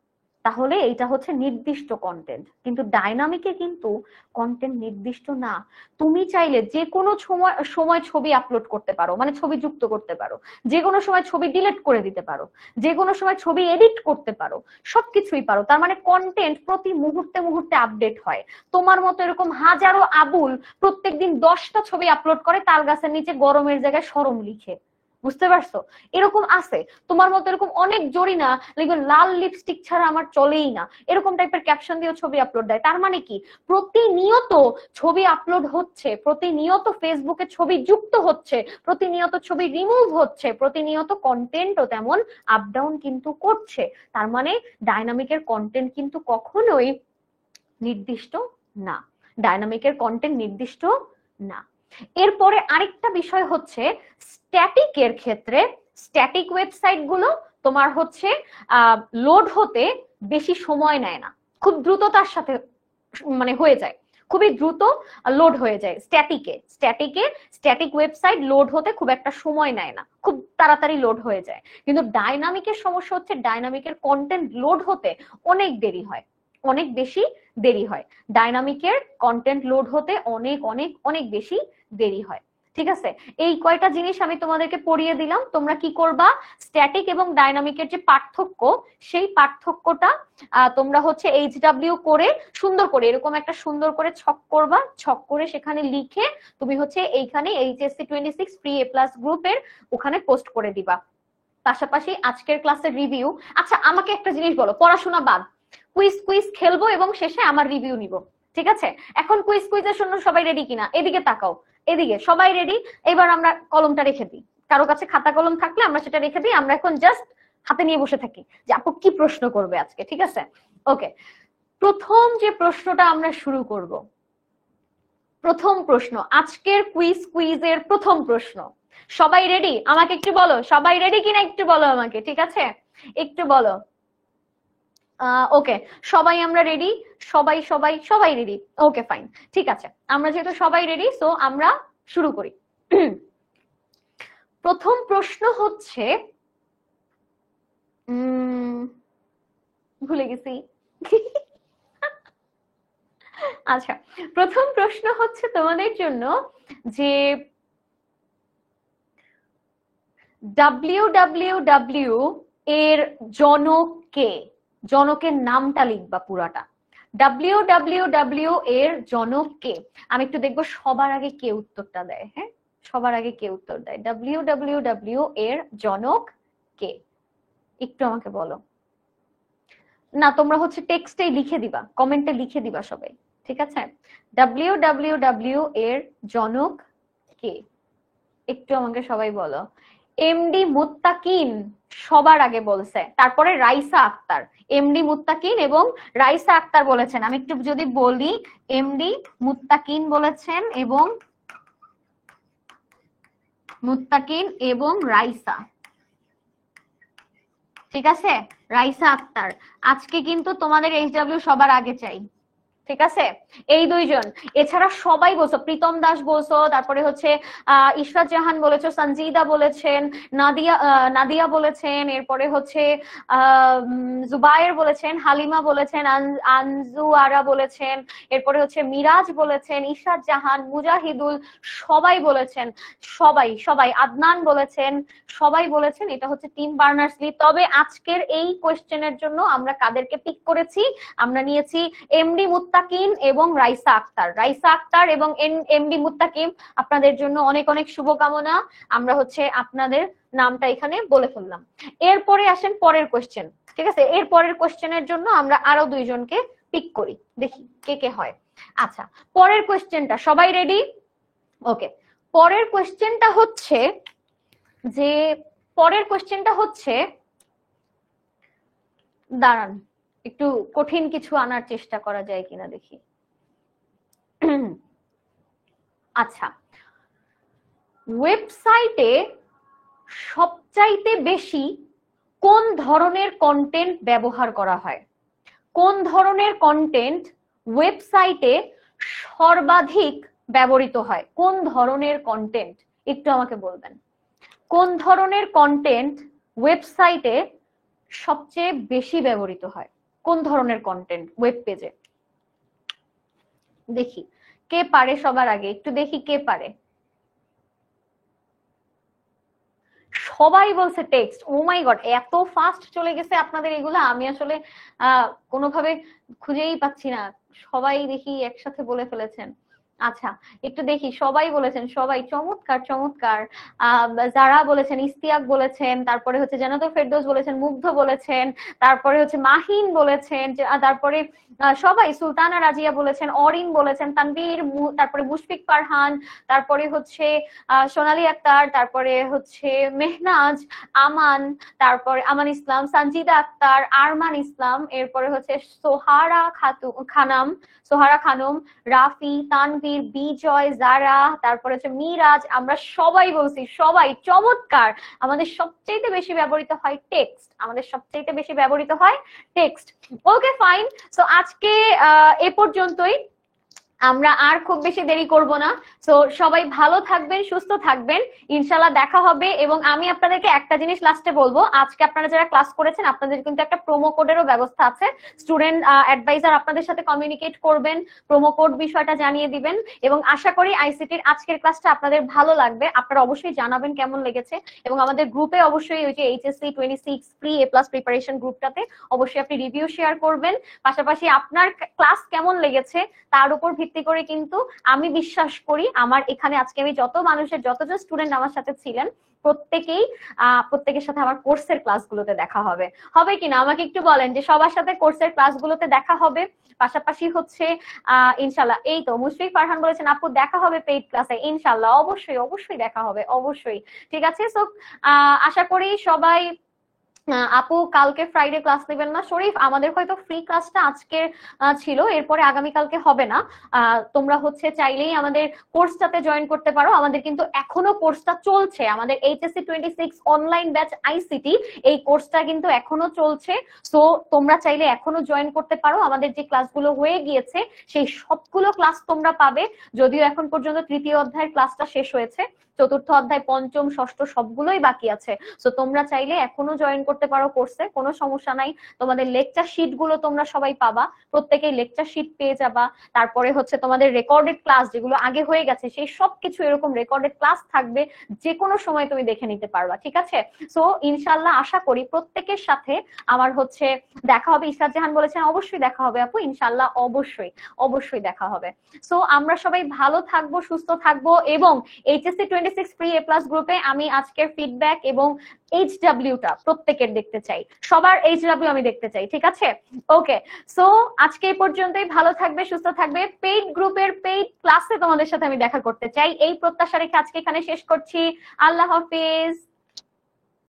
তাহলে এটা হচ্ছে নির্দিষ্ট কন্টেন্ট, কিন্তু ডাইনামিকে কিন্তু কন্টেন্ট নির্দিষ্ট না। তুমি চাইলে যে কোনো সময় ছবি আপলোড করতে পারো, মানে ছবি যুক্ত করতে পারো, যে কোনো সময় ছবি ডিলিট করে দিতে পারো, যে কোনো সময় ছবি এডিট করতে পারো, সবকিছুই পারো। তার মানে কন্টেন্ট প্রতি মুহূর্তে মুহূর্তে আপডেট হয়। তোমার মতো এরকম হাজারো আবুল প্রত্যেকদিন 10টা ছবি আপলোড করে তাল গাছের নিচে গরমের জায়গায় শরম লিখে, বুঝতে পারছো? এরকম আছে তোমার মতো, এরকম অনেক জরিনা লিখবে লাল লিপস্টিক ছাড়া আমার চলেই না, এরকম টাইপের ক্যাপশন দিয়ে ছবি আপলোড দেয়। তার মানে কি প্রতিনিয়ত ছবি আপলোড হচ্ছে, প্রতিনিয়ত ফেসবুকে ছবি যুক্ত হচ্ছে, প্রতিনিয়ত ছবি রিমুভ হচ্ছে, প্রতিনিয়ত কন্টেন্টও তেমন আপ ডাউন কিন্তু করছে। তার মানে ডাইনামিকের কন্টেন্ট কিন্তু কখনোই নির্দিষ্ট না, ডাইনামিকের কন্টেন্ট নির্দিষ্ট না। এরপরে আরেকটা বিষয় হচ্ছে স্ট্যাটিকের ক্ষেত্রে, স্ট্যাটিক ওয়েবসাইট গুলো তোমার হচ্ছে লোড হতে বেশি সময় নেয় না, খুব দ্রুততার সাথে মানে হয়ে যায়, খুবই দ্রুত লোড হয়ে যায়। স্ট্যাটিক ওয়েবসাইট লোড হতে খুব একটা সময় নেয় না, খুব তাড়াতাড়ি লোড হয়ে যায়। কিন্তু ডাইনামিকের সমস্যা হচ্ছে ডাইনামিকের কন্টেন্ট লোড হতে অনেক দেরি হয়, অনেক বেশি দেরি হয়। ডাইনামিকের কন্টেন্ট লোড হতে অনেক অনেক অনেক বেশি দেরি হয়। ঠিক আছে, এই কয়টা জিনিস আমি তোমাদেরকে পড়িয়ে দিলাম। তোমরা কি করবা, স্ট্যাটিক এবং ডাইনামিকের যে পার্থক্য, সেই পার্থক্যটা তোমরা হচ্ছে HW করে সুন্দর করে এরকম একটা সুন্দর করে ছক করবা, ছক করে সেখানে লিখে তুমি হচ্ছে এইখানে HSC 26 ফ্রি A+ গ্রুপের ওখানে পোস্ট করে দিবা। পাশাপাশি আজকের ক্লাসের রিভিউ। আচ্ছা আমাকে একটা জিনিস বলো, পড়াশোনা বাদ, কুইজ খেলবো এবং শেষে আমার রিভিউ নিব, ঠিক আছে? এখন কুইজের জন্য সবাই রেডি কিনা? এদিকে তাকাও, এদিকে সবাই রেডি? এবার আমরা কলমটা রেখে দিই, কারো কাছে খাতা কলম থাকলে আমরা সেটা রেখে দিই, আমরা এখন জাস্ট হাতে নিয়ে বসে থাকি যে আপু কি প্রশ্ন করবে আজকে, ঠিক আছে? ওকে, প্রথম যে প্রশ্নটা আমরা শুরু করব, প্রথম প্রশ্ন আজকের কুইজের প্রথম প্রশ্ন। সবাই রেডি? আমাকে একটু বলো সবাই রেডি কিনা, একটু বলো আমাকে, ঠিক আছে? একটু বলো। ওকে, সবাই আমরা রেডি, সবাই সবাই সবাই রেডি, ওকে ফাইন, ঠিক আছে। আমরা যেহেতু সবাই রেডি, সো আমরা শুরু করি। প্রথম প্রশ্ন হচ্ছে, ভুলে গেছি। আচ্ছা, প্রথম প্রশ্ন হচ্ছে তোমাদের জন্য যে WWW এর জনক কে? জনকের নামটা লিখবা পুরাটা। WWW এর জনক কে? আমি একটু দেখবো সবার আগে কে উত্তরটা দেয়। হ্যাঁ, সবার আগে কে উত্তর দেয়? WWW এর জনক কে? একটু আমাকে বলো। না, তোমরা হচ্ছে টেক্সটে লিখে দিবা, কমেন্টে লিখে দিবা সবাই, ঠিক আছে? WWW এর জনক কে? একটু আমাকে সবাই বলো। এমডি মুত্তাকিন সবার আগে বলছে, তারপরে রাইসা আক্তার। এমডি মুত্তাকিন এবং রাইসা আক্তার বলেছেন। আমি একটু যদি বলি, এমডি মুত্তাকিন বলেছেন এবং রাইসা, ঠিক আছে? রাইসা আক্তার। আজকে কিন্তু তোমাদের HW সবার আগে চাই, ঠিক আছে? এই দুইজন, এছাড়া সবাই বলছো, প্রীতম দাস বলছো, তারপরে হচ্ছে ইশরাত জাহান বলেছো, সঞ্জিদা বলেছেন, নাদিয়া বলেছেন, এরপরে হচ্ছে জুবায়ের বলেছেন, হালিমা বলেছেন, আনজু আরা বলেছেন, এরপরে হচ্ছে মিরাজ বলেছেন, ইশরাত জাহান, মুজাহিদুল, সবাই বলেছেন, সবাই সবাই, আদনান বলেছেন, সবাই বলেছেন। এটা হচ্ছে টিম বার্নার্স-লি। তবে আজকের এই কোয়েশ্চেনের জন্য আমরা কাদেরকে পিক করেছি? আমরা নিয়েছি এমডি মুত্তাকিন এবং রাইসা আক্তার। রাইসা আক্তার এবং এমডি মুত্তাকিন, আপনাদের জন্য অনেক অনেক শুভকামনা। আমরা হচ্ছে আপনাদের নামটা এখানে বলে ফেললাম। এরপরে আসেন পরের কোয়েশ্চেন, ঠিক আছে? এর পরের কোয়েশ্চেনের জন্য আমরা আরো দুইজনকে পিক করি, দেখি কে কে হয়। আচ্ছা, পরের কোয়েশ্চেনটা সবাই রেডি? ওকে, পরের কোয়েশ্চেনটা হচ্ছে দাঁড়ান, একটু কঠিন কিছু আনার চেষ্টা করা যায় কিনা দেখি। আচ্ছা, ওয়েবসাইটে সবচাইতে বেশি কোন ধরনের কন্টেন্ট ব্যবহার করা হয়? কোন ধরনের কন্টেন্ট ওয়েবসাইটে সর্বাধিক ব্যবহৃত হয়? কোন ধরনের কন্টেন্ট একটু আমাকে বলবেন। কোন ধরনের কন্টেন্ট ওয়েবসাইটে সবচেয়ে বেশি ব্যবহৃত হয়? কোন ধরনের কন্টেন্ট ওয়েব পেজে? দেখি কে পারে সবার আগে, একটু দেখি কে পারে। সবাই বলছে টেক্সট। ও মাই গড, এত ফাস্ট চলে গেছে আপনাদের এগুলা, আমি আসলে কোনোভাবে খুঁজেই পাচ্ছি না। সবাই দেখি একসাথে বলে ফেলেছেন। আচ্ছা, একটু দেখি, সবাই বলেছেন, সবাই চমৎকার চমৎকার। যারা বলেছেন, ইস্তিয়াক বলেছেন, তারপরে হচ্ছে জান্নাতুল ফেরদৌস বলেছেন, মুগ্ধ বলেছেন, তারপরে হচ্ছে মাহিন বলেছেন, তারপরে সবাই, সুলতানা রাজিয়া বলেছেন, অরিন বলেছেন, তানভীর, তারপরে মুশফিক ফারহান, তারপরে হচ্ছে সোনালী আক্তার, তারপরে হচ্ছে মেহনাজ, আমান, তারপরে আমান ইসলাম, সঞ্জিদা আক্তার, আরমান ইসলাম, এরপরে হচ্ছে সোহারা খানম, রাফি, তানভীর, বিজয়, জারা, তারপরে হচ্ছে মিরাজ। আমরা সবাই বলছি, সবাই চমৎকার। আমাদের সবচেয়ে বেশি ব্যবহৃত হয় টেক্সট, আমাদের সবচেয়ে বেশি ব্যবহৃত হয় টেক্সট। ওকে ফাইন, সো আজকে এ পর্যন্তই। আমরা আর খুব বেশি দেরি করব না। তো সবাই ভালো থাকবেন, সুস্থ থাকবেন, ইনশাল্লাহ দেখা হবে। এবং আমি আপনাদেরকে একটা জিনিস লাস্টে বলবো, আজকে আপনারা যারা ক্লাস করেছেন আপনাদের কিন্তু একটা প্রোমো কোডেরও ব্যবস্থা আছে। স্টুডেন্ট অ্যাডভাইজার আপনাদের সাথে কমিউনিকেট করবেন, প্রোমো কোড বিষয়টা জানিয়ে দিবেন। এবং আশা করি আইসিটির আজকের ক্লাসটা আপনাদের ভালো লাগবে। আপনারা অবশ্যই জানাবেন কেমন লেগেছে, এবং আমাদের গ্রুপে অবশ্যই ওই যে এইচএসসি 26 ফ্রি এ প্লাস প্রিপারেশন গ্রুপটাতে অবশ্যই আপনি রিভিউ শেয়ার করবেন। পাশাপাশি আপনার ক্লাস কেমন লেগেছে তার উপর ভিত্তি করে কিন্তু আমি বিশ্বাস করি আমার এখানে আজকে আমি যতজন স্টুডেন্ট আমার সাথে ছিলেন প্রত্যেকের সাথে আমার কোর্সের ক্লাসগুলোতে দেখা হবে। হবে কিনা আমাকে একটু বলেন যে সবার সাথে কোর্সের ক্লাসগুলোতে দেখা হবে। পাশাপাশি হচ্ছে ইনশাল্লাহ, এই তো মুশফিক ফারহান বলেছেন আপু দেখা হবে পেইড ক্লাসে। ইনশাল্লাহ অবশ্যই অবশ্যই দেখা হবে, অবশ্যই। ঠিক আছে, সো আশা করি সবাই আপু কালকে ফ্রাইডে ক্লাস নেবেন না। শরীফ, আমাদের হয়তো ফ্রি ক্লাসটা আজকে ছিল, এরপরে আগামীকালকে হবে না। তোমরা হচ্ছে চাইলেই আমাদের কোর্সটাতে জয়েন করতে পারো। আমাদের কিন্তু এখনো কোর্সটা চলছে, আমাদের এইচএসসি 26 অনলাইন ব্যাচ আইসিটি, এই কোর্সটা কিন্তু এখনো চলছে। সো তোমরা চাইলে এখনো জয়েন করতে পারো। আমাদের যে ক্লাসগুলো হয়ে গিয়েছে সেই সবগুলো ক্লাস তোমরা পাবে, যদিও এখন পর্যন্ত তৃতীয় অধ্যায়ের ক্লাসটা শেষ হয়েছে, চতুর্থ অধ্যায়, পঞ্চম, ষষ্ঠ সবগুলোই বাকি আছে। সো তোমরা চাইলে এখনো জয়েন করতে পারো কোর্সে, কোনো সমস্যা নাই। তোমাদের লেকচার শিট গুলো তোমরা সবাই পাবা, প্রত্যেকেই লেকচার শিট পেয়ে যাবা। তারপরে হচ্ছে তোমাদের রেকর্ডেড ক্লাস যেগুলো আগে হয়ে গেছে সেই সবকিছু এরকম রেকর্ডেড ক্লাস থাকবে, যে কোনো সময় তুমি দেখে নিতে পারবা। ঠিক আছে, সো ইনশাল্লাহ আশা করি প্রত্যেকের সাথে আমার হচ্ছে দেখা হবে। ইসরাত জাহান বলেছেন অবশ্যই দেখা হবে আপু, ইনশাল্লাহ অবশ্যই অবশ্যই দেখা হবে। সো আমরা সবাই ভালো থাকবো, সুস্থ থাকবো। এবং এইচএসসি 26 ফ্রি এ প্লাস গ্রুপে আমি আজকের ফিডব্যাক এবং এইচডব্লিউটা প্রত্যেকের দেখতে চাই, সবার এইচডব্লিউ আমি দেখতে চাই। ঠিক আছে, ওকে। সো আজকে এই পর্যন্তই, ভালো থাকবে, সুস্থ থাকবে। পেইড গ্রুপের পেইড ক্লাসে তোমাদের সাথে আমি দেখা করতে চাই, এই প্রত্যাশা রেখে আজকে এখানে শেষ করছি। আল্লাহ হাফিজ।